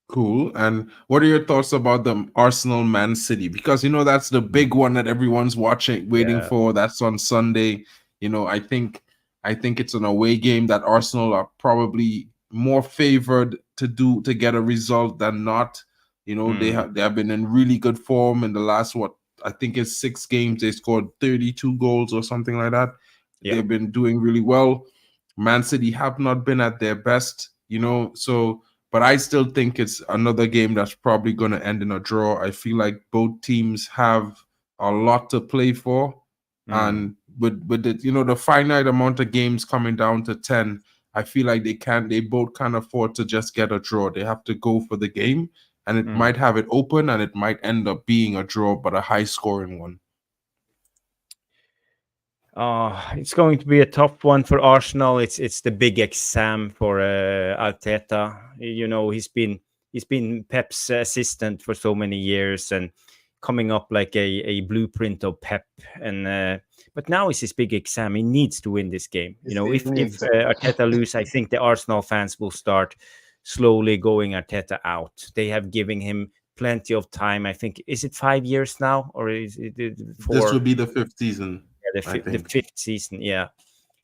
Cool. And what are your thoughts about the Arsenal Man City? Because that's the big one that everyone's waiting for. That's on Sunday. I think it's an away game that Arsenal are probably more favored to get a result than not. They have been in really good form in the last I think it's 6 games. They scored 32 goals or something like that. Yeah. They've been doing really well. Man City have not been at their best, but I still think it's another game that's probably going to end in a draw. I feel like both teams have a lot to play for. And with the finite amount of games coming down to 10, I feel like they both can't afford to just get a draw. They have to go for the game, and it might have it open, and it might end up being a draw, but a high scoring one. It's going to be a tough one for Arsenal. It's the big exam for Arteta. He's been Pep's assistant for so many years and coming up like a blueprint of Pep. And but now it's his big exam. He needs to win this game. If Arteta lose, I think the Arsenal fans will start slowly going Arteta out. They have given him plenty of time. I think, is it 5 years now, or is it 4? This will be the 5th season. The 5th season, yeah.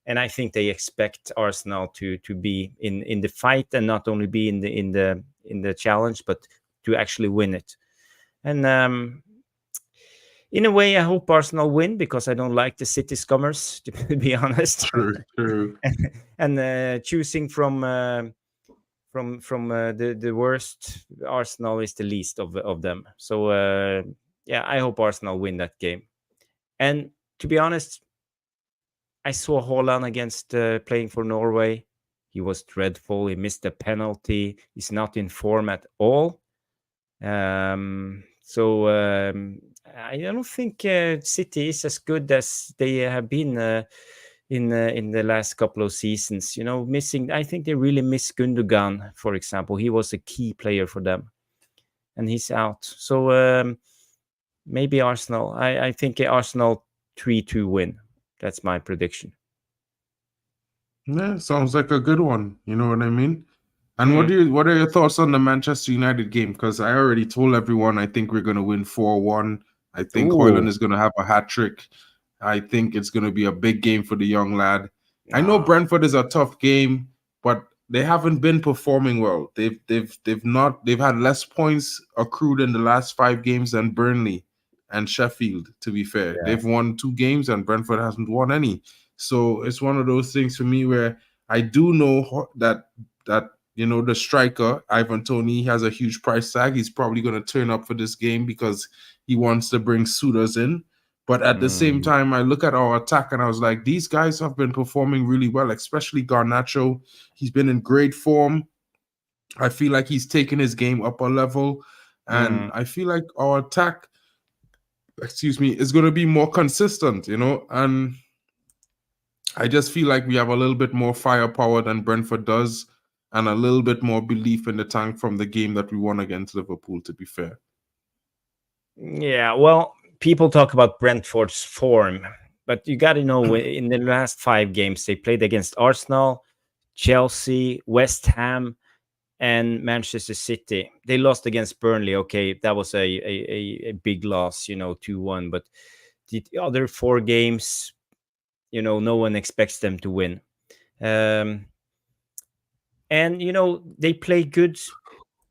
And I think they expect Arsenal to be in the fight, and not only be in the challenge, but to actually win it. And in a way, I hope Arsenal win, because I don't like the City Scummers, to be honest. True. And choosing from the worst, Arsenal is the least of them. So I hope Arsenal win that game. And to be honest, I saw Haaland against playing for Norway. He was dreadful. He missed a penalty. He's not in form at all. I don't think City is as good as they have been in the last couple of seasons. I think they really miss Gundogan, for example. He was a key player for them, and he's out. So maybe Arsenal. I think Arsenal 3-2 win. That's my prediction. Yeah, sounds like a good one. You know what I mean? And what are your thoughts on the Manchester United game? Because I already told everyone I think we're going to win 4-1. I think Højlund is going to have a hat trick. I think it's going to be a big game for the young lad. I know Brentford is a tough game, but they haven't been performing well. They've had less points accrued in the last 5 games than Burnley and Sheffield, to be fair. They've won 2 games and Brentford hasn't won any. So it's one of those things for me where I do know that the striker, Ivan Toney, has a huge price tag. He's probably going to turn up for this game because he wants to bring suitors in. But at the same time, I look at our attack and I was like, these guys have been performing really well, especially Garnacho. He's been in great form. I feel like he's taken his game up a level. And I feel like our attack, is going to be more consistent, and I just feel like we have a little bit more firepower than Brentford does and a little bit more belief in the tank from the game that we won against Liverpool, to be fair. Yeah, well, people talk about Brentford's form, but you got to know in the last 5 games, they played against Arsenal, Chelsea, West Ham, and Manchester City. They lost against Burnley. Okay, that was a big loss, 2-1. But the other 4 games, no one expects them to win. And, they play good.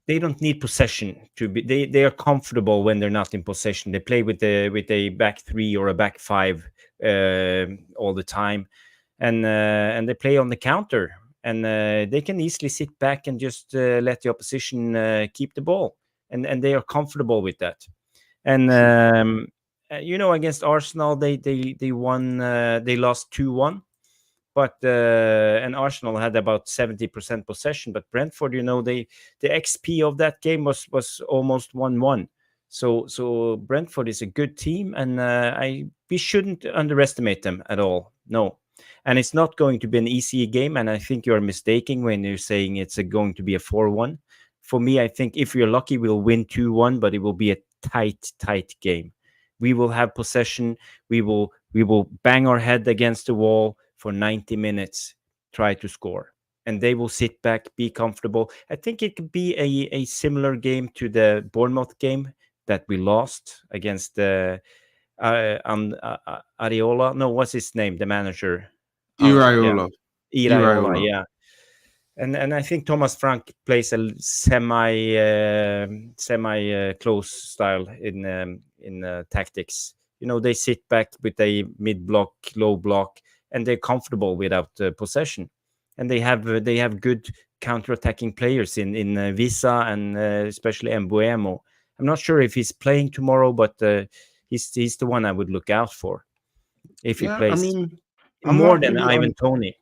They don't need possession to be. They are comfortable when they're not in possession. They play with a back 3 or a back 5 all the time, and they play on the counter. And they can easily sit back and just let the opposition keep the ball, and they are comfortable with that. And against Arsenal, they won. They lost 2-1. But and Arsenal had about 70% possession. But Brentford, the XP of that game was almost 1-1. So Brentford is a good team, and we shouldn't underestimate them at all. No, and it's not going to be an easy game. And I think you're mistaken when you're saying it's going to be a 4-1. For me, I think if you're lucky, we'll win 2-1, but it will be a tight game. We will have possession. We will bang our head against the wall for 90 minutes, try to score. And they will sit back, be comfortable. I think it could be a similar game to the Bournemouth game that we lost against Areola. No, what's his name? The manager. Iraola. Iraola, yeah. And I think Thomas Frank plays a semi close style in tactics. They sit back with a mid block, low block, and they're comfortable without possession. And they have good counter-attacking players in Visa and especially Mbuemo. I'm not sure if he's playing tomorrow, but he's the one I would look out for if he plays. I mean, more than Ivan Toney.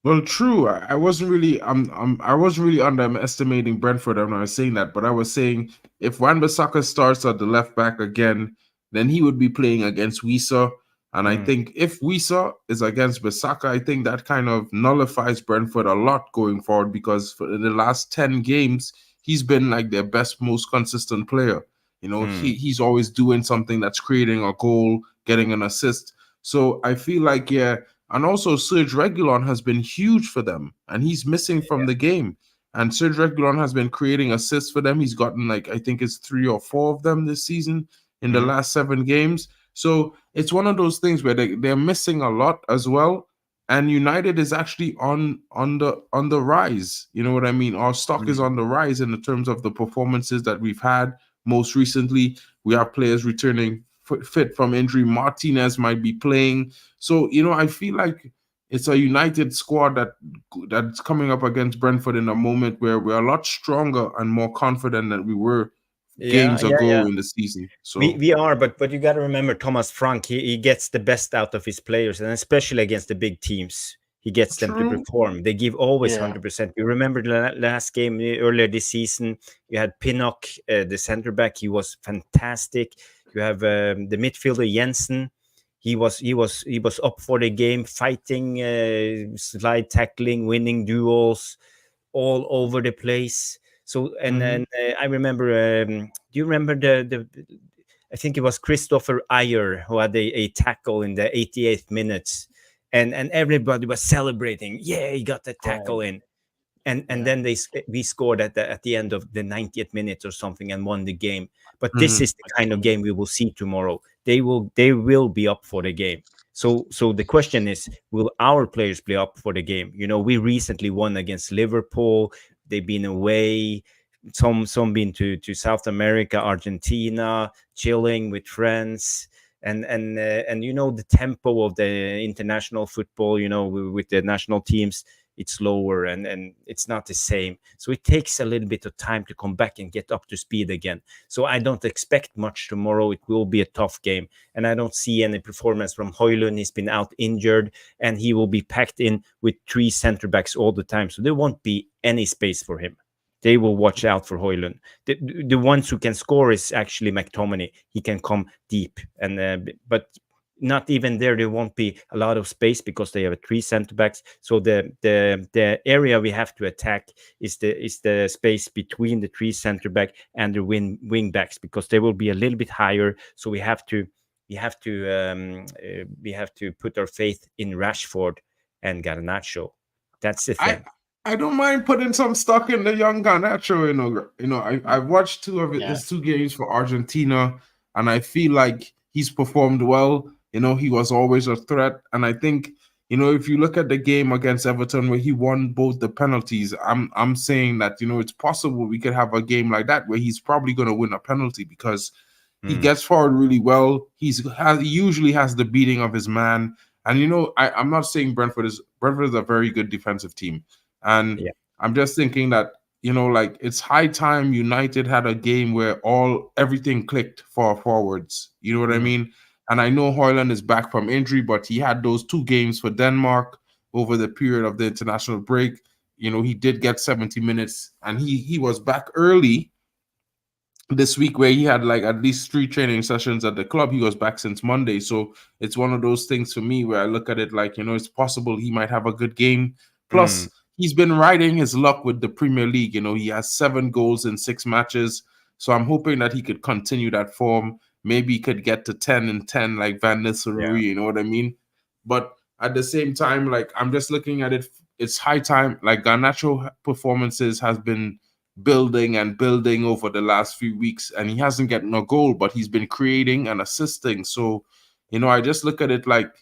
Well, true. I wasn't really I wasn't really underestimating Brentford when I was saying that, but I was saying if Wan-Bissaka starts at the left back again, then he would be playing against Wisa. And I think if Wisa is against Bissaka, I think that kind of nullifies Brentford a lot going forward, because for the last 10 games, he's been like their best, most consistent player. He's always doing something that's creating a goal, getting an assist. So I feel like, and also Serge Reguilon has been huge for them, and he's missing from the game. And Serge Reguilon has been creating assists for them. He's gotten I think it's 3 or 4 of them this season in the last 7 games. So it's one of those things where they're missing a lot as well. And United is actually on the rise. You know what I mean? Our stock is on the rise in the terms of the performances that we've had. Most recently, we have players returning fit from injury. Martinez might be playing. So, I feel like it's a United squad that's coming up against Brentford in a moment where we're a lot stronger and more confident than we were games ago in the season. So we are, but you got to remember Thomas Frank. He gets the best out of his players, and especially against the big teams, he gets them to perform. They give always 100%. You remember the last game earlier this season? You had Pinnock, the center back. He was fantastic. You have the midfielder Jensen. He was up for the game, fighting, slide tackling, winning duels, all over the place. So and then I remember. Do you remember the? I think it was Christopher Ayer who had a tackle in the 88th minute, and everybody was celebrating. Yeah, he got the tackle in, and then we scored at the end of the 90th minute or something and won the game. But this is the kind of game we will see tomorrow. They will be up for the game. So the question is, will our players play up for the game? We recently won against Liverpool. They've been away. Some been to South America, Argentina, chilling with friends. And the tempo of the international football, with the national teams, it's slower and it's not the same. So it takes a little bit of time to come back and get up to speed again. So I don't expect much tomorrow. It will be a tough game. And I don't see any performance from Højlund. He's been out injured, and he will be packed in with 3 center backs all the time. So there won't be any space for him. They will watch out for Højlund. The ones who can score is actually McTominay. He can come deep, but not even there won't be a lot of space because they have 3 center backs. So the area we have to attack is the space between the 3 center back and the wing backs, because they will be a little bit higher. So we have to put our faith in Rashford and Garnacho. That's the thing. I don't mind putting some stock in the young Garnacho. I've watched his 2 games for Argentina, and I feel like he's performed well. He was always a threat, and I think if you look at the game against Everton where he won both the penalties, I'm saying that it's possible we could have a game like that where he's probably going to win a penalty because he gets forward really well. He usually has the beating of his man, and I'm not saying Brentford is a very good defensive team. And I'm just thinking that, it's high time United had a game where everything clicked for forwards. You know what I mean? And I know Højlund is back from injury, but he had those 2 games for Denmark over the period of the international break. He did get 70 minutes, and he was back early this week where he had like at least 3 training sessions at the club. He was back since Monday. So it's one of those things for me where I look at it like, it's possible he might have a good game. Plus, he's been riding his luck with the Premier League. He has 7 goals in 6 matches. So I'm hoping that he could continue that form. Maybe he could get to 10 and 10 like Van Nistelrooy, you know what I mean? But at the same time, like, I'm just looking at it. It's high time. Like, Garnacho performances has been building and building over the last few weeks, and he hasn't gotten a goal, but he's been creating and assisting. So, I just look at it like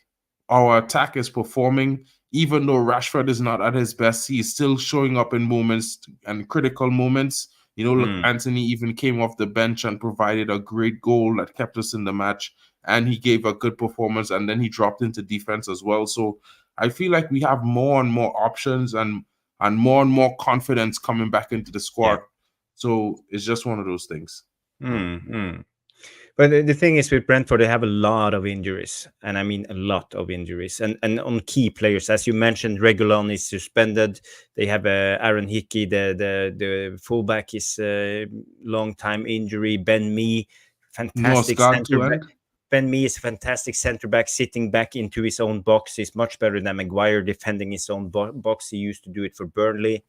our attack is performing. Even though Rashford is not at his best, he's still showing up in moments and critical moments. Look, Anthony even came off the bench and provided a great goal that kept us in the match, and he gave a good performance, and then he dropped into defense as well. So I feel like we have more and more options and more confidence coming back into the squad. So it's just one of those things. But the thing is with Brentford, they have a lot of injuries, and I mean a lot of injuries, and on key players, as you mentioned, Reguilon is suspended. They have Aaron Hickey, the fullback, is a long time injury. Ben Mee, fantastic center back. Ben Mee is a fantastic center back, sitting back into his own box. He's much better than Maguire defending his own box. He used to do it for Burnley.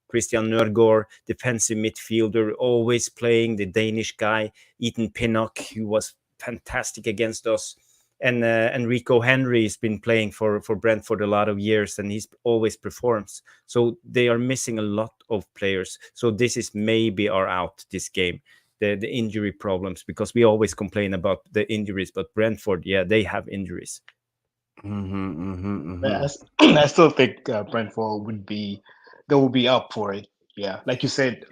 Christian Nørgaard, defensive midfielder, always playing, the Danish guy. Ethan Pinnock, who was fantastic against us. And Enrico Henry has been playing for Brentford a lot of years, and he's always performs. So they are missing a lot of players. So this is maybe our out this game, the injury problems, because we always complain about the injuries, but Brentford, they have injuries. I still think Brentford they will be up for it. Yeah, like you said,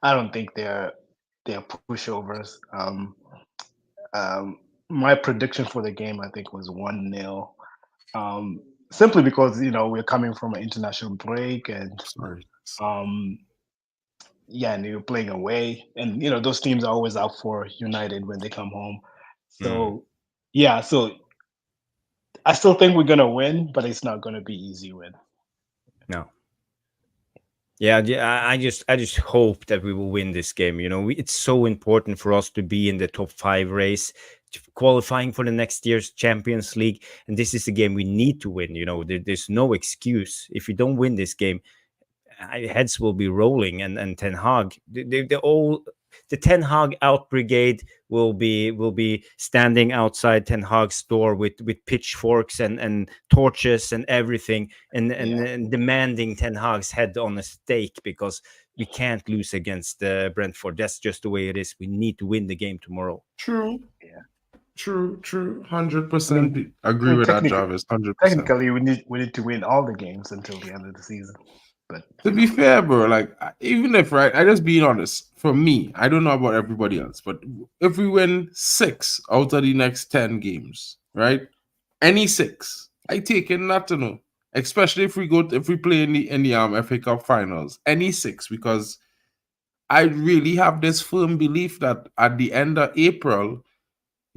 I don't think they're pushovers. My prediction for the game, I think, was 1-0. Simply because we're coming from an international break, and and you're playing away, and those teams are always out for United when they come home. So so I still think we're gonna win, but it's not gonna be easy win. No. Yeah, I just hope that we will win this game. It's so important for us to be in the top 5 race, qualifying for the next year's Champions League, and this is a game we need to win. There's no excuse. If we don't win this game, heads will be rolling, and Ten Hag, the Ten Hag out brigade will be standing outside Ten Hag's door with pitchforks and torches and everything, and demanding Ten Hag's head on a stake, because we can't lose against Brentford. That's just the way it is. We need to win the game tomorrow. True. True, 100% agree with that, technically, Jarvis. 100%. technically, we need to win all the games until the end of the season. But To be fair, bro, like even if I just being honest, for me, I don't know about everybody else, but if we win 6 out of the next 10 games, right? Any 6, I take it not to know. Especially if we play in the FA Cup finals, any 6, because I really have this firm belief that at the end of April,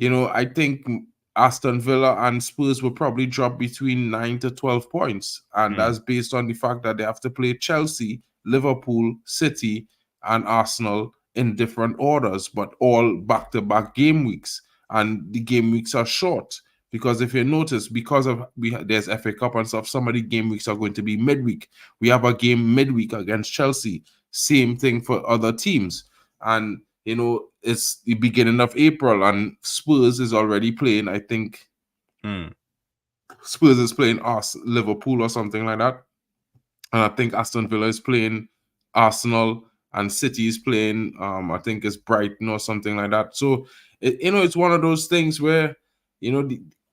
I think Aston Villa and Spurs will probably drop between 9 to 12 points. And that's based on the fact that they have to play Chelsea, Liverpool, City, and Arsenal in different orders, but all back-to-back game weeks. And the game weeks are short. Because if you notice, because of there's FA Cup and stuff, some of the game weeks are going to be midweek. We have a game midweek against Chelsea. Same thing for other teams. And it's the beginning of April and Spurs is already playing. I think Spurs is playing Liverpool or something like that. And I think Aston Villa is playing Arsenal and City is playing, I think it's Brighton or something like that. So, it's one of those things where,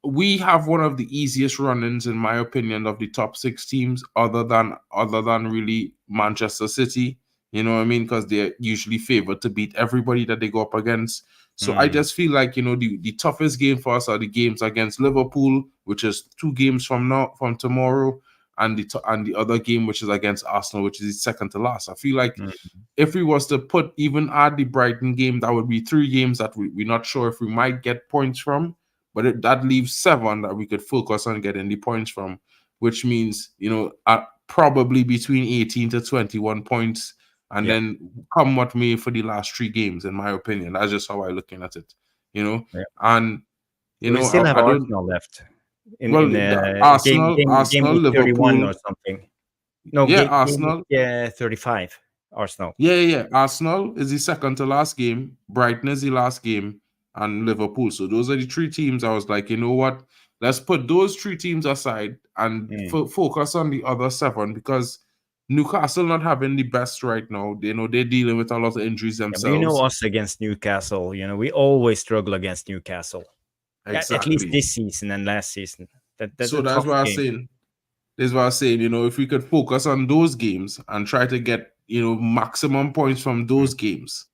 we have one of the easiest run-ins, in my opinion, of the top 6 teams, other than really Manchester City. You know what I mean? Because they're usually favored to beat everybody that they go up against. So I just feel like, the toughest game for us are the games against Liverpool, which is 2 games from tomorrow, and the other game, which is against Arsenal, which is the second to last. I feel like if we was to even add the Brighton game, that would be 3 games that we're not sure if we might get points from, but that leaves 7 that we could focus on getting the points from, which means, at probably between 18 to 21 points. And then come what may for the last 3 games, in my opinion. That's just how I'm looking at it, And, we still have Arsenal left. Arsenal, game week 31 Liverpool, or something. No, Arsenal. Game week, 35. Arsenal. Yeah. Arsenal is the second to last game. Brighton is the last game, and Liverpool. So those are the 3 teams. I was like, you know what? Let's put those 3 teams aside and focus on the other 7, because Newcastle not having the best right now. They're dealing with a lot of injuries themselves. Yeah, us against Newcastle. We always struggle against Newcastle. Exactly. At least this season and last season. That's what I'm saying. That's what I'm saying. If we could focus on those games and try to get maximum points from those games,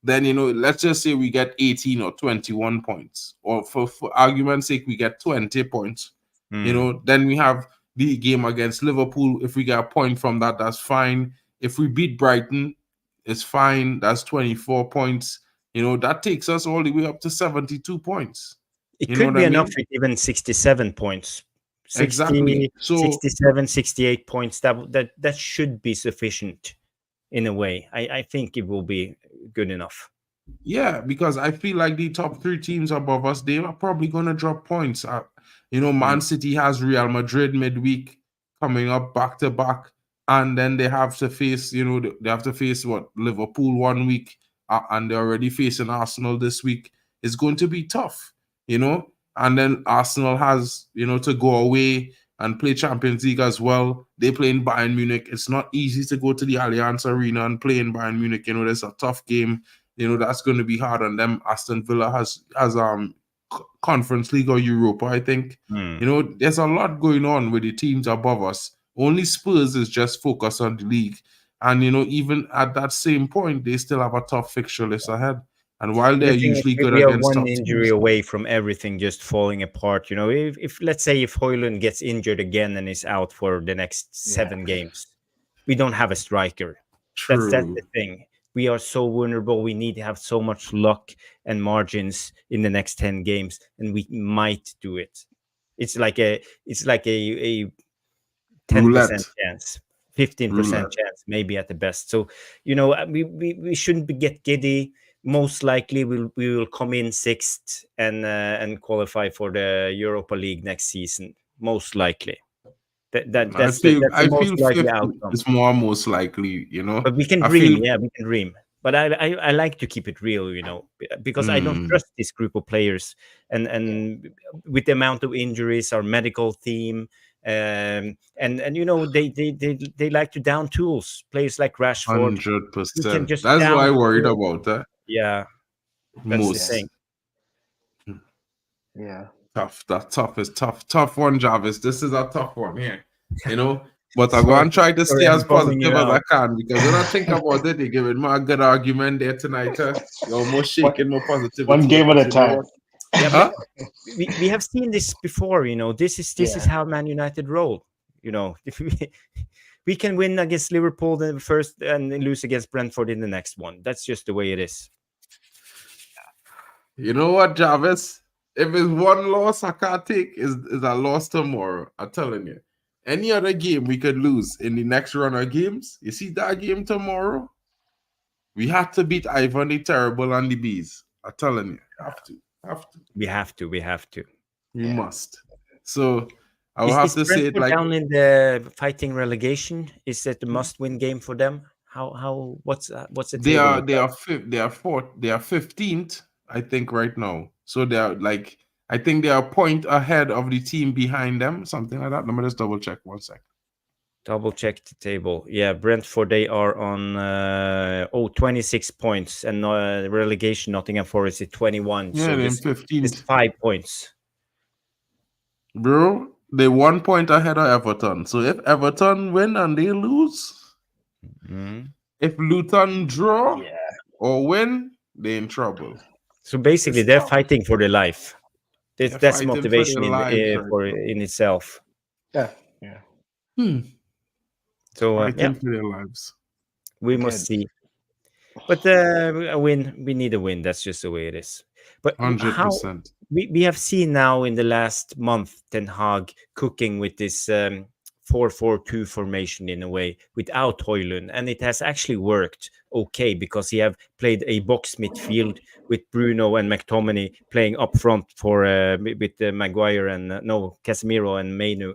then let's just say we get 18 or 21 points, or for argument's sake we get 20 points. Then we have the game against Liverpool. If we get a point from that, that's fine. If we beat Brighton, it's fine. That's 24 points. That takes us all the way up to 72 points. It could be enough with even 67 points. 60, exactly. So 67, 68 points. That should be sufficient in a way. I think it will be good enough. Yeah, because I feel like the top 3 teams above us, they are probably going to drop points. Man City has Real Madrid midweek coming up back to back, and then they have to face, Liverpool 1 week, and they're already facing Arsenal this week. It's going to be tough, and then Arsenal has, to go away and play Champions League as well. They play in Bayern Munich. It's not easy to go to the Allianz Arena and play in Bayern Munich. There's a tough game. That's going to be hard on them. Aston Villa has Conference League or Europa, I think. There's a lot going on with the teams above us. Only Spurs is just focused on the league. And, even at that same point, they still have a tough fixture list ahead. And while they're usually good against one injury teams, away from everything just falling apart. If let's say if Højlund gets injured again and is out for the next 7 games, we don't have a striker. True. That's the thing. We are so vulnerable. We need to have so much luck and margins in the next 10 games, and we might do it. It's like a 10% chance, 15% chance, maybe at the best. So we shouldn't get giddy. Most likely, we will come in 6th and qualify for the Europa League next season. Most likely. That's the most likely outcome. It's most likely, But we can dream. We can dream. But I like to keep it real, because I don't trust this group of players. And with the amount of injuries, our medical team, and they like to down tools. Players like Rashford. 100%. That's why I worried about that. Yeah. That's the thing. Yeah. Tough. That tough is tough. Tough one, Jarvis. This is a tough one here. You know, but I'm going to try to stay as positive as I can, because when I think about it, you're giving me a good argument there tonight. You're almost shaking my positivity. One game at a time. Yeah, but we have seen this before. You know, this is how Man United roll. You know, if we can win against Liverpool the first and lose against Brentford in the next one. That's just the way it is. You know what, Jarvis? If it's one loss I can't take, is a loss tomorrow. I'm telling you. Any other game we could lose in the next run of games, you see that game tomorrow? We have to beat Ivan the Terrible and the Bees. I'm telling you. Have to. We have to. We must. So I will have to say it like down in the fighting relegation. Is that a must-win game for them? What's the table? They are 15th, I think, right now. So they are like, I think they are a point ahead of the team behind them, something like that. Let me just double check 1 sec. Double check the table. Yeah, Brentford, they are on 26 points, and relegation Nottingham Forest is 21. Yeah, so they're it's 15th. 5 points. Bro, they 1 point ahead of Everton. So if Everton win and they lose, if Luton draw or win, they're in trouble. So basically, they're fighting for their life. That's motivation in itself. Yeah. So fighting for their lives. We must see. But a win, we need a win. That's just the way it is. But 100%. We have seen now in the last month Ten Hag cooking with this 4-4-2 formation in a way without Højlund, and it has actually worked okay because he have played a box midfield with Bruno and McTominay playing up front for with Maguire and Casemiro and Mainu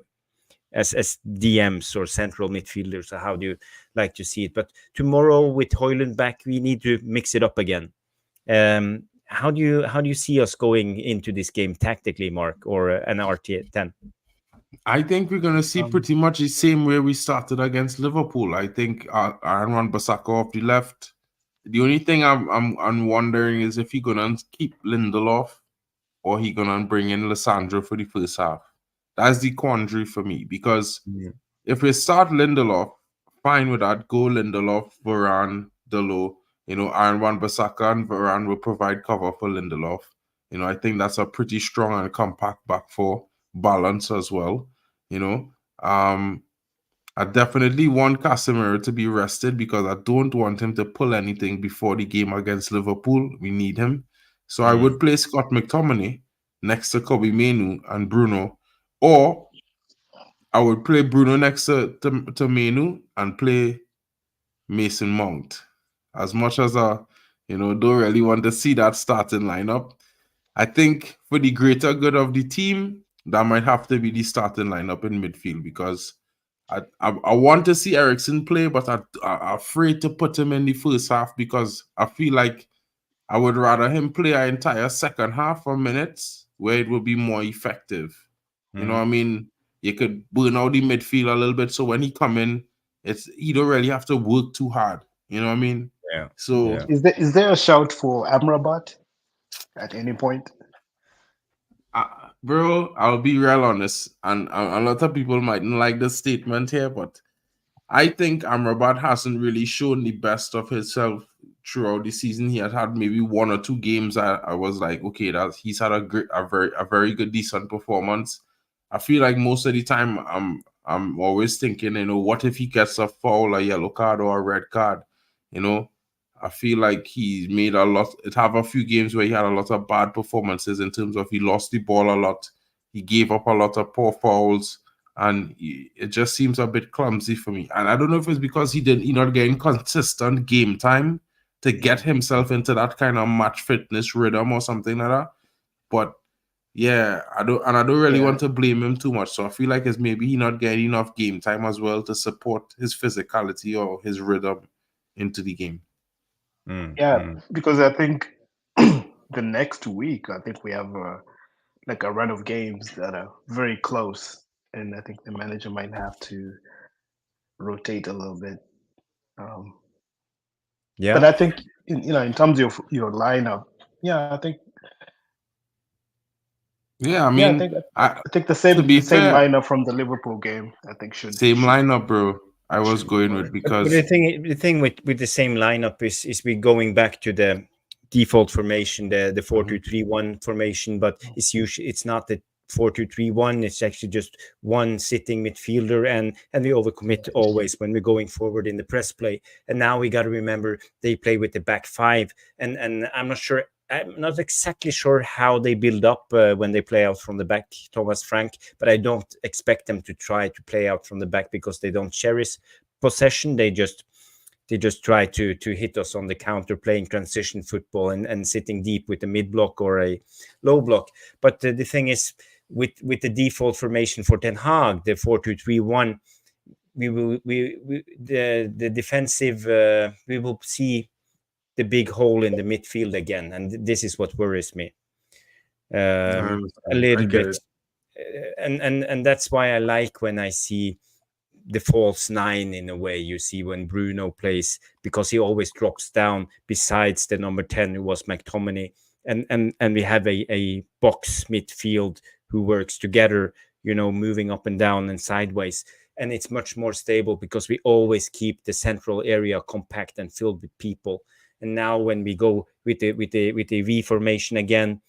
as DMs or central midfielders. So how do you like to see it? But tomorrow with Højlund back, we need to mix it up again. How do you see us going into this game tactically, Mark, or an RT10? I think we're going to see pretty much the same way we started against Liverpool. I think Aaron Wan-Bissaka off the left. The only thing I'm wondering is if he's going to keep Lindelof or he's going to bring in Lissandro for the first half. That's the quandary for me, because if we start Lindelof, fine with that. Go Lindelof, Varane, Dalot. Aaron Wan-Bissaka and Varane will provide cover for Lindelof. I think that's a pretty strong and compact back four, balance as well. I definitely want Casemiro to be rested because I don't want him to pull anything before the game against Liverpool. We need him. So I would play Scott McTominay next to Kobe Mainoo and Bruno, or I would play Bruno next to Mainoo and play Mason Mount. As much as I, don't really want to see that starting lineup, I think for the greater good of the team, that might have to be the starting lineup in midfield, because I want to see Eriksen play, but I'm afraid to put him in the first half because I feel like I would rather him play an entire second half for minutes where it would be more effective. You know what I mean? You could burn out the midfield a little bit, so when he come in, he don't really have to work too hard. You know what I mean? Yeah. So is there a shout for Amrabat at any point? Bro, I'll be real honest, and a lot of people mightn't like the statement here, but I think Amrabat hasn't really shown the best of himself throughout the season. He had maybe 1 or 2 games I was like, okay, he's had a very good, decent performance. I feel like most of the time I'm always thinking, what if he gets a foul, a yellow card, or a red card? I feel like he's made a few games where he had a lot of bad performances in terms of he lost the ball a lot, he gave up a lot of poor fouls, and it just seems a bit clumsy for me. And I don't know if it's because he's not getting consistent game time to get himself into that kind of match fitness rhythm or something like that. But yeah, I don't really want to blame him too much. So I feel like it's maybe he not getting enough game time as well to support his physicality or his rhythm into the game. Because I think the next week, I think we have a run of games that are very close, and I think the manager might have to rotate a little bit. But I think in terms of your lineup, I think Yeah, I Yeah, mean, I think the to same be fair, lineup from the Liverpool game. I think same should lineup, bro. I was should be going with fine. But because the thing with the same lineup is we going back to the default formation, the 4-2-3-1 formation, but it's not the 4-2-3-1. It's actually just one sitting midfielder, and we overcommit always when we're going forward in the press play. And now we got to remember they play with the back five, and I'm not sure. I'm not exactly sure how they build up when they play out from the back, Thomas Frank, but I don't expect them to try to play out from the back because they don't cherish possession. They just try to hit us on the counter, playing transition football and sitting deep with a mid block or a low block. But the thing is, with the default formation for Ten Hag, the 4-2-3-1, the defensive we will see the big hole in the midfield again, and this is what worries me a I little get bit. it. And that's why I like when I see the false nine in a way. You see when Bruno plays, because he always drops down besides the number 10 who was McTominay, and we have a box midfield who works together, moving up and down and sideways, and it's much more stable because we always keep the central area compact and filled with people. And now when we go with the V formation again,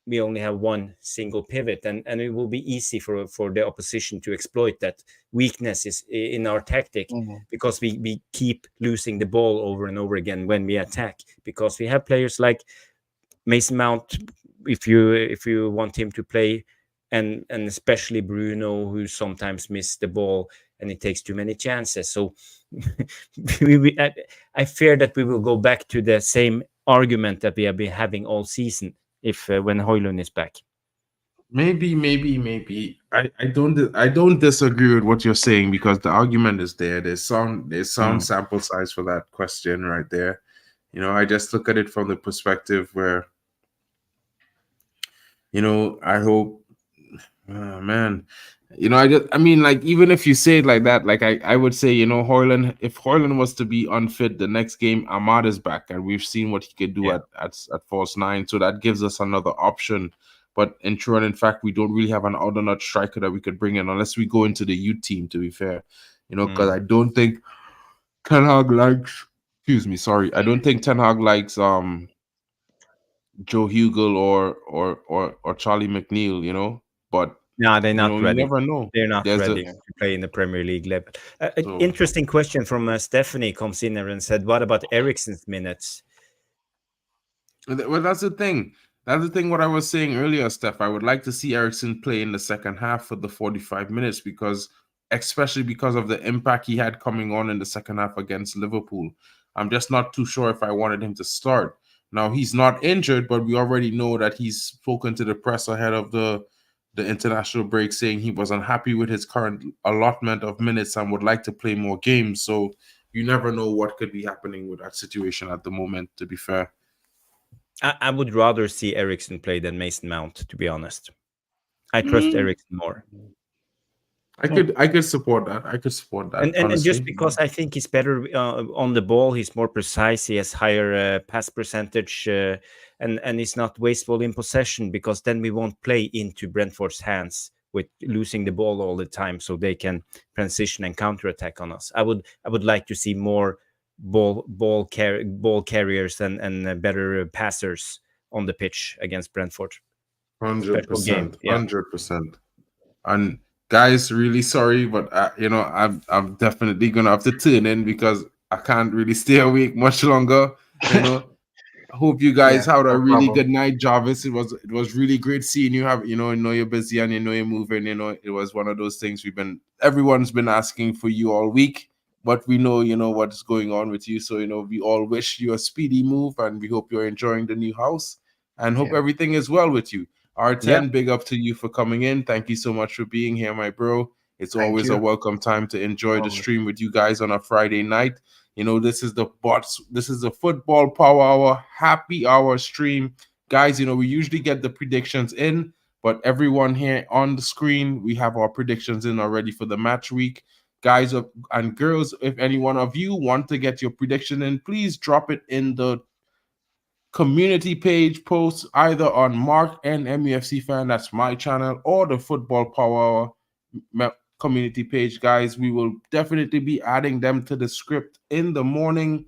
we only have one single pivot, and it will be easy for the opposition to exploit that weakness is in our tactic, because we keep losing the ball over and over again when we attack, because we have players like Mason Mount, if you want him to play, and especially Bruno, who sometimes miss the ball and he takes too many chances. So I fear that we will go back to the same argument that we have been having all season if when Højlund is back. Maybe. I don't disagree with what you're saying because the argument is there. There's sound sample size for that question right there. I just look at it from the perspective where, I hope, man, I mean, like, even if you say it like that, like I would say, Højlund, if Højlund was to be unfit the next game, Ahmad is back, and we've seen what he could do at false nine, so that gives us another option. But in true and in fact, we don't really have an out and out striker that we could bring in unless we go into the youth team, to be fair, because I don't think Ten Hag likes. Excuse me, sorry, I don't think Ten Hag likes Joe Hugel or Charlie McNeil, but no, they're not you ready. never know. They're not ready to play in the Premier League level. Interesting question from Stephanie comes in there and said, "What about Eriksen's minutes?" Well, that's the thing. That's the thing. What I was saying earlier, Steph. I would like to see Eriksen play in the second half for the 45 minutes especially because of the impact he had coming on in the second half against Liverpool. I'm just not too sure if I wanted him to start. Now, he's not injured, but we already know that he's spoken to the press ahead of the international break, saying he was unhappy with his current allotment of minutes and would like to play more games. So you never know what could be happening with that situation at the moment, to be fair. I would rather see Eriksen play than Mason Mount, to be honest. I trust Eriksen more. I could support that. And just because I think he's better on the ball, he's more precise, he has higher pass percentage, and he's not wasteful in possession, because then we won't play into Brentford's hands with losing the ball all the time, so they can transition and counterattack on us. I would like to see more ball carriers and better passers on the pitch against Brentford. 100%, 100%. And guys, really sorry, but I'm definitely gonna have to tune in because I can't really stay awake much longer. I hope you guys had a really good night, Jarvis. It was really great seeing you. I know you're busy and you're moving. It was one of those things everyone's been asking for you all week, but we know what's going on with you. So we all wish you a speedy move, and we hope you're enjoying the new house, and hope everything is well with you. R10, big up to you for coming in. Thank you so much for being here, my bro. It's always a welcome time to enjoy the stream with you guys on a Friday night. This is the Football Power Hour happy hour stream. Guys, we usually get the predictions in, but everyone here on the screen, we have our predictions in already for the match week. Guys and girls, if any one of you want to get your prediction in, please drop it in the community page posts either on Mark and MUFC Fan, that's my channel, or the Football Power community page, guys. We will definitely be adding them to the script in the morning.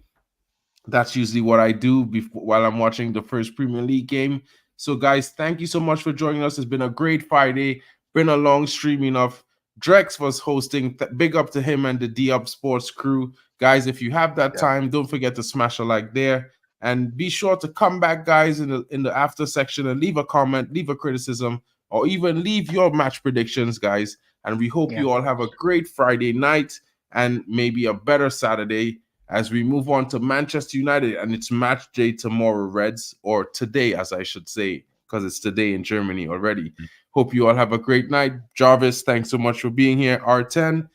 That's usually what I do while I'm watching the first Premier League game. So, guys, thank you so much for joining us. It's been a great Friday. Been a long stream enough. Drex was hosting. Big up to him and the D-Up Sports crew. Guys, if you have that time, don't forget to smash a like there. And be sure to come back, guys, in the after section and leave a comment, leave a criticism, or even leave your match predictions, guys. And we hope you all have a great Friday night and maybe a better Saturday as we move on to Manchester United, and it's match day tomorrow, Reds, or today, as I should say, because it's today in Germany already. Hope you all have a great night. Jarvis, thanks so much for being here. R10,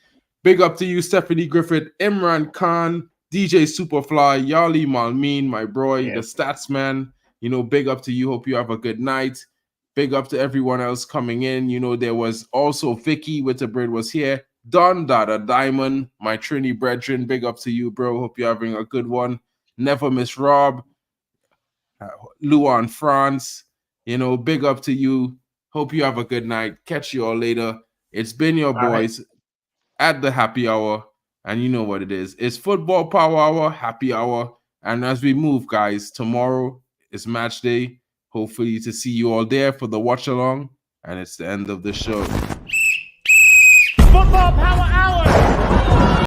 big up to you, Stephanie Griffith, Imran Khan, DJ Superfly, Yali Malmeen, my bro, the stats man. You know, big up to you. Hope you have a good night. Big up to everyone else coming in. You know, there was also Vicky with the bread was here. Don Dada Diamond, my Trini brethren, big up to you, bro. Hope you're having a good one. Never Miss Rob, Luan France, you know, big up to you. Hope you have a good night. Catch you all later. It's been your boys at the happy hour, and you know what it is. It's Football Power Hour, happy hour. And as we move, guys, tomorrow is match day. Hopefully to see you all there for the watch along, and it's the end of the show.